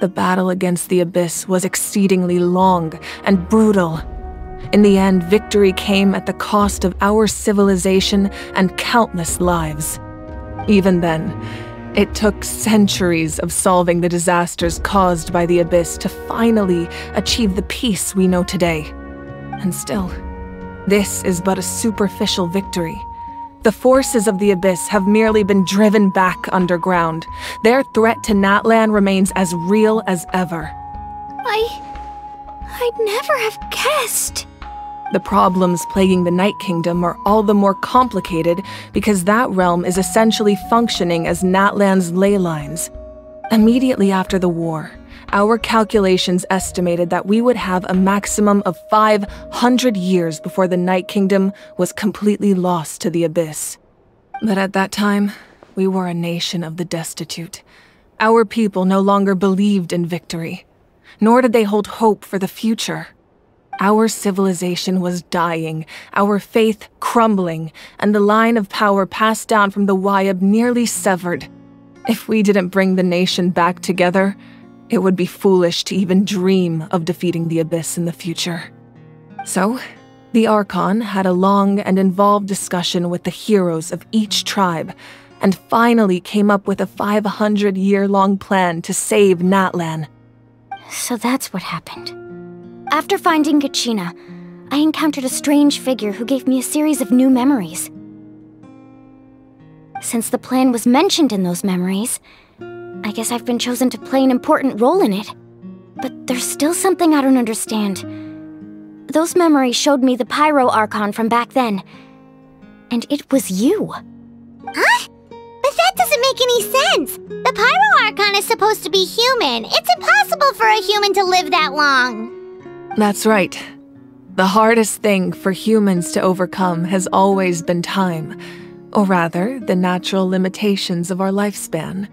The battle against the Abyss was exceedingly long and brutal, In the end, victory came at the cost of our civilization and countless lives. Even then, it took centuries of solving the disasters caused by the Abyss to finally achieve the peace we know today. And still, this is but a superficial victory. The forces of the Abyss have merely been driven back underground. Their threat to Natlan remains as real as ever. I'd never have guessed. The problems plaguing the Night Kingdom are all the more complicated because that realm is essentially functioning as Natlan's ley lines. Immediately after the war, our calculations estimated that we would have a maximum of 500 years before the Night Kingdom was completely lost to the Abyss. But at that time, we were a nation of the destitute. Our people no longer believed in victory, nor did they hold hope for the future. Our civilization was dying, our faith crumbling, and the line of power passed down from the Wyab nearly severed. If we didn't bring the nation back together, it would be foolish to even dream of defeating the Abyss in the future. So, the Archon had a long and involved discussion with the heroes of each tribe, and finally came up with a 500-year-long plan to save Natlan. So that's what happened. After finding Kachina, I encountered a strange figure who gave me a series of new memories. Since the plan was mentioned in those memories, I guess I've been chosen to play an important role in it. But there's still something I don't understand. Those memories showed me the Pyro Archon from back then. And it was you. Huh? But that doesn't make any sense. The Pyro Archon is supposed to be human. It's impossible for a human to live that long. That's right. The hardest thing for humans to overcome has always been time, or rather, the natural limitations of our lifespan.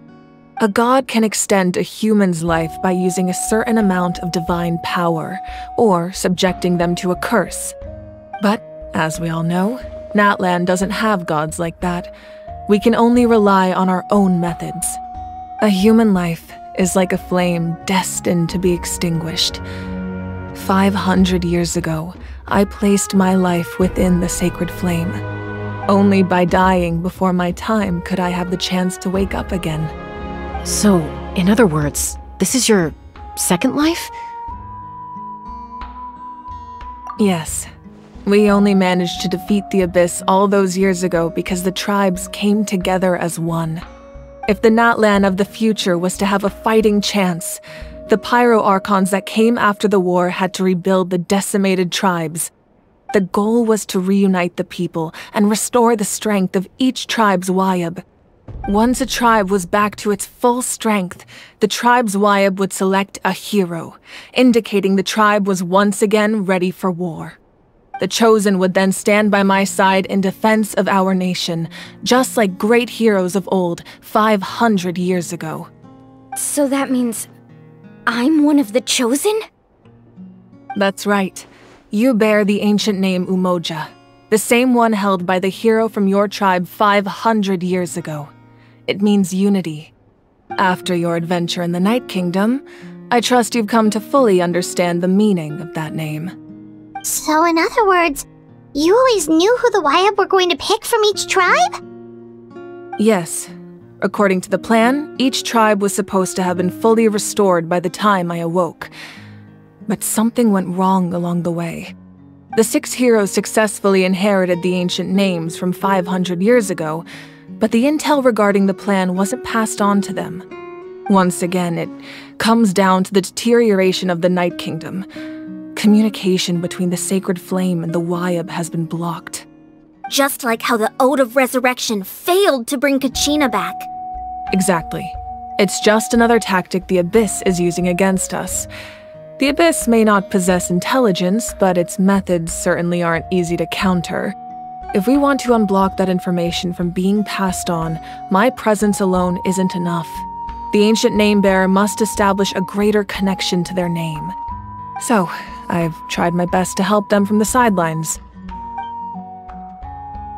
A god can extend a human's life by using a certain amount of divine power, or subjecting them to a curse. But, as we all know, Natlan doesn't have gods like that. We can only rely on our own methods. A human life is like a flame destined to be extinguished. 500 years ago, I placed my life within the sacred flame. Only by dying before my time could I have the chance to wake up again. So, in other words, this is your second life? Yes. We only managed to defeat the Abyss all those years ago because the tribes came together as one. If the Natlan of the future was to have a fighting chance, the Pyro Archons that came after the war had to rebuild the decimated tribes. The goal was to reunite the people and restore the strength of each tribe's Wyab. Once a tribe was back to its full strength, the tribe's Wyab would select a hero, indicating the tribe was once again ready for war. The Chosen would then stand by my side in defense of our nation, just like great heroes of old 500 years ago. So that means I'm one of the Chosen? That's right. You bear the ancient name Umoja, the same one held by the hero from your tribe 500 years ago. It means unity. After your adventure in the Night Kingdom, I trust you've come to fully understand the meaning of that name. So in other words, you always knew who the Wyab were going to pick from each tribe? Yes. According to the plan, each tribe was supposed to have been fully restored by the time I awoke. But something went wrong along the way. The 6 heroes successfully inherited the ancient names from 500 years ago, but the intel regarding the plan wasn't passed on to them. Once again, it comes down to the deterioration of the Night Kingdom. Communication between the Sacred Flame and the Wyab has been blocked. Just like how the Ode of Resurrection failed to bring Kachina back. Exactly. It's just another tactic the Abyss is using against us. The Abyss may not possess intelligence, but its methods certainly aren't easy to counter. If we want to unblock that information from being passed on, my presence alone isn't enough. The ancient name-bearer must establish a greater connection to their name. So, I've tried my best to help them from the sidelines.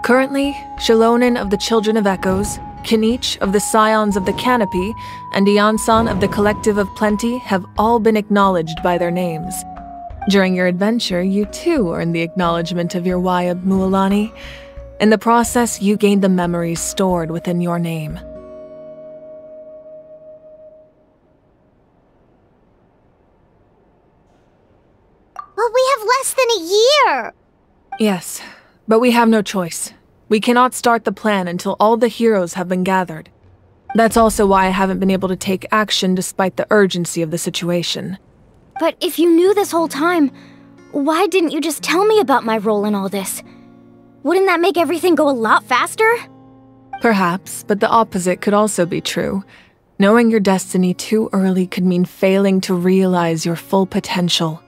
Currently, Shilonin of the Children of Echoes, Kinich of the Scions of the Canopy, and Iansan of the Collective of Plenty have all been acknowledged by their names. During your adventure, you too earned the acknowledgement of your Wayab Mualani. In the process, you gained the memories stored within your name. But we have less than a year! Yes, but we have no choice. We cannot start the plan until all the heroes have been gathered. That's also why I haven't been able to take action despite the urgency of the situation. But if you knew this whole time, why didn't you just tell me about my role in all this? Wouldn't that make everything go a lot faster? Perhaps, but the opposite could also be true. Knowing your destiny too early could mean failing to realize your full potential.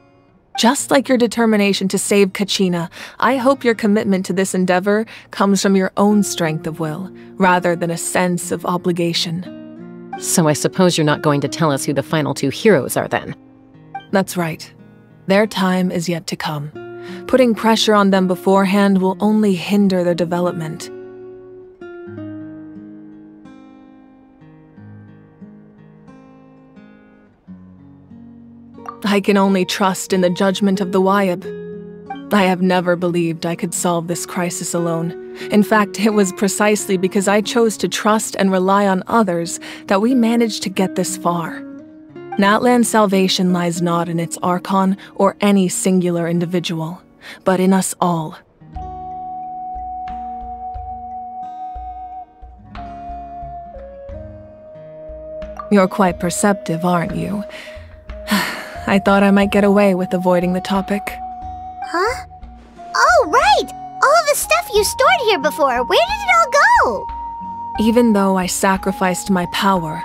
Just like your determination to save Kachina, I hope your commitment to this endeavor comes from your own strength of will, rather than a sense of obligation. So I suppose you're not going to tell us who the final two heroes are then? That's right. Their time is yet to come. Putting pressure on them beforehand will only hinder their development. I can only trust in the judgment of the Wayab. I have never believed I could solve this crisis alone. In fact, it was precisely because I chose to trust and rely on others that we managed to get this far. Natlan's salvation lies not in its Archon or any singular individual, but in us all. You're quite perceptive, aren't you? I thought I might get away with avoiding the topic. Huh? Oh, right! All of the stuff you stored here before, where did it all go? Even though I sacrificed my power,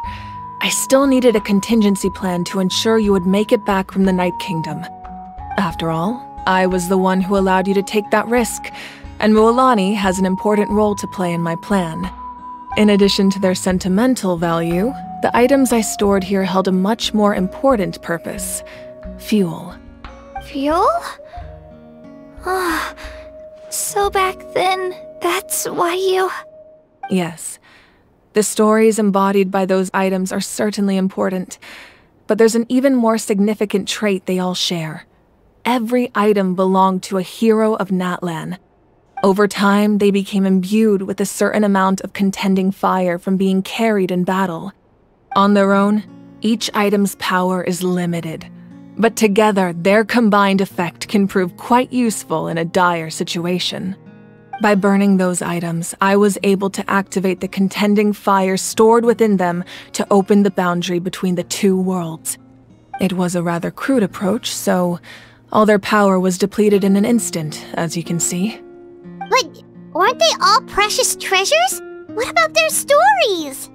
I still needed a contingency plan to ensure you would make it back from the Night Kingdom. After all, I was the one who allowed you to take that risk, and Mualani has an important role to play in my plan. In addition to their sentimental value, the items I stored here held a much more important purpose: fuel. Fuel? So back then, that's why you... Yes. The stories embodied by those items are certainly important, but there's an even more significant trait they all share. Every item belonged to a hero of Natlan. Over time, they became imbued with a certain amount of contending fire from being carried in battle. On their own, each item's power is limited, but together their combined effect can prove quite useful in a dire situation. By burning those items, I was able to activate the contending fire stored within them to open the boundary between the two worlds. It was a rather crude approach, so all their power was depleted in an instant, as you can see. But weren't they all precious treasures? What about their stories?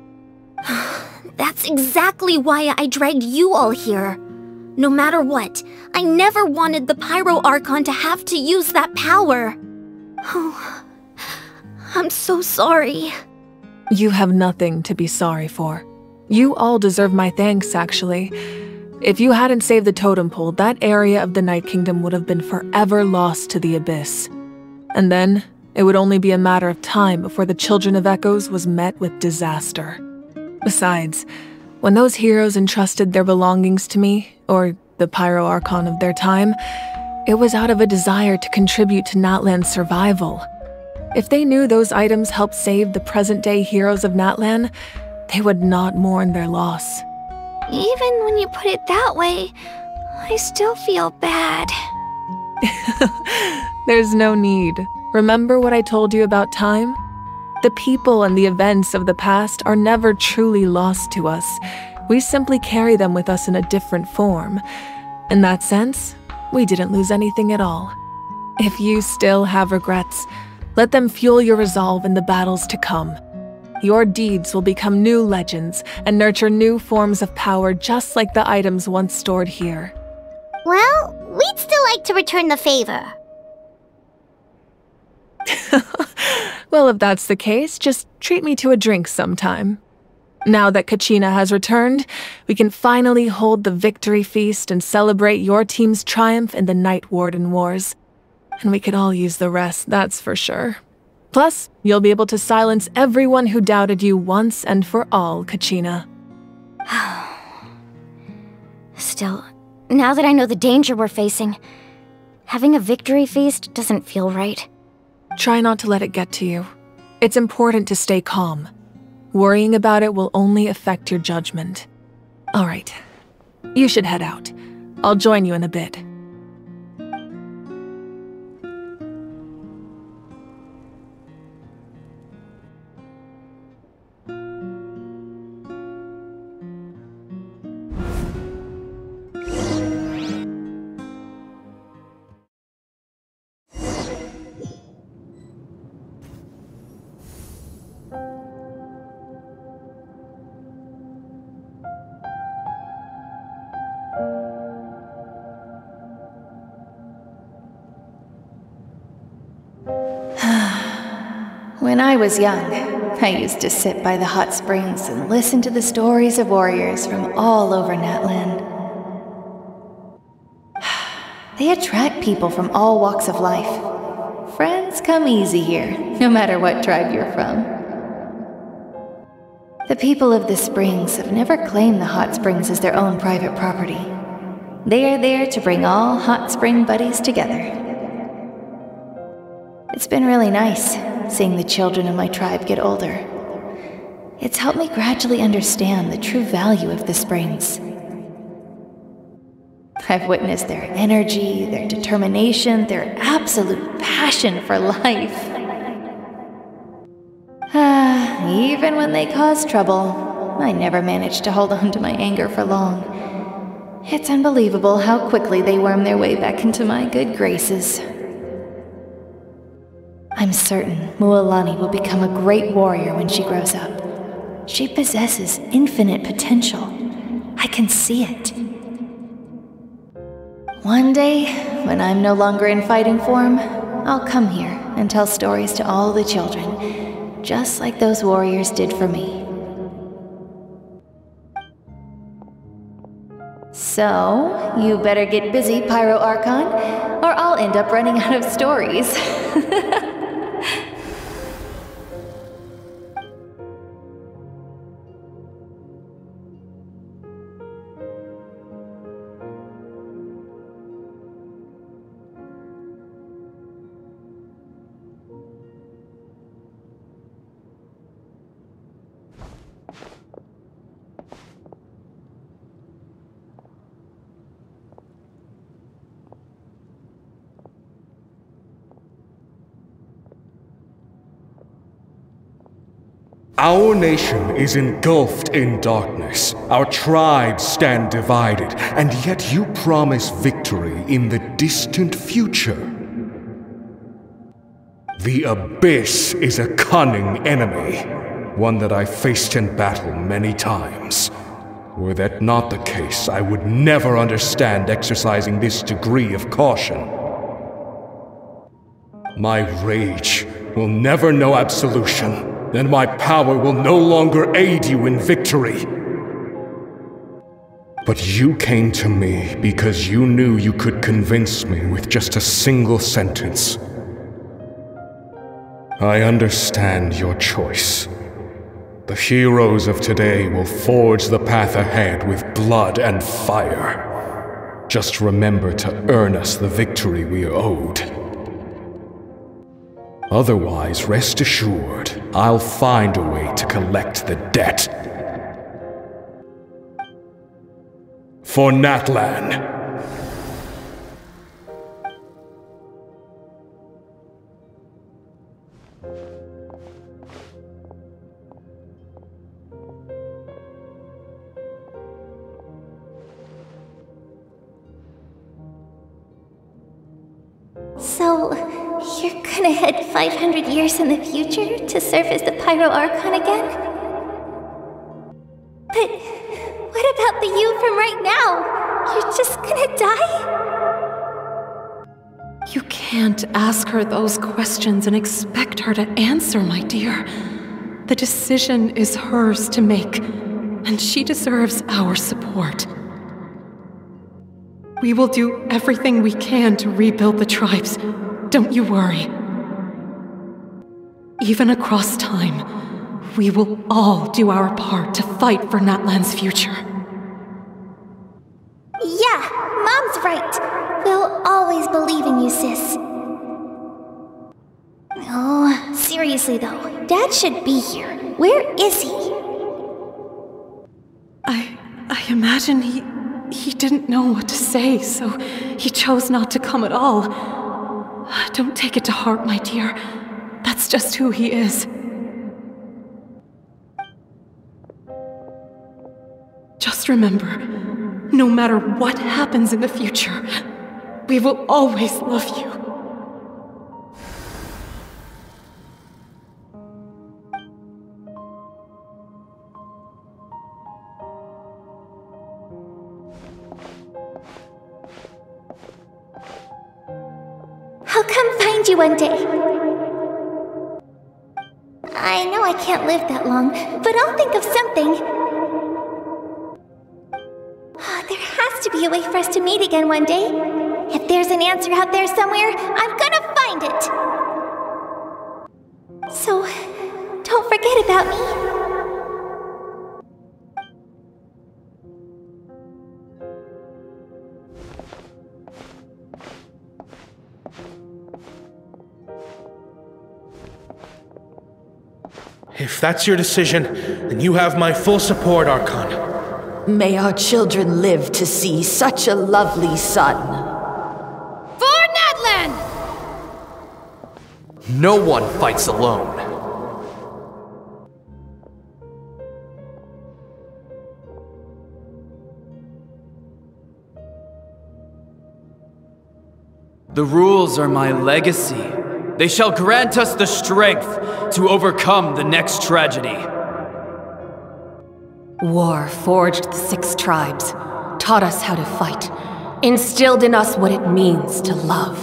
That's exactly why I dragged you all here. No matter what, I never wanted the Pyro Archon to have to use that power. Oh, I'm so sorry. You have nothing to be sorry for. You all deserve my thanks, actually. If you hadn't saved the totem pole, that area of the Night Kingdom would have been forever lost to the Abyss. And then, it would only be a matter of time before the Children of Echoes was met with disaster. Besides, when those heroes entrusted their belongings to me, or the Pyro Archon of their time, it was out of a desire to contribute to Natlan's survival. If they knew those items helped save the present-day heroes of Natlan, they would not mourn their loss. Even when you put it that way, I still feel bad. There's no need. Remember what I told you about time? The people and the events of the past are never truly lost to us. We simply carry them with us in a different form. In that sense, we didn't lose anything at all. If you still have regrets, let them fuel your resolve in the battles to come. Your deeds will become new legends and nurture new forms of power just like the items once stored here. Well, we'd still like to return the favor. Well, if that's the case, just treat me to a drink sometime. Now that Kachina has returned, we can finally hold the victory feast and celebrate your team's triumph in the Night Warden Wars. And we could all use the rest, that's for sure. Plus, you'll be able to silence everyone who doubted you once and for all, Kachina. Still, now that I know the danger we're facing, having a victory feast doesn't feel right. Try not to let it get to you. It's important to stay calm. Worrying about it will only affect your judgment. All right. You should head out. I'll join you in a bit. When I was young, I used to sit by the hot springs and listen to the stories of warriors from all over Natlan. They attract people from all walks of life. Friends come easy here, no matter what tribe you're from. The people of the springs have never claimed the hot springs as their own private property. They are there to bring all hot spring buddies together. It's been really nice, seeing the children of my tribe get older. It's helped me gradually understand the true value of the springs. I've witnessed their energy, their determination, their absolute passion for life. Even when they cause trouble, I never managed to hold on to my anger for long. It's unbelievable how quickly they worm their way back into my good graces. I'm certain Mualani will become a great warrior when she grows up. She possesses infinite potential. I can see it. One day, when I'm no longer in fighting form, I'll come here and tell stories to all the children, just like those warriors did for me. So, you better get busy, Pyro Archon, or I'll end up running out of stories. Our nation is engulfed in darkness. Our tribes stand divided, and yet you promise victory in the distant future. The Abyss is a cunning enemy, one that I faced in battle many times. Were that not the case, I would never understand exercising this degree of caution. My rage will never know absolution. Then my power will no longer aid you in victory. But you came to me because you knew you could convince me with just a single sentence. I understand your choice. The heroes of today will forge the path ahead with blood and fire. Just remember to earn us the victory we are owed. Otherwise, rest assured, I'll find a way to collect the debt. For Natlan. So, you're gonna head 500 years in the future to serve as the Pyro Archon again? But what about the you from right now? You're just gonna die? You can't ask her those questions and expect her to answer, my dear. The decision is hers to make, and she deserves our support. We will do everything we can to rebuild the tribes. Don't you worry. Even across time, we will all do our part to fight for Natlan's future. Yeah, Yeah, Mom's right. We'll always believe in you, sis. Oh, seriously though, Dad should be here. Where is he? I imagine he didn't know what to say, so he chose not to come at all. Don't take it to heart, my dear. That's just who he is. Just remember, no matter what happens in the future, we will always love you. I'll come find you one day. I know I can't live that long, but I'll think of something. There has to be a way for us to meet again one day. If there's an answer out there somewhere, I'm gonna find it. So, don't forget about me. If that's your decision, then you have my full support, Archon. May our children live to see such a lovely son. For Natlan! No one fights alone. The rules are my legacy. They shall grant us the strength to overcome the next tragedy. War forged the 6 tribes, taught us how to fight, instilled in us what it means to love.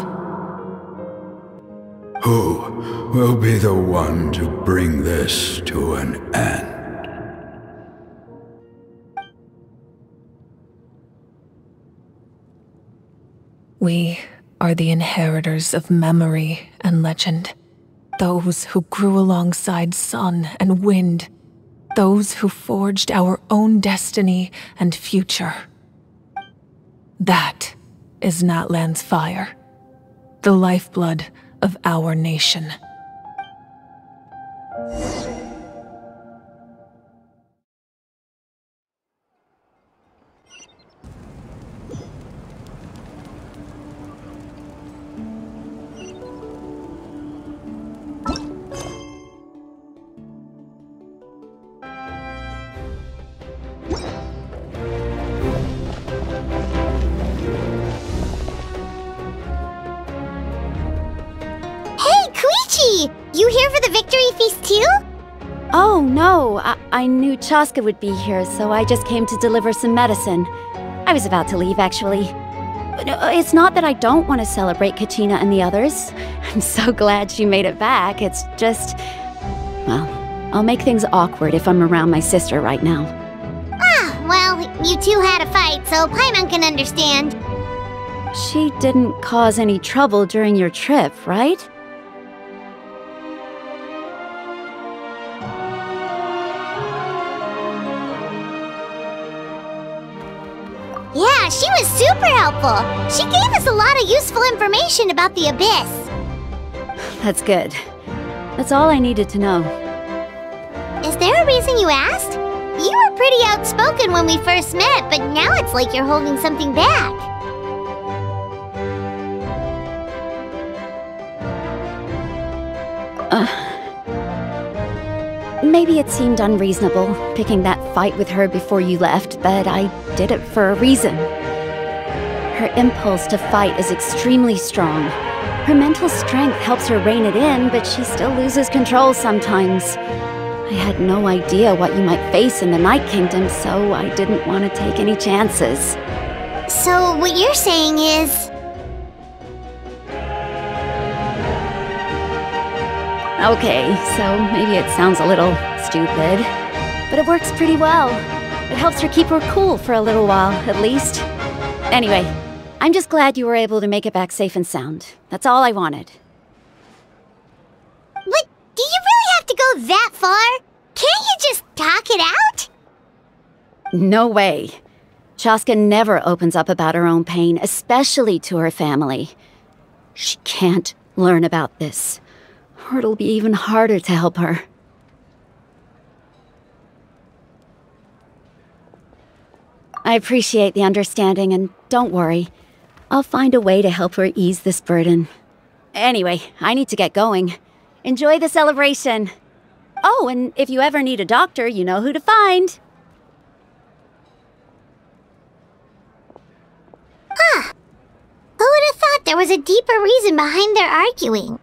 Who will be the one to bring this to an end? We are the inheritors of memory and legend. Those who grew alongside sun and wind. Those who forged our own destiny and future. That is Natlan's fire, the lifeblood of our nation. You here for the victory feast too? Oh, no. I knew Chaska would be here, so I just came to deliver some medicine. I was about to leave, actually. It's not that I don't want to celebrate Kachina and the others. I'm so glad she made it back. It's just... well, I'll make things awkward if I'm around my sister right now. Ah, well, you two had a fight, so Paimon can understand. She didn't cause any trouble during your trip, right? Yeah, she was super helpful. She gave us a lot of useful information about the Abyss. That's good. That's all I needed to know. Is there a reason you asked? You were pretty outspoken when we first met, but now it's like you're holding something back. Maybe it seemed unreasonable, picking that fight with her before you left, but I did it for a reason. Her impulse to fight is extremely strong. Her mental strength helps her rein it in, but she still loses control sometimes. I had no idea what you might face in the Night Kingdom, so I didn't want to take any chances. So what you're saying is... Okay, so maybe it sounds a little stupid, but it works pretty well. It helps her keep her cool for a little while, at least. Anyway, I'm just glad you were able to make it back safe and sound. That's all I wanted. But do you really have to go that far? Can't you just talk it out? No way. Chaska never opens up about her own pain, especially to her family. She can't learn about this, or it'll be even harder to help her. I appreciate the understanding, and don't worry. I'll find a way to help her ease this burden. Anyway, I need to get going. Enjoy the celebration! Oh, and if you ever need a doctor, you know who to find. Huh. Who would have thought there was a deeper reason behind their arguing?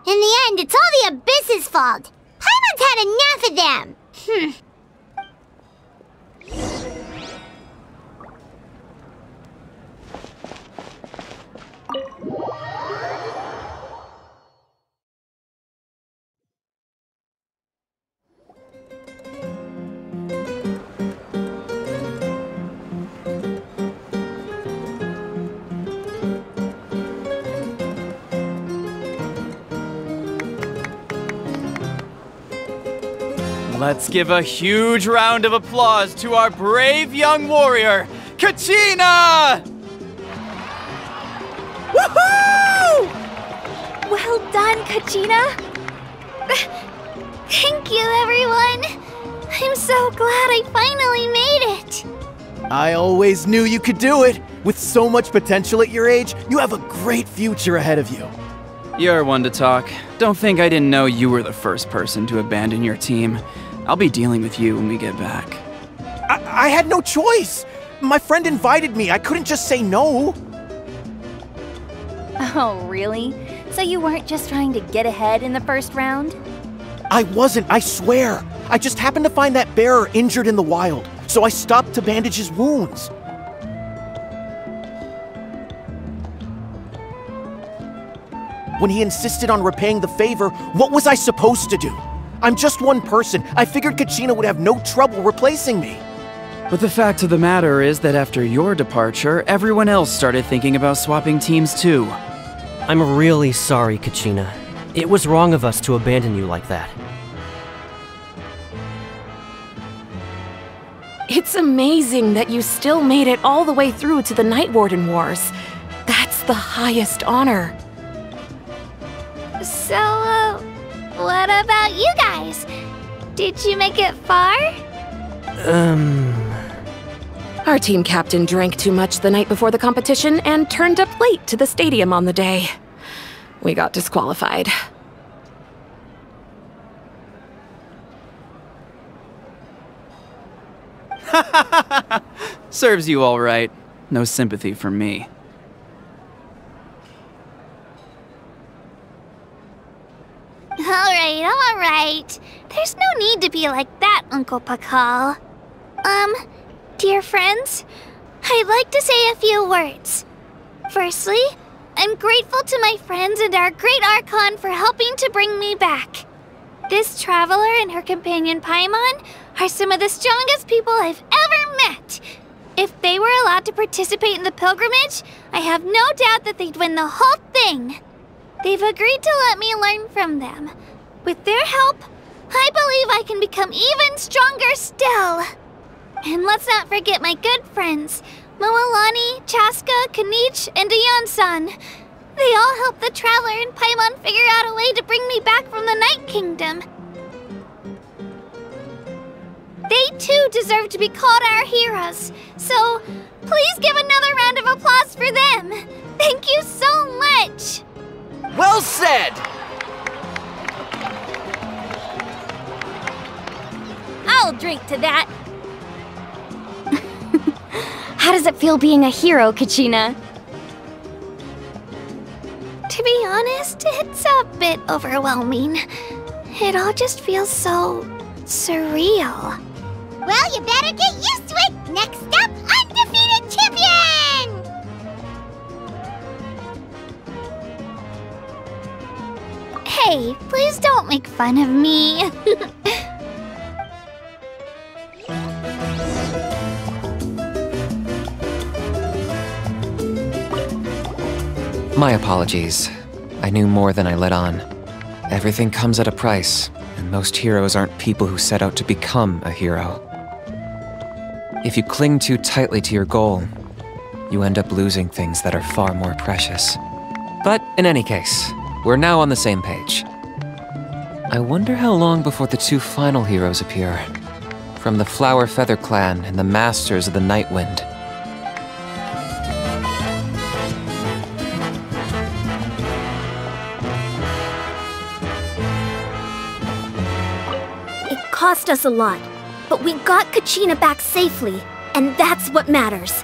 In the end, it's all the Abyss's fault. Paimon's had enough of them. Let's give a huge round of applause to our brave young warrior, Kachina! Woohoo! Well done, Kachina! Thank you, everyone! I'm so glad I finally made it! I always knew you could do it! With so much potential at your age, you have a great future ahead of you. You're one to talk. Don't think I didn't know you were the first person to abandon your team. I'll be dealing with you when we get back. I had no choice! My friend invited me, I couldn't just say no! Oh, really? So you weren't just trying to get ahead in the first round? I wasn't, I swear! I just happened to find that bearer injured in the wild, so I stopped to bandage his wounds. When he insisted on repaying the favor, what was I supposed to do? I'm just one person. I figured Kachina would have no trouble replacing me. But the fact of the matter is that after your departure, everyone else started thinking about swapping teams too. I'm really sorry, Kachina. It was wrong of us to abandon you like that. It's amazing that you still made it all the way through to the Night Warden Wars. That's the highest honor. So, what about you guys? Did you make it far? Our team captain drank too much the night before the competition and turned up late to the stadium on the day. We got disqualified. Serves you all right. No sympathy for me. Alright. There's no need to be like that, Uncle Pakal. Dear friends, I'd like to say a few words. Firstly, I'm grateful to my friends and our great Archon for helping to bring me back. This traveler and her companion Paimon are some of the strongest people I've ever met. If they were allowed to participate in the pilgrimage, I have no doubt that they'd win the whole thing. They've agreed to let me learn from them. With their help, I believe I can become even stronger still. And let's not forget my good friends, Moalani, Chaska, Kanich, and Ayan-san. They all helped the Traveler and Paimon figure out a way to bring me back from the Night Kingdom. They too deserve to be called our heroes, so please give another round of applause for them. Thank you so much. Well said! I'll drink to that. How does it feel being a hero, Kachina? To be honest, it's a bit overwhelming. It all just feels so surreal. Well, you better get used to it! Next up, undefeated champion! Hey, please don't make fun of me. My apologies. I knew more than I let on. Everything comes at a price, and most heroes aren't people who set out to become a hero. If you cling too tightly to your goal, you end up losing things that are far more precious. But in any case, we're now on the same page. I wonder how long before the two final heroes appear. From the Flower Feather Clan and the Masters of the Night Wind. It cost us a lot, but we got Kachina back safely, and that's what matters.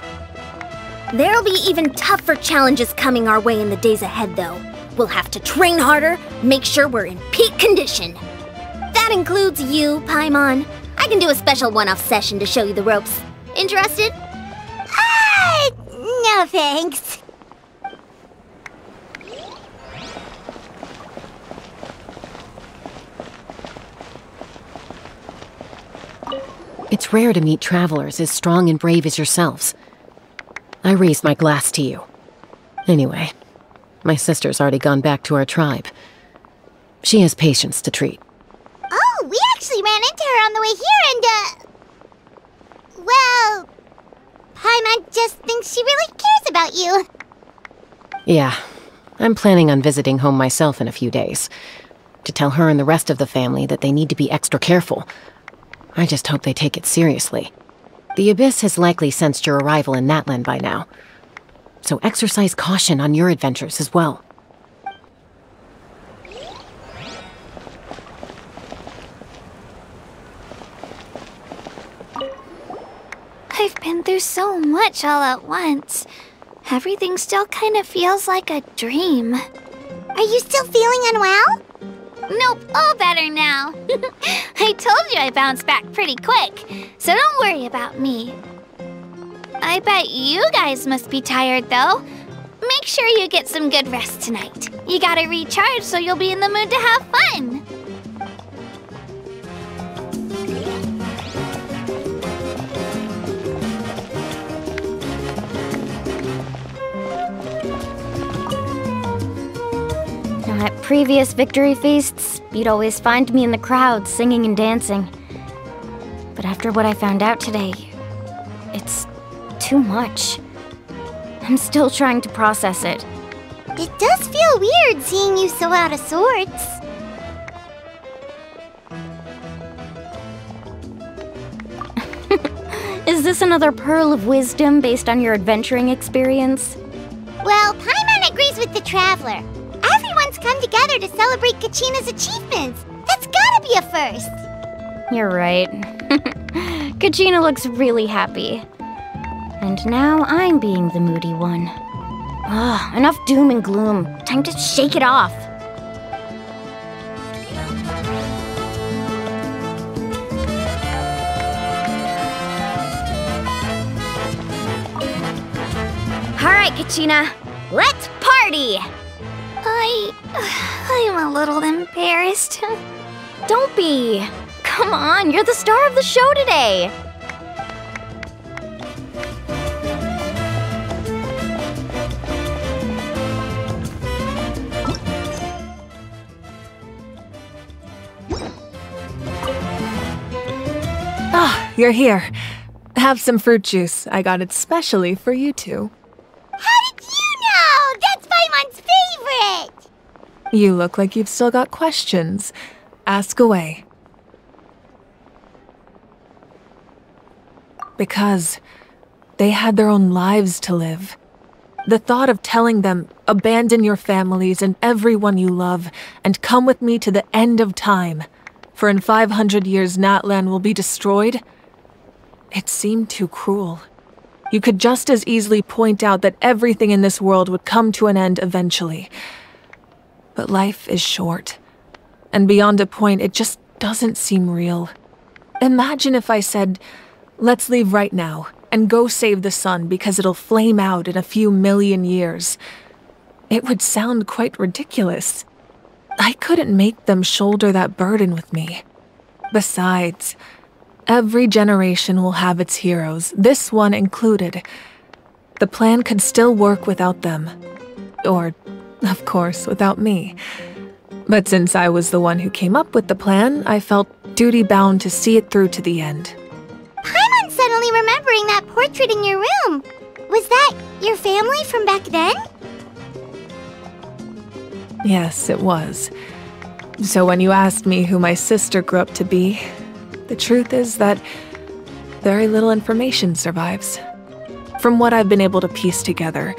There'll be even tougher challenges coming our way in the days ahead, though. We'll have to train harder, make sure we're in peak condition. That includes you, Paimon. I can do a special one-off session to show you the ropes. Interested? No thanks. It's rare to meet travelers as strong and brave as yourselves. I raise my glass to you. Anyway, my sister's already gone back to our tribe. She has patients to treat. Oh, we actually ran into her on the way here and, well, Paimon just thinks she really cares about you. Yeah, I'm planning on visiting home myself in a few days. To tell her and the rest of the family that they need to be extra careful. I just hope they take it seriously. The Abyss has likely sensed your arrival in Natlan by now. So exercise caution on your adventures as well. I've been through so much all at once. Everything still kind of feels like a dream. Are you still feeling unwell? Nope, all better now. I told you I bounced back pretty quick, so don't worry about me. I bet you guys must be tired, though. Make sure you get some good rest tonight. You gotta recharge so you'll be in the mood to have fun. At previous victory feasts, you'd always find me in the crowd singing and dancing. But after what I found out today, it's too much. I'm still trying to process it. It does feel weird seeing you so out of sorts. Is this another pearl of wisdom based on your adventuring experience? Well, Paimon agrees with the Traveler. Everyone's come together to celebrate Kachina's achievements. That's gotta be a first. You're right. Kachina looks really happy. And now I'm being the moody one. Ugh, enough doom and gloom. Time to shake it off. Alright, Kachina. Let's party! I'm a little embarrassed. Don't be. Come on, you're the star of the show today. Ah, you're here. Have some fruit juice. I got it specially for you two. How did you know? That's Paimon's favorite! You look like you've still got questions. Ask away. Because they had their own lives to live. The thought of telling them, abandon your families and everyone you love, and come with me to the end of time, for in 500 years Natlan will be destroyed, it seemed too cruel. You could just as easily point out that everything in this world would come to an end eventually. But life is short, and beyond a point, it just doesn't seem real. Imagine if I said, let's leave right now, and go save the sun because it'll flame out in a few million years. It would sound quite ridiculous. I couldn't make them shoulder that burden with me. Besides, every generation will have its heroes, this one included. The plan could still work without them. Or, of course, without me. But since I was the one who came up with the plan, I felt duty-bound to see it through to the end. Paimon's suddenly remembering that portrait in your room. Was that your family from back then? Yes, it was. So when you asked me who my sister grew up to be, the truth is that very little information survives. From what I've been able to piece together,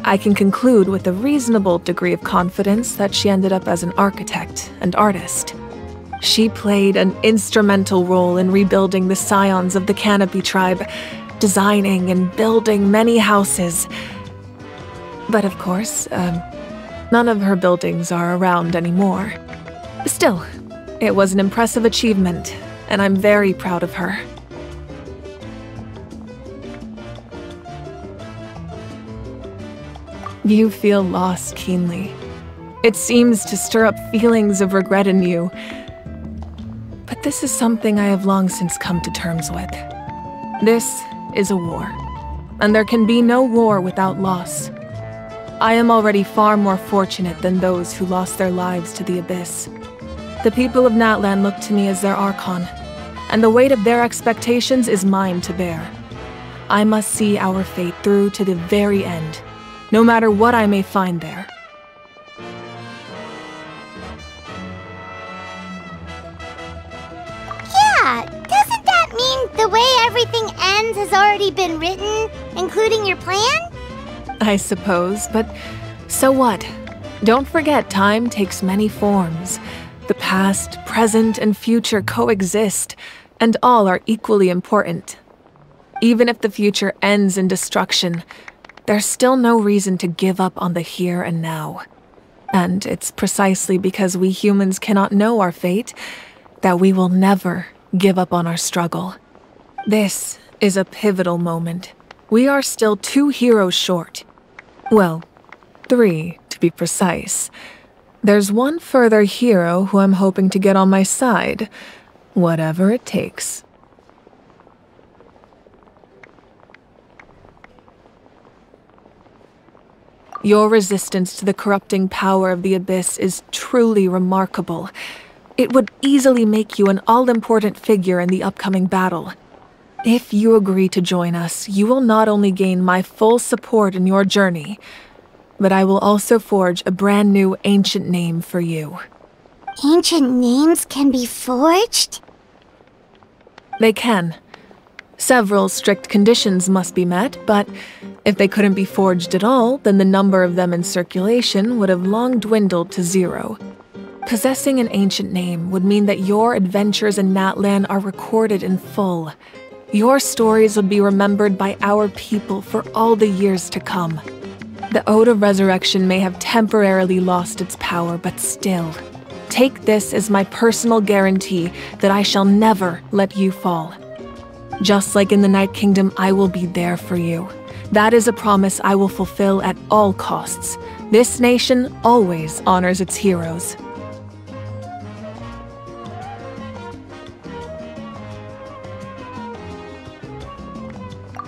I can conclude with a reasonable degree of confidence that she ended up as an architect and artist. She played an instrumental role in rebuilding the scions of the Canopy tribe, designing and building many houses. But of course, none of her buildings are around anymore. Still, it was an impressive achievement, and I'm very proud of her. You feel loss keenly. It seems to stir up feelings of regret in you. But this is something I have long since come to terms with. This is a war, and there can be no war without loss. I am already far more fortunate than those who lost their lives to the Abyss. The people of Natlan look to me as their Archon, and the weight of their expectations is mine to bear. I must see our fate through to the very end, no matter what I may find there. Yeah, doesn't that mean the way everything ends has already been written, including your plan? I suppose, but so what? Don't forget, time takes many forms. The past, present, and future coexist, and all are equally important. Even if the future ends in destruction, there's still no reason to give up on the here and now. And it's precisely because we humans cannot know our fate that we will never give up on our struggle. This is a pivotal moment. We are still 2 heroes short. Well, 3 to be precise. There's one further hero who I'm hoping to get on my side, whatever it takes. Your resistance to the corrupting power of the Abyss is truly remarkable. It would easily make you an all-important figure in the upcoming battle. If you agree to join us, you will not only gain my full support in your journey, but I will also forge a brand new ancient name for you. Ancient names can be forged? They can. Several strict conditions must be met, but if they couldn't be forged at all, then the number of them in circulation would have long dwindled to 0. Possessing an ancient name would mean that your adventures in Natlan are recorded in full. Your stories would be remembered by our people for all the years to come. The Ode of Resurrection may have temporarily lost its power, but still, take this as my personal guarantee that I shall never let you fall. Just like in the Night Kingdom, I will be there for you. That is a promise I will fulfill at all costs. This nation always honors its heroes.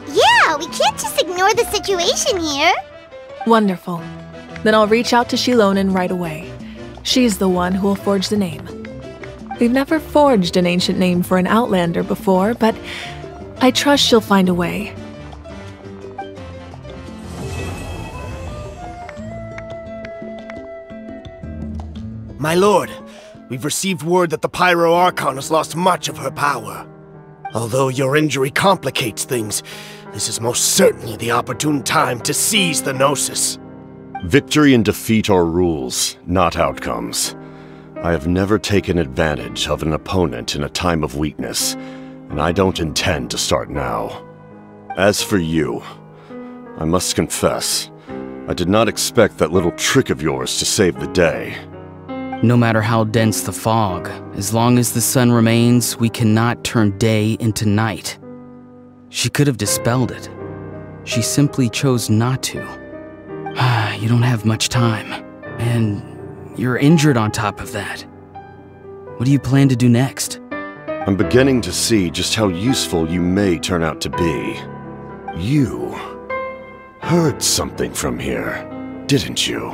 Yeah, we can't just ignore the situation here. Wonderful. Then I'll reach out to Shilonen right away. She's the one who will forge the name. We've never forged an ancient name for an Outlander before, but I trust she'll find a way. My lord, we've received word that the Pyro Archon has lost much of her power. Although your injury complicates things, this is most certainly the opportune time to seize the Gnosis. Victory and defeat are rules, not outcomes. I have never taken advantage of an opponent in a time of weakness, and I don't intend to start now. As for you, I must confess, I did not expect that little trick of yours to save the day. No matter how dense the fog, as long as the sun remains, we cannot turn day into night. She could have dispelled it. She simply chose not to. You don't have much time, and you're injured on top of that. What do you plan to do next? I'm beginning to see just how useful you may turn out to be. You heard something from here, didn't you?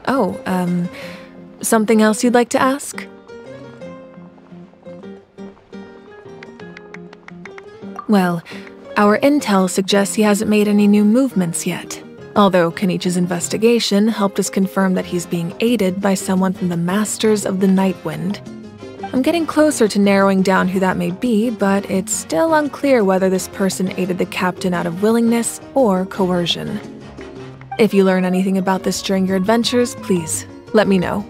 Oh, something else you'd like to ask? Well, our intel suggests he hasn't made any new movements yet, although Kenichi's investigation helped us confirm that he's being aided by someone from the Masters of the Nightwind. I'm getting closer to narrowing down who that may be, but it's still unclear whether this person aided the captain out of willingness or coercion. If you learn anything about this during your adventures, please let me know.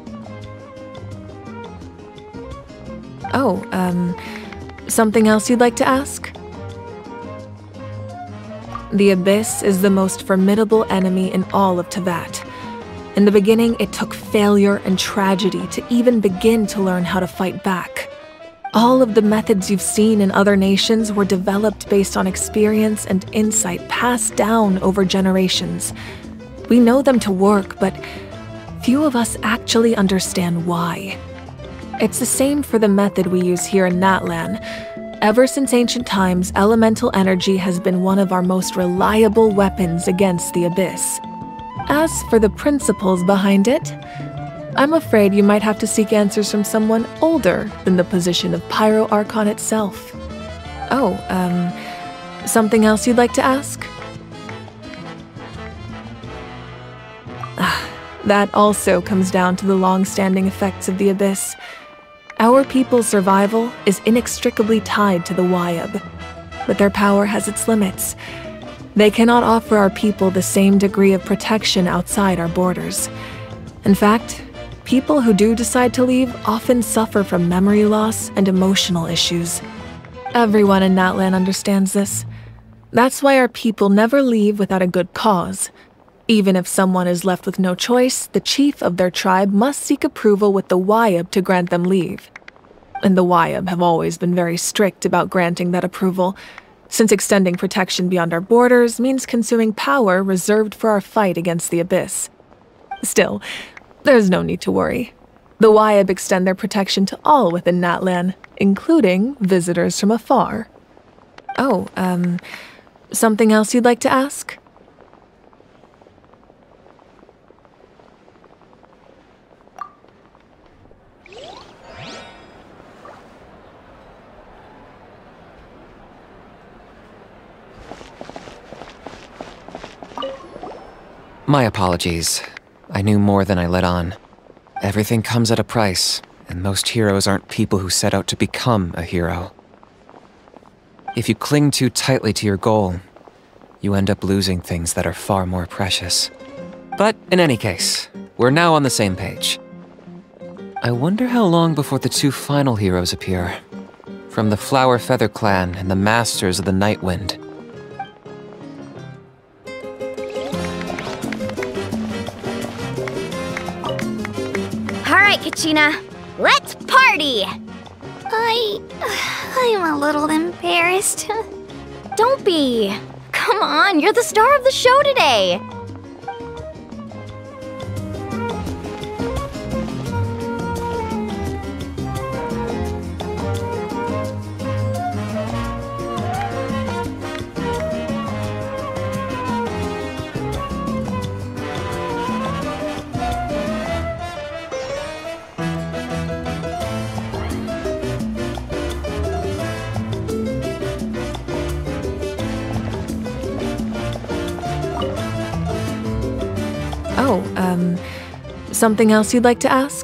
Oh, something else you'd like to ask? The Abyss is the most formidable enemy in all of Teyvat. In the beginning, it took failure and tragedy to even begin to learn how to fight back. All of the methods you've seen in other nations were developed based on experience and insight passed down over generations. We know them to work, but few of us actually understand why. It's the same for the method we use here in Natlan. Ever since ancient times, elemental energy has been one of our most reliable weapons against the Abyss. As for the principles behind it, I'm afraid you might have to seek answers from someone older than the position of Pyro Archon itself. Oh, something else you'd like to ask? That also comes down to the long-standing effects of the Abyss. Our people's survival is inextricably tied to the Wyab, but their power has its limits. They cannot offer our people the same degree of protection outside our borders. In fact, people who do decide to leave often suffer from memory loss and emotional issues. Everyone in Natlan understands this. That's why our people never leave without a good cause. Even if someone is left with no choice, the chief of their tribe must seek approval with the Wyab to grant them leave. And the Wyab have always been very strict about granting that approval, since extending protection beyond our borders means consuming power reserved for our fight against the Abyss. Still, there's no need to worry. The Wyab extend their protection to all within Natlan, including visitors from afar. Oh, something else you'd like to ask? My apologies. I knew more than I let on. Everything comes at a price, and most heroes aren't people who set out to become a hero. If you cling too tightly to your goal, you end up losing things that are far more precious. But in any case, we're now on the same page. I wonder how long before the two final heroes appear. From the Flower Feather clan and the Masters of the Nightwind. Alright, Kachina, let's party! I'm a little embarrassed. Don't be. Come on, you're the star of the show today. Oh, something else you'd like to ask?